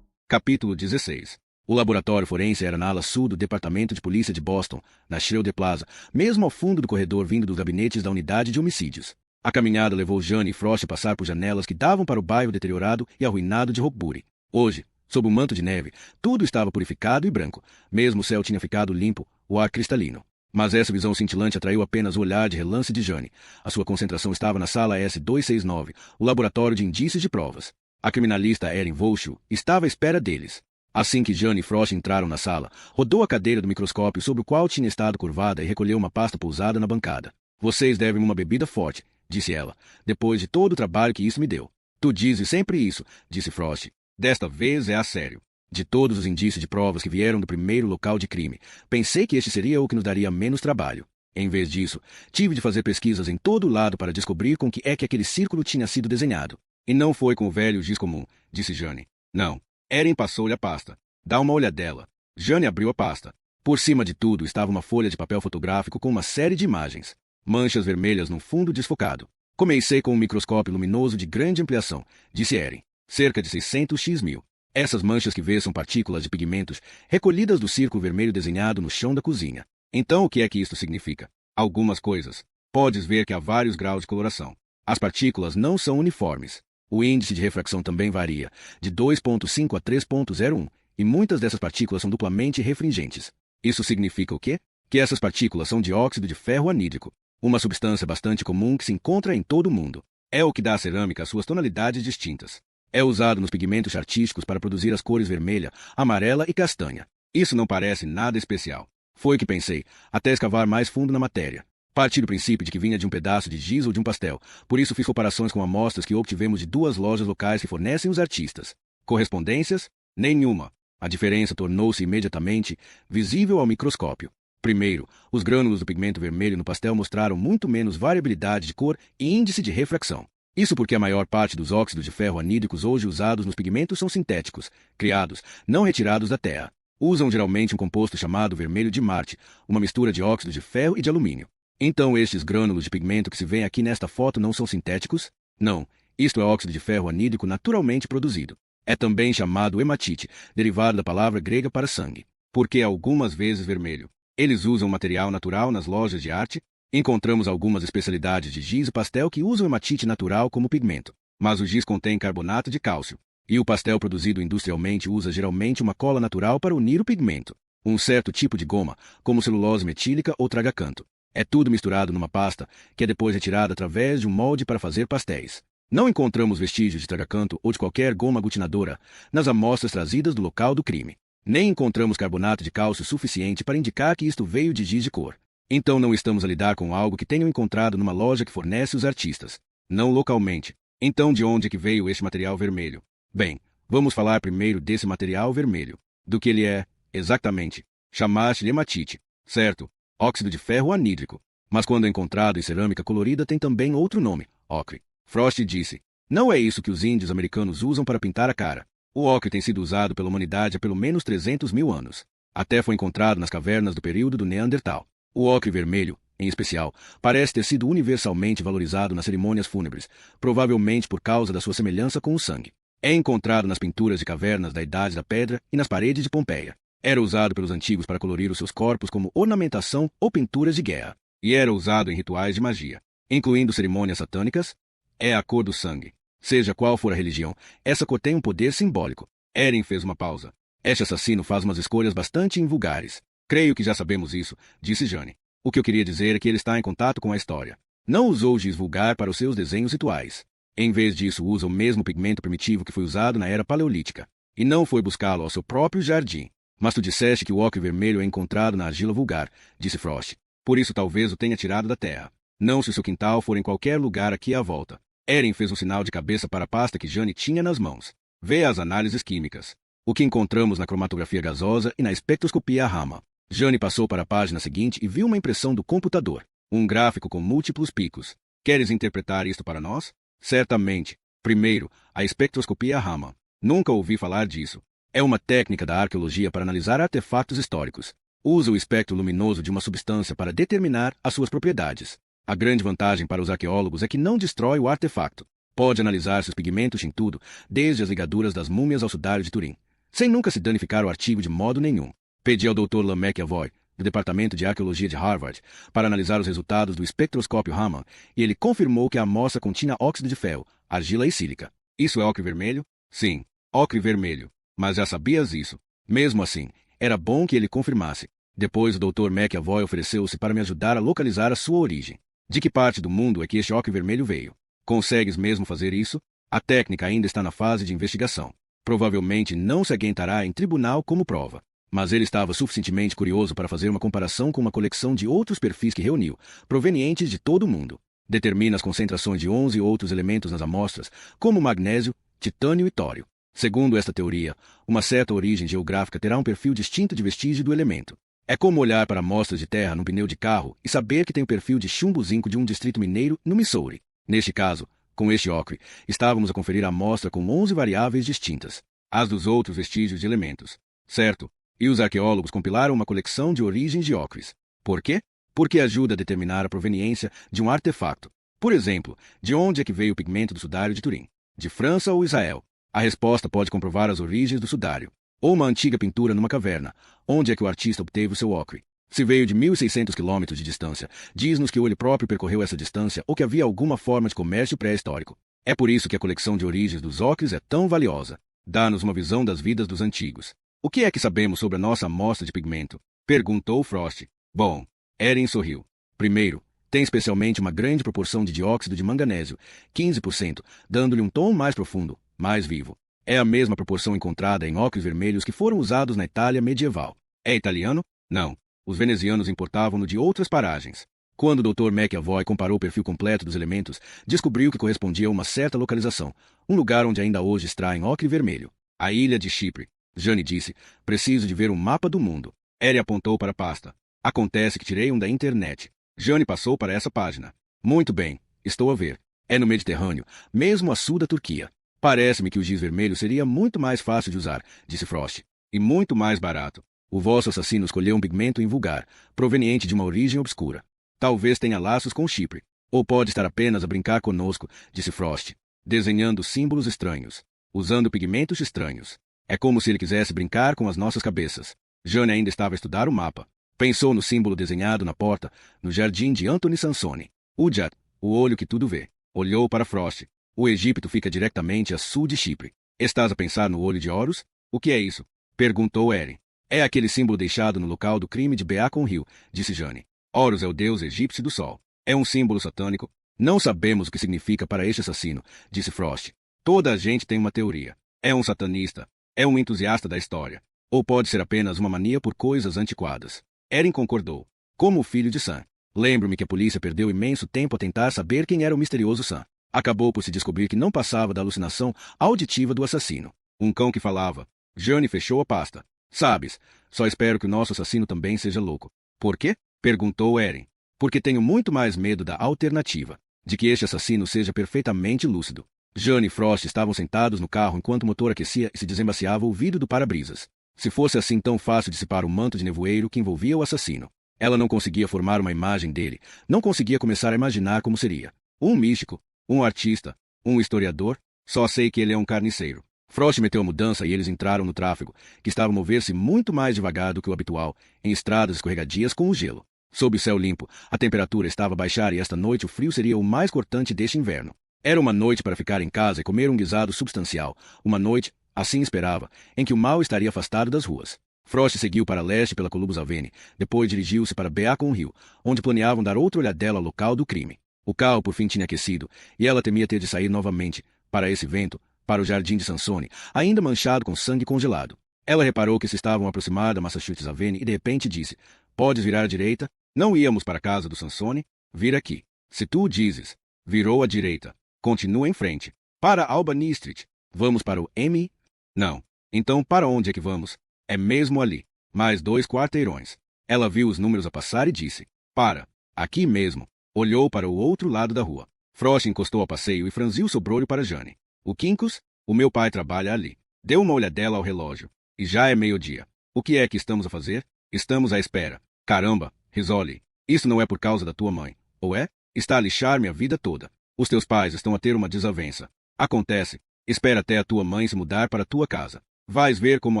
Capítulo 16. O laboratório forense era na ala sul do Departamento de Polícia de Boston, na Schroeder Plaza, mesmo ao fundo do corredor vindo dos gabinetes da unidade de homicídios. A caminhada levou Jane e Frost a passar por janelas que davam para o bairro deteriorado e arruinado de Rockbury. Hoje, sob o manto de neve, tudo estava purificado e branco. Mesmo o céu tinha ficado limpo, o ar cristalino. Mas essa visão cintilante atraiu apenas o olhar de relance de Jane. A sua concentração estava na sala S269, o laboratório de indícios de provas. A criminalista Erin Volshu estava à espera deles. Assim que Jane e Frost entraram na sala, rodou a cadeira do microscópio sobre o qual tinha estado curvada e recolheu uma pasta pousada na bancada. Vocês devem uma bebida forte, disse ela, depois de todo o trabalho que isso me deu. Tu dizes sempre isso, disse Frost. Desta vez é a sério. De todos os indícios de provas que vieram do primeiro local de crime, pensei que este seria o que nos daria menos trabalho. Em vez disso, tive de fazer pesquisas em todo o lado para descobrir com que é que aquele círculo tinha sido desenhado. E não foi com o velho giz comum, disse Jane. Não. Erin passou-lhe a pasta. Dá uma olhadela. Jane abriu a pasta. Por cima de tudo estava uma folha de papel fotográfico com uma série de imagens. Manchas vermelhas no fundo desfocado. Comecei com um microscópio luminoso de grande ampliação, disse Erin. cerca de 600 mil. Essas manchas que vê são partículas de pigmentos recolhidas do círculo vermelho desenhado no chão da cozinha. Então o que é que isto significa? Algumas coisas. Podes ver que há vários graus de coloração. As partículas não são uniformes. O índice de refração também varia, de 2,5 a 3,01, e muitas dessas partículas são duplamente refringentes. Isso significa o quê? Que essas partículas são dióxido de ferro anídrico, uma substância bastante comum que se encontra em todo o mundo. É o que dá à cerâmica as suas tonalidades distintas. É usado nos pigmentos artísticos para produzir as cores vermelha, amarela e castanha. Isso não parece nada especial. Foi o que pensei, até escavar mais fundo na matéria. Parti do princípio de que vinha de um pedaço de giz ou de um pastel, por isso fiz comparações com amostras que obtivemos de 2 lojas locais que fornecem os artistas. Correspondências? Nenhuma. A diferença tornou-se imediatamente visível ao microscópio. Primeiro, os grânulos do pigmento vermelho no pastel mostraram muito menos variabilidade de cor e índice de refração. Isso porque a maior parte dos óxidos de ferro anídricos hoje usados nos pigmentos são sintéticos, criados, não retirados da terra. Usam geralmente um composto chamado vermelho de Marte, uma mistura de óxido de ferro e de alumínio. Então estes grânulos de pigmento que se vêem aqui nesta foto não são sintéticos? Não, isto é óxido de ferro anídrico naturalmente produzido. É também chamado hematite, derivado da palavra grega para sangue. Porque é algumas vezes vermelho. Eles usam material natural nas lojas de arte. Encontramos algumas especialidades de giz e pastel que usam hematite natural como pigmento. Mas o giz contém carbonato de cálcio. E o pastel produzido industrialmente usa geralmente uma cola natural para unir o pigmento. Um certo tipo de goma, como celulose metílica ou tragacanto. É tudo misturado numa pasta, que é depois retirada através de um molde para fazer pastéis. Não encontramos vestígios de tragacanto ou de qualquer goma aglutinadora nas amostras trazidas do local do crime. Nem encontramos carbonato de cálcio suficiente para indicar que isto veio de giz de cor. Então não estamos a lidar com algo que tenham encontrado numa loja que fornece os artistas. Não localmente. Então de onde é que veio este material vermelho? Bem, vamos falar primeiro desse material vermelho. Do que ele é, exatamente. Chamaste-lhe hematite, certo? Óxido de ferro anídrico. Mas quando é encontrado em cerâmica colorida tem também outro nome, ocre. Frost disse, não é isso que os índios americanos usam para pintar a cara. O ocre tem sido usado pela humanidade há pelo menos 300 mil anos. Até foi encontrado nas cavernas do período do Neandertal. O ocre vermelho, em especial, parece ter sido universalmente valorizado nas cerimônias fúnebres, provavelmente por causa da sua semelhança com o sangue. É encontrado nas pinturas de cavernas da Idade da Pedra e nas paredes de Pompeia. Era usado pelos antigos para colorir os seus corpos como ornamentação ou pinturas de guerra. E era usado em rituais de magia, incluindo cerimônias satânicas. É a cor do sangue. Seja qual for a religião, essa cor tem um poder simbólico. Eren fez uma pausa. Este assassino faz umas escolhas bastante invulgares. Creio que já sabemos isso, disse Jane. O que eu queria dizer é que ele está em contato com a história. Não usou giz vulgar para os seus desenhos rituais. Em vez disso, usa o mesmo pigmento primitivo que foi usado na era paleolítica. E não foi buscá-lo ao seu próprio jardim. Mas tu disseste que o ocre vermelho é encontrado na argila vulgar, disse Frost. Por isso talvez o tenha tirado da terra. Não se o seu quintal for em qualquer lugar aqui à volta. Eren fez um sinal de cabeça para a pasta que Jane tinha nas mãos. Vê as análises químicas. O que encontramos na cromatografia gasosa e na espectroscopia Raman. Jane passou para a página seguinte e viu uma impressão do computador. Um gráfico com múltiplos picos. Queres interpretar isto para nós? Certamente. Primeiro, a espectroscopia Raman. Nunca ouvi falar disso. É uma técnica da arqueologia para analisar artefatos históricos. Usa o espectro luminoso de uma substância para determinar as suas propriedades. A grande vantagem para os arqueólogos é que não destrói o artefacto. Pode analisar seus pigmentos em tudo, desde as ligaduras das múmias ao sudário de Turim, sem nunca se danificar o artigo de modo nenhum. Pedi ao Dr. Lamech Avoy, do Departamento de Arqueologia de Harvard, para analisar os resultados do espectroscópio Raman, e ele confirmou que a amostra continha óxido de ferro, argila e sílica. Isso é ocre vermelho? Sim, ocre vermelho. Mas já sabias isso. Mesmo assim, era bom que ele confirmasse. Depois o Dr. McAvoy ofereceu-se para me ajudar a localizar a sua origem. De que parte do mundo é que este ocre vermelho veio? Consegues mesmo fazer isso? A técnica ainda está na fase de investigação. Provavelmente não se aguentará em tribunal como prova. Mas ele estava suficientemente curioso para fazer uma comparação com uma coleção de outros perfis que reuniu, provenientes de todo o mundo. Determina as concentrações de 11 outros elementos nas amostras, como magnésio, titânio e tório. Segundo esta teoria, uma certa origem geográfica terá um perfil distinto de vestígio do elemento. É como olhar para amostras de terra num pneu de carro e saber que tem o perfil de chumbo-zinco de um distrito mineiro no Missouri. Neste caso, com este ocre, estávamos a conferir a amostra com 11 variáveis distintas, as dos outros vestígios de elementos. Certo? E os arqueólogos compilaram uma coleção de origens de ocres. Por quê? Porque ajuda a determinar a proveniência de um artefato. Por exemplo, de onde é que veio o pigmento do sudário de Turim? De França ou Israel? A resposta pode comprovar as origens do sudário. Ou uma antiga pintura numa caverna. Onde é que o artista obteve o seu ocre? Se veio de 1.600 quilômetros de distância, diz-nos que ele próprio percorreu essa distância ou que havia alguma forma de comércio pré-histórico. É por isso que a coleção de origens dos ocres é tão valiosa. Dá-nos uma visão das vidas dos antigos. O que é que sabemos sobre a nossa amostra de pigmento? Perguntou Frost. Bom, Eren sorriu. Primeiro, tem especialmente uma grande proporção de dióxido de manganésio, 15%, dando-lhe um tom mais profundo, mais vivo. É a mesma proporção encontrada em ocres vermelhos que foram usados na Itália medieval. É italiano? Não. Os venezianos importavam-no de outras paragens. Quando o Dr. McAvoy comparou o perfil completo dos elementos, descobriu que correspondia a uma certa localização, um lugar onde ainda hoje extraem ocre vermelho. A ilha de Chipre. Jane disse, preciso de ver um mapa do mundo. Eren apontou para a pasta. Acontece que tirei um da internet. Jane passou para essa página. Muito bem, estou a ver. É no Mediterrâneo, mesmo a sul da Turquia. Parece-me que o giz vermelho seria muito mais fácil de usar, disse Frost. E muito mais barato. O vosso assassino escolheu um pigmento invulgar, proveniente de uma origem obscura. Talvez tenha laços com Chipre. Ou pode estar apenas a brincar conosco, disse Frost, desenhando símbolos estranhos, usando pigmentos estranhos. É como se ele quisesse brincar com as nossas cabeças. Jane ainda estava a estudar o mapa. Pensou no símbolo desenhado na porta, no jardim de Anthony Sansone. Udjat, o olho que tudo vê. Olhou para Frost. O Egito fica diretamente a sul de Chipre. Estás a pensar no olho de Horus? O que é isso? Perguntou Eren. É aquele símbolo deixado no local do crime de Beacon Hill, disse Jane. Horus é o deus egípcio do sol. É um símbolo satânico? Não sabemos o que significa para este assassino, disse Frost. Toda a gente tem uma teoria. É um satanista. É um entusiasta da história. Ou pode ser apenas uma mania por coisas antiquadas. Eren concordou. Como o filho de Sam. Lembro-me que a polícia perdeu imenso tempo a tentar saber quem era o misterioso Sam. Acabou por se descobrir que não passava da alucinação auditiva do assassino. Um cão que falava. Jane fechou a pasta. Sabes, só espero que o nosso assassino também seja louco. Por quê? Perguntou Eren. Porque tenho muito mais medo da alternativa. De que este assassino seja perfeitamente lúcido. Jane e Frost estavam sentados no carro enquanto o motor aquecia e se desembaciava o vidro do para-brisas. Se fosse assim tão fácil dissipar o manto de nevoeiro que envolvia o assassino. Ela não conseguia formar uma imagem dele, não conseguia começar a imaginar como seria. Um místico, um artista, um historiador, só sei que ele é um carniceiro. Frost meteu a mudança e eles entraram no tráfego, que estava a mover-se muito mais devagar do que o habitual, em estradas escorregadias com o gelo. Sob o céu limpo, a temperatura estava a baixar e esta noite o frio seria o mais cortante deste inverno. Era uma noite para ficar em casa e comer um guisado substancial, uma noite, assim esperava, em que o mal estaria afastado das ruas. Frost seguiu para leste pela Columbus Avenue, depois dirigiu-se para Beacon Hill, onde planeavam dar outra olhadela ao local do crime. O carro por fim tinha aquecido, e ela temia ter de sair novamente, para esse vento, para o jardim de Sansone, ainda manchado com sangue congelado. Ela reparou que se estavam a aproximar da Massachusetts Avenue e de repente disse, podes virar à direita? Não íamos para a casa do Sansone? Vira aqui. Se tu o dizes. Virou à direita. Continua em frente. Para Albany Street. Vamos para o M? Não. Então para onde é que vamos? É mesmo ali. Mais 2 quarteirões. Ela viu os números a passar e disse, para. Aqui mesmo. Olhou para o outro lado da rua. Frost encostou ao passeio e franziu seu brolho para Jane. O Quincos? O meu pai trabalha ali. Deu uma olhadela ao relógio. E já é meio-dia. O que é que estamos a fazer? Estamos à espera. Caramba, Risoli. Isso não é por causa da tua mãe, ou é? Está a lixar-me a vida toda. Os teus pais estão a ter uma desavença. Acontece. Espera até a tua mãe se mudar para a tua casa. Vais ver como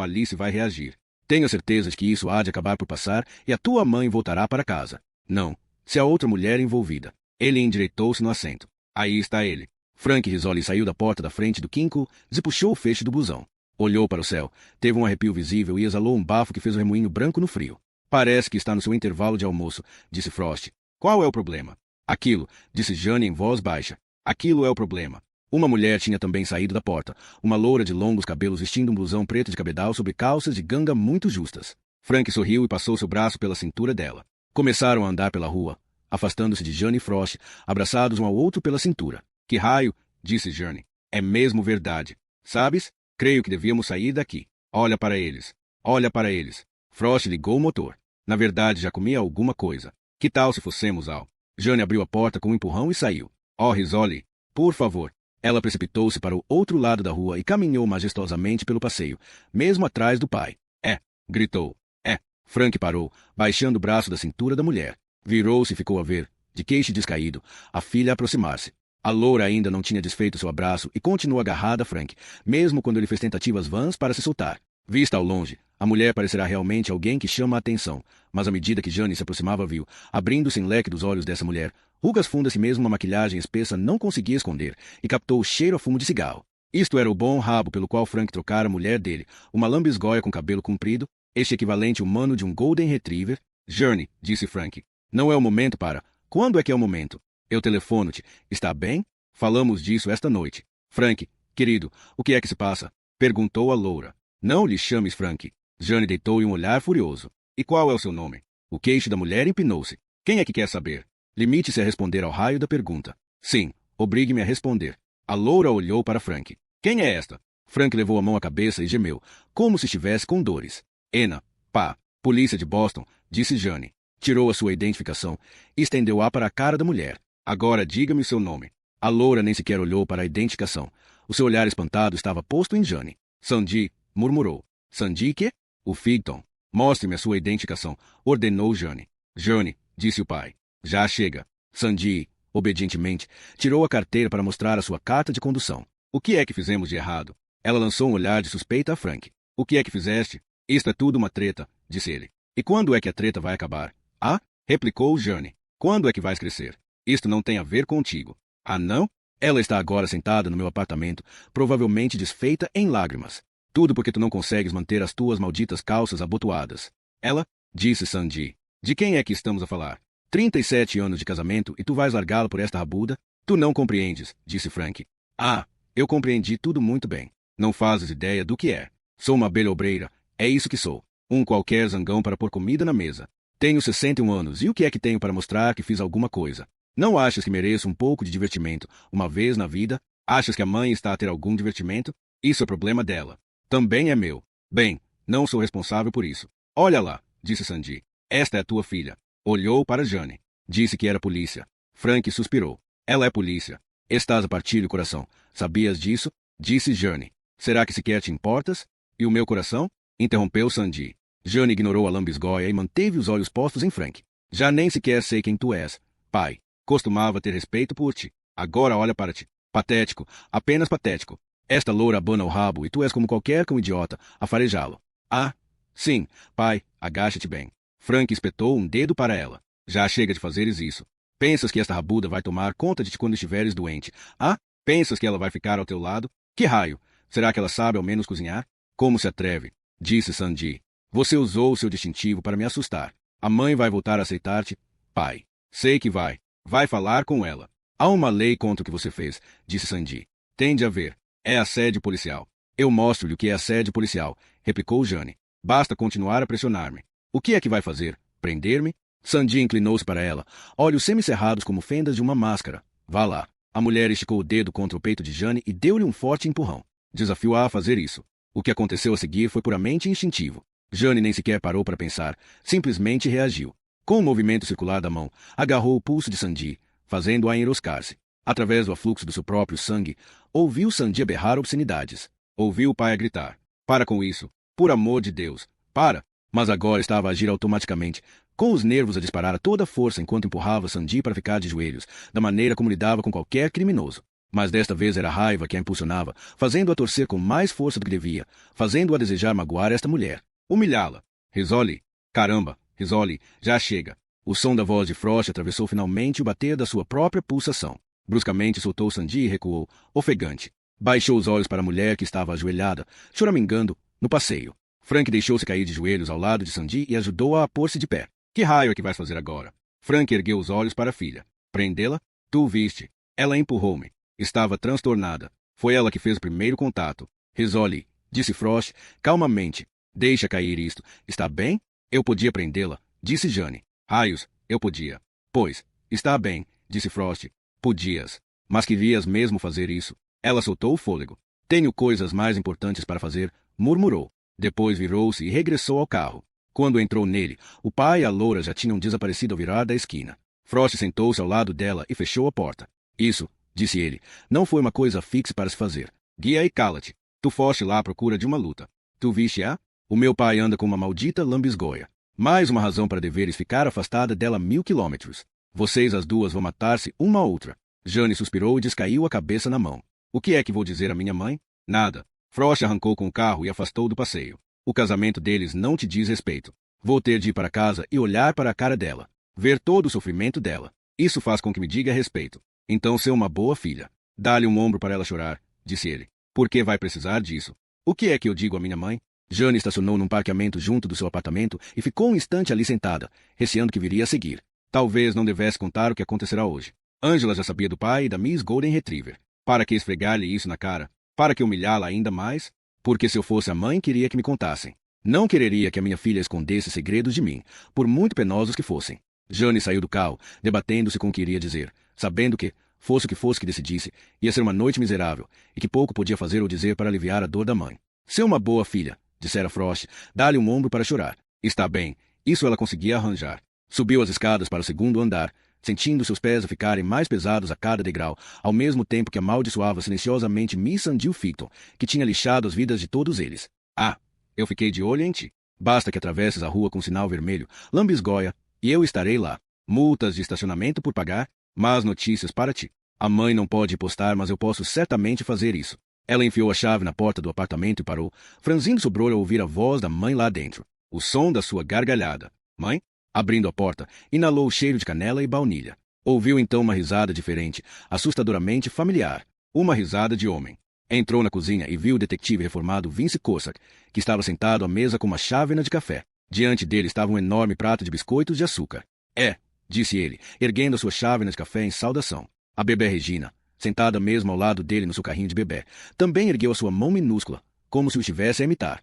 Alice vai reagir. Tenho certeza de que isso há de acabar por passar e a tua mãe voltará para casa. Não. Se há outra mulher envolvida. Ele endireitou-se no assento. Aí está ele. Frank Risoli saiu da porta da frente do Quinco e puxou o feixe do busão. Olhou para o céu, teve um arrepio visível e exalou um bafo que fez o remoinho branco no frio. Parece que está no seu intervalo de almoço, disse Frost. Qual é o problema? Aquilo, disse Jane em voz baixa. Aquilo é o problema. Uma mulher tinha também saído da porta, uma loura de longos cabelos vestindo um blusão preto de cabedal sobre calças de ganga muito justas. Frank sorriu e passou seu braço pela cintura dela. Começaram a andar pela rua, afastando-se de Jane e Frost, abraçados um ao outro pela cintura. Que raio, disse Jane. É mesmo verdade. Sabes? Creio que devíamos sair daqui. Olha para eles. Olha para eles. Frost ligou o motor. Na verdade, já comia alguma coisa. Que tal se fossemos ao... Jane abriu a porta com um empurrão e saiu. Oh, Risoli, por favor. Ela precipitou-se para o outro lado da rua e caminhou majestosamente pelo passeio, mesmo atrás do pai. É, gritou. É. Frank parou, baixando o braço da cintura da mulher. Virou-se e ficou a ver, de queixo descaído, a filha aproximar-se. A loura ainda não tinha desfeito seu abraço e continuou agarrada a Frank, mesmo quando ele fez tentativas vãs para se soltar. Vista ao longe, a mulher parecerá realmente alguém que chama a atenção, mas à medida que Jane se aproximava viu, abrindo-se em leque dos olhos dessa mulher, rugas fundas e mesmo uma maquilhagem espessa não conseguia esconder, e captou o cheiro a fumo de cigarro. Isto era o bom rabo pelo qual Frank trocara a mulher dele, uma lambisgoia com cabelo comprido, este equivalente humano de um Golden Retriever. Jane, disse Frank, não é o momento para... Quando é que é o momento? Eu telefono-te. Está bem? Falamos disso esta noite. Frank, querido, o que é que se passa? Perguntou a loura. Não lhe chames Frank. Jane deitou-lhe um olhar furioso. E qual é o seu nome? O queixo da mulher empinou-se. Quem é que quer saber? Limite-se a responder ao raio da pergunta. Sim, obrigue-me a responder. A loura olhou para Frank. Quem é esta? Frank levou a mão à cabeça e gemeu, como se estivesse com dores. Ena, pá, polícia de Boston, disse Jane. Tirou a sua identificação e estendeu-a para a cara da mulher. Agora diga-me o seu nome. A loura nem sequer olhou para a identificação. O seu olhar espantado estava posto em Jane. Sandy, murmurou. Sandy quê? O Figton. Mostre-me a sua identificação, ordenou Jane. Jane, disse o pai. Já chega. Sandy, obedientemente, tirou a carteira para mostrar a sua carta de condução. O que é que fizemos de errado? Ela lançou um olhar de suspeita a Frank. O que é que fizeste? Isto é tudo uma treta, disse ele. E quando é que a treta vai acabar? Ah? Replicou Jane. Quando é que vais crescer? Isto não tem a ver contigo. Ah, não? Ela está agora sentada no meu apartamento, provavelmente desfeita em lágrimas. Tudo porque tu não consegues manter as tuas malditas calças abotoadas. Ela, disse Sandy. De quem é que estamos a falar? 37 anos de casamento e tu vais largá-la por esta rabuda? Tu não compreendes, disse Frank. Ah, eu compreendi tudo muito bem. Não fazes ideia do que é. Sou uma abelha obreira, é isso que sou. Um qualquer zangão para pôr comida na mesa. Tenho 61 anos e o que é que tenho para mostrar que fiz alguma coisa? Não achas que mereço um pouco de divertimento, uma vez na vida? Achas que a mãe está a ter algum divertimento? Isso é problema dela. Também é meu. Bem, não sou responsável por isso. Olha lá, disse Sandy. Esta é a tua filha. Olhou para Jane. Disse que era polícia. Frank suspirou. Ela é polícia. Estás a partir o coração. Sabias disso? Disse Jane. Será que sequer te importas? E o meu coração? Interrompeu Sandy. Jane ignorou a lambisgoia e manteve os olhos postos em Frank. Já nem sequer sei quem tu és, pai. Costumava ter respeito por ti. Agora olha para ti. Patético, apenas patético. Esta loura abana o rabo e tu és como qualquer cão idiota a farejá-lo. Ah, sim, pai, agacha-te bem. Frank espetou um dedo para ela. Já chega de fazeres isso. Pensas que esta rabuda vai tomar conta de ti quando estiveres doente? Ah, pensas que ela vai ficar ao teu lado? Que raio! Será que ela sabe ao menos cozinhar? Como se atreve? Disse Sandy. Você usou o seu distintivo para me assustar. A mãe vai voltar a aceitar-te? Pai. Sei que vai. Vai falar com ela. Há uma lei contra o que você fez, disse Sandy. Tem de haver. É assédio policial. Eu mostro-lhe o que é assédio policial, replicou Jane. Basta continuar a pressionar-me. O que é que vai fazer? Prender-me? Sandy inclinou-se para ela, olhos semicerrados como fendas de uma máscara. Vá lá. A mulher esticou o dedo contra o peito de Jane e deu-lhe um forte empurrão. Desafiou-a a fazer isso. O que aconteceu a seguir foi puramente instintivo. Jane nem sequer parou para pensar, simplesmente reagiu. Com um movimento circular da mão, agarrou o pulso de Sandy, fazendo-a enroscar-se. Através do afluxo do seu próprio sangue, ouviu Sandy berrar obscenidades. Ouviu o pai a gritar. Para com isso. Por amor de Deus. Para. Mas agora estava a agir automaticamente, com os nervos a disparar a toda força enquanto empurrava Sandy para ficar de joelhos, da maneira como lidava com qualquer criminoso. Mas desta vez era a raiva que a impulsionava, fazendo-a torcer com mais força do que devia, fazendo-a desejar magoar esta mulher. Humilhá-la. Risole. Caramba, Risole, já chega. O som da voz de Frost atravessou finalmente o bater da sua própria pulsação. Bruscamente soltou Sandy e recuou, ofegante. Baixou os olhos para a mulher que estava ajoelhada, choramingando, no passeio. Frank deixou-se cair de joelhos ao lado de Sandy e ajudou-a a pôr-se de pé. Que raio é que vais fazer agora? Frank ergueu os olhos para a filha. Prendê-la? Tu o viste. Ela empurrou-me. Estava transtornada. Foi ela que fez o primeiro contato. Risole, disse Frost, calmamente. Deixa cair isto. Está bem? Eu podia prendê-la, disse Jane. Raios, eu podia. Pois, está bem, disse Frost. Podias. Mas querias mesmo fazer isso? Ela soltou o fôlego. Tenho coisas mais importantes para fazer, murmurou. Depois virou-se e regressou ao carro. Quando entrou nele, o pai e a loura já tinham desaparecido ao virar da esquina. Frost sentou-se ao lado dela e fechou a porta. Isso, disse ele, não foi uma coisa fixa para se fazer. Guia e cala-te. Tu foste lá à procura de uma luta. Tu viste-a? O meu pai anda com uma maldita lambisgoia. Mais uma razão para deveres ficar afastada dela 1000 quilômetros. Vocês as duas vão matar-se uma a outra. Jane suspirou e descaiu a cabeça na mão. O que é que vou dizer à minha mãe? Nada. Frost arrancou com o carro e afastou do passeio. O casamento deles não te diz respeito. Vou ter de ir para casa e olhar para a cara dela. Ver todo o sofrimento dela. Isso faz com que me diga a respeito. Então ser uma boa filha. Dá-lhe um ombro para ela chorar, disse ele. Por que vai precisar disso? O que é que eu digo à minha mãe? Jane estacionou num parqueamento junto do seu apartamento e ficou um instante ali sentada, receando que viria a seguir. Talvez não devesse contar o que acontecerá hoje. Angela já sabia do pai e da Miss Golden Retriever. Para que esfregar-lhe isso na cara? Para que humilhá-la ainda mais? Porque se eu fosse a mãe, queria que me contassem. Não quereria que a minha filha escondesse segredos de mim, por muito penosos que fossem. Jane saiu do carro, debatendo-se com o que iria dizer, sabendo que, fosse o que fosse que decidisse, ia ser uma noite miserável, e que pouco podia fazer ou dizer para aliviar a dor da mãe. Ser uma boa filha, dissera Frost, dá-lhe um ombro para chorar. Está bem, isso ela conseguia arranjar. Subiu as escadas para o segundo andar, sentindo seus pés a ficarem mais pesados a cada degrau, ao mesmo tempo que amaldiçoava silenciosamente Miss Sandil Ficton, que tinha lixado as vidas de todos eles. Ah, eu fiquei de olho em ti. Basta que atravesses a rua com sinal vermelho, lambisgoia, e eu estarei lá. Multas de estacionamento por pagar, más notícias para ti. A mãe não pode postar, mas eu posso certamente fazer isso. Ela enfiou a chave na porta do apartamento e parou, franzindo seu olho ao ouvir a voz da mãe lá dentro. O som da sua gargalhada. Mãe? Abrindo a porta, inalou o cheiro de canela e baunilha. Ouviu então uma risada diferente, assustadoramente familiar. Uma risada de homem. Entrou na cozinha e viu o detetive reformado Vince Corsac, que estava sentado à mesa com uma chávena de café. Diante dele estava um enorme prato de biscoitos de açúcar. É, disse ele, erguendo a sua chávena de café em saudação. A bebê Regina, sentada mesmo ao lado dele no seu carrinho de bebê, também ergueu a sua mão minúscula, como se o estivesse a imitar.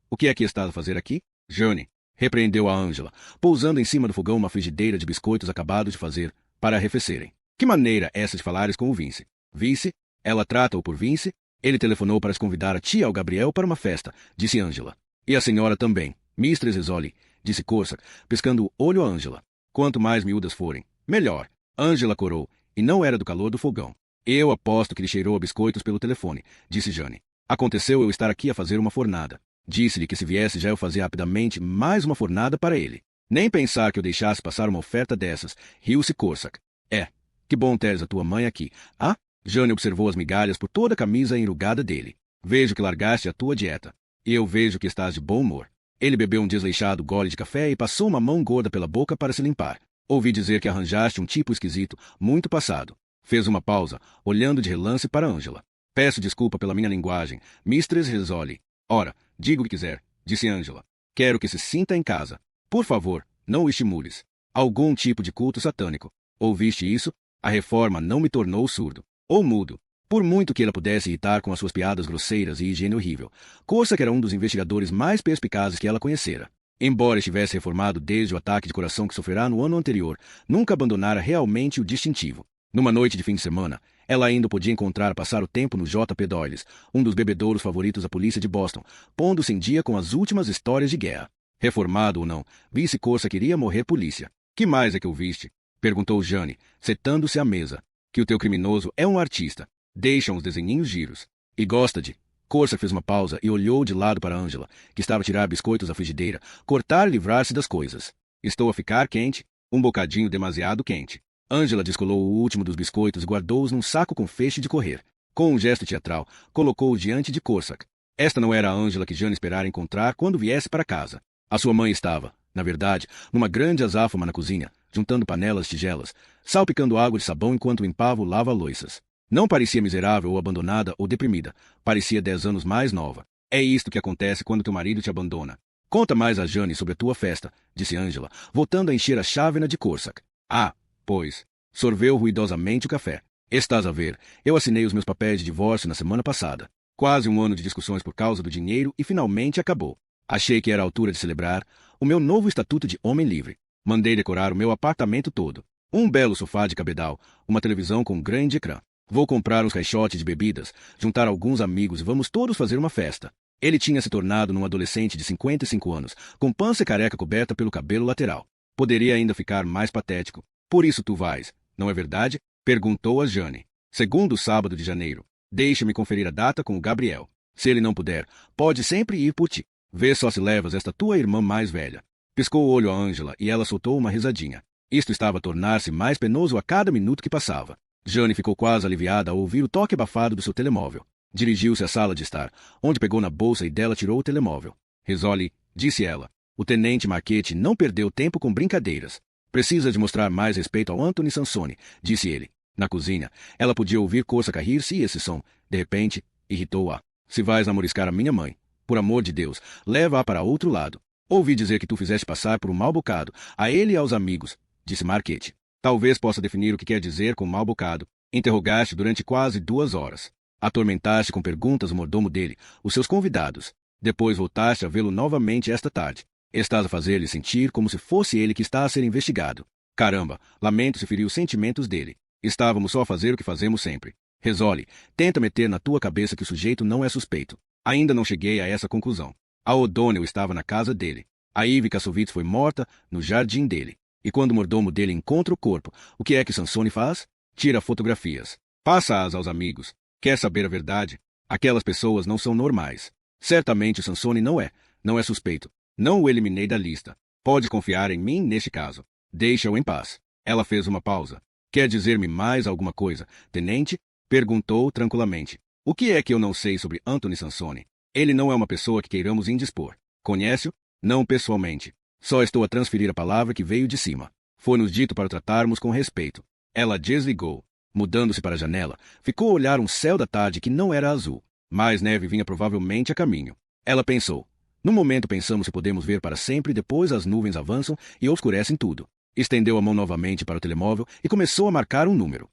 O que é que estás a fazer aqui? Jane, repreendeu a Angela, pousando em cima do fogão uma frigideira de biscoitos acabados de fazer, para arrefecerem. Que maneira essa de falares com o Vince? Vince? Ela trata-o por Vince? Ele telefonou para convidar a tia ao Gabriel para uma festa, disse Angela. E a senhora também, Mistress Rizzoli, disse Corsac, piscando o olho a Angela. Quanto mais miúdas forem, melhor. Angela corou, e não era do calor do fogão. Eu aposto que lhe cheirou a biscoitos pelo telefone, disse Jane. Aconteceu eu estar aqui a fazer uma fornada. Disse-lhe que se viesse já eu fazia rapidamente mais uma fornada para ele. Nem pensar que eu deixasse passar uma oferta dessas, riu-se Corsac. É, que bom teres a tua mãe aqui. Ah? Jane observou as migalhas por toda a camisa enrugada dele. Vejo que largaste a tua dieta. E eu vejo que estás de bom humor. Ele bebeu um desleixado gole de café e passou uma mão gorda pela boca para se limpar. Ouvi dizer que arranjaste um tipo esquisito, muito passado. Fez uma pausa, olhando de relance para Angela. Peço desculpa pela minha linguagem, Mistress Rizzoli. Ora, diga o que quiser, disse Angela. Quero que se sinta em casa. Por favor, não o estimules. Algum tipo de culto satânico. Ouviste isso? A reforma não me tornou surdo. Ou mudo. Por muito que ela pudesse irritar com as suas piadas grosseiras e higiene horrível, Corsac era um dos investigadores mais perspicazes que ela conhecera. Embora estivesse reformado desde o ataque de coração que sofrerá no ano anterior, nunca abandonara realmente o distintivo. Numa noite de fim de semana, ela ainda podia encontrar a passar o tempo no J.P. Doyle's, um dos bebedouros favoritos da polícia de Boston, pondo-se em dia com as últimas histórias de guerra. Reformado ou não, Vice Corsac queria morrer polícia. Que mais é que ouviste? Perguntou Jane, setando-se à mesa. Que o teu criminoso é um artista. Deixa uns desenhinhos giros. E gosta de... Corsac fez uma pausa e olhou de lado para Angela, que estava a tirar biscoitos da frigideira, cortar e livrar-se das coisas. Estou a ficar quente, um bocadinho demasiado quente. Angela descolou o último dos biscoitos e guardou-os num saco com feixe de correr. Com um gesto teatral, colocou-o diante de Corsac. Esta não era a Angela que Jane esperara encontrar quando viesse para casa. A sua mãe estava, na verdade, numa grande azáfama na cozinha, juntando panelas tigelas, salpicando água de sabão enquanto limpava o lava-loiças. Não parecia miserável ou abandonada ou deprimida. Parecia 10 anos mais nova. É isto que acontece quando teu marido te abandona. Conta mais a Jane sobre a tua festa, disse Angela, voltando a encher a chávena de Corsac. Ah, pois. Sorveu ruidosamente o café. Estás a ver, eu assinei os meus papéis de divórcio na semana passada. Quase um ano de discussões por causa do dinheiro e finalmente acabou. Achei que era a altura de celebrar o meu novo estatuto de homem livre. Mandei decorar o meu apartamento todo. Um belo sofá de cabedal, uma televisão com grande ecrã. Vou comprar uns caixotes de bebidas, juntar alguns amigos e vamos todos fazer uma festa. Ele tinha se tornado num adolescente de 55 anos, com pança e careca coberta pelo cabelo lateral. Poderia ainda ficar mais patético. Por isso tu vais, não é verdade? Perguntou a Jane. Segundo sábado de janeiro. Deixa-me conferir a data com o Gabriel. Se ele não puder, pode sempre ir por ti. Vê só se levas esta tua irmã mais velha. Piscou o olho a Angela e ela soltou uma risadinha. Isto estava a tornar-se mais penoso a cada minuto que passava. Jane ficou quase aliviada ao ouvir o toque abafado do seu telemóvel. Dirigiu-se à sala de estar, onde pegou na bolsa e dela tirou o telemóvel. Risoli, disse ela. O tenente Marchetti não perdeu tempo com brincadeiras. Precisa de mostrar mais respeito ao Anthony Sansone, disse ele. Na cozinha, ela podia ouvir Corsaca rir-se e esse som, de repente, irritou-a. Se vais namoriscar a minha mãe, por amor de Deus, leva-a para outro lado. Ouvi dizer que tu fizeste passar por um mau bocado, a ele e aos amigos, disse Marchetti. Talvez possa definir o que quer dizer com mau bocado. Interrogaste durante quase 2 horas. Atormentaste com perguntas o mordomo dele, os seus convidados. Depois voltaste a vê-lo novamente esta tarde. Estás a fazer-lhe sentir como se fosse ele que está a ser investigado. Caramba, lamento se feriu os sentimentos dele. Estávamos só a fazer o que fazemos sempre. Risoli, tenta meter na tua cabeça que o sujeito não é suspeito. Ainda não cheguei a essa conclusão. A O'Donnell estava na casa dele. A Ivy Kassovitz foi morta no jardim dele. E quando o mordomo dele encontra o corpo, o que é que Sansone faz? Tira fotografias. Passa-as aos amigos. Quer saber a verdade? Aquelas pessoas não são normais. Certamente o Sansone não é suspeito. Não o eliminei da lista. Pode confiar em mim neste caso. Deixa-o em paz. Ela fez uma pausa. Quer dizer-me mais alguma coisa, tenente? Perguntou tranquilamente. O que é que eu não sei sobre Anthony Sansone? Ele não é uma pessoa que queiramos indispor. Conhece-o? Não pessoalmente. Só estou a transferir a palavra que veio de cima. Foi-nos dito para tratarmos com respeito. Ela desligou. Mudando-se para a janela, ficou a olhar um céu da tarde que não era azul. Mais neve vinha provavelmente a caminho. Ela pensou. No momento pensamos se podemos ver para sempre, depois as nuvens avançam e obscurecem tudo. Estendeu a mão novamente para o telemóvel e começou a marcar um número.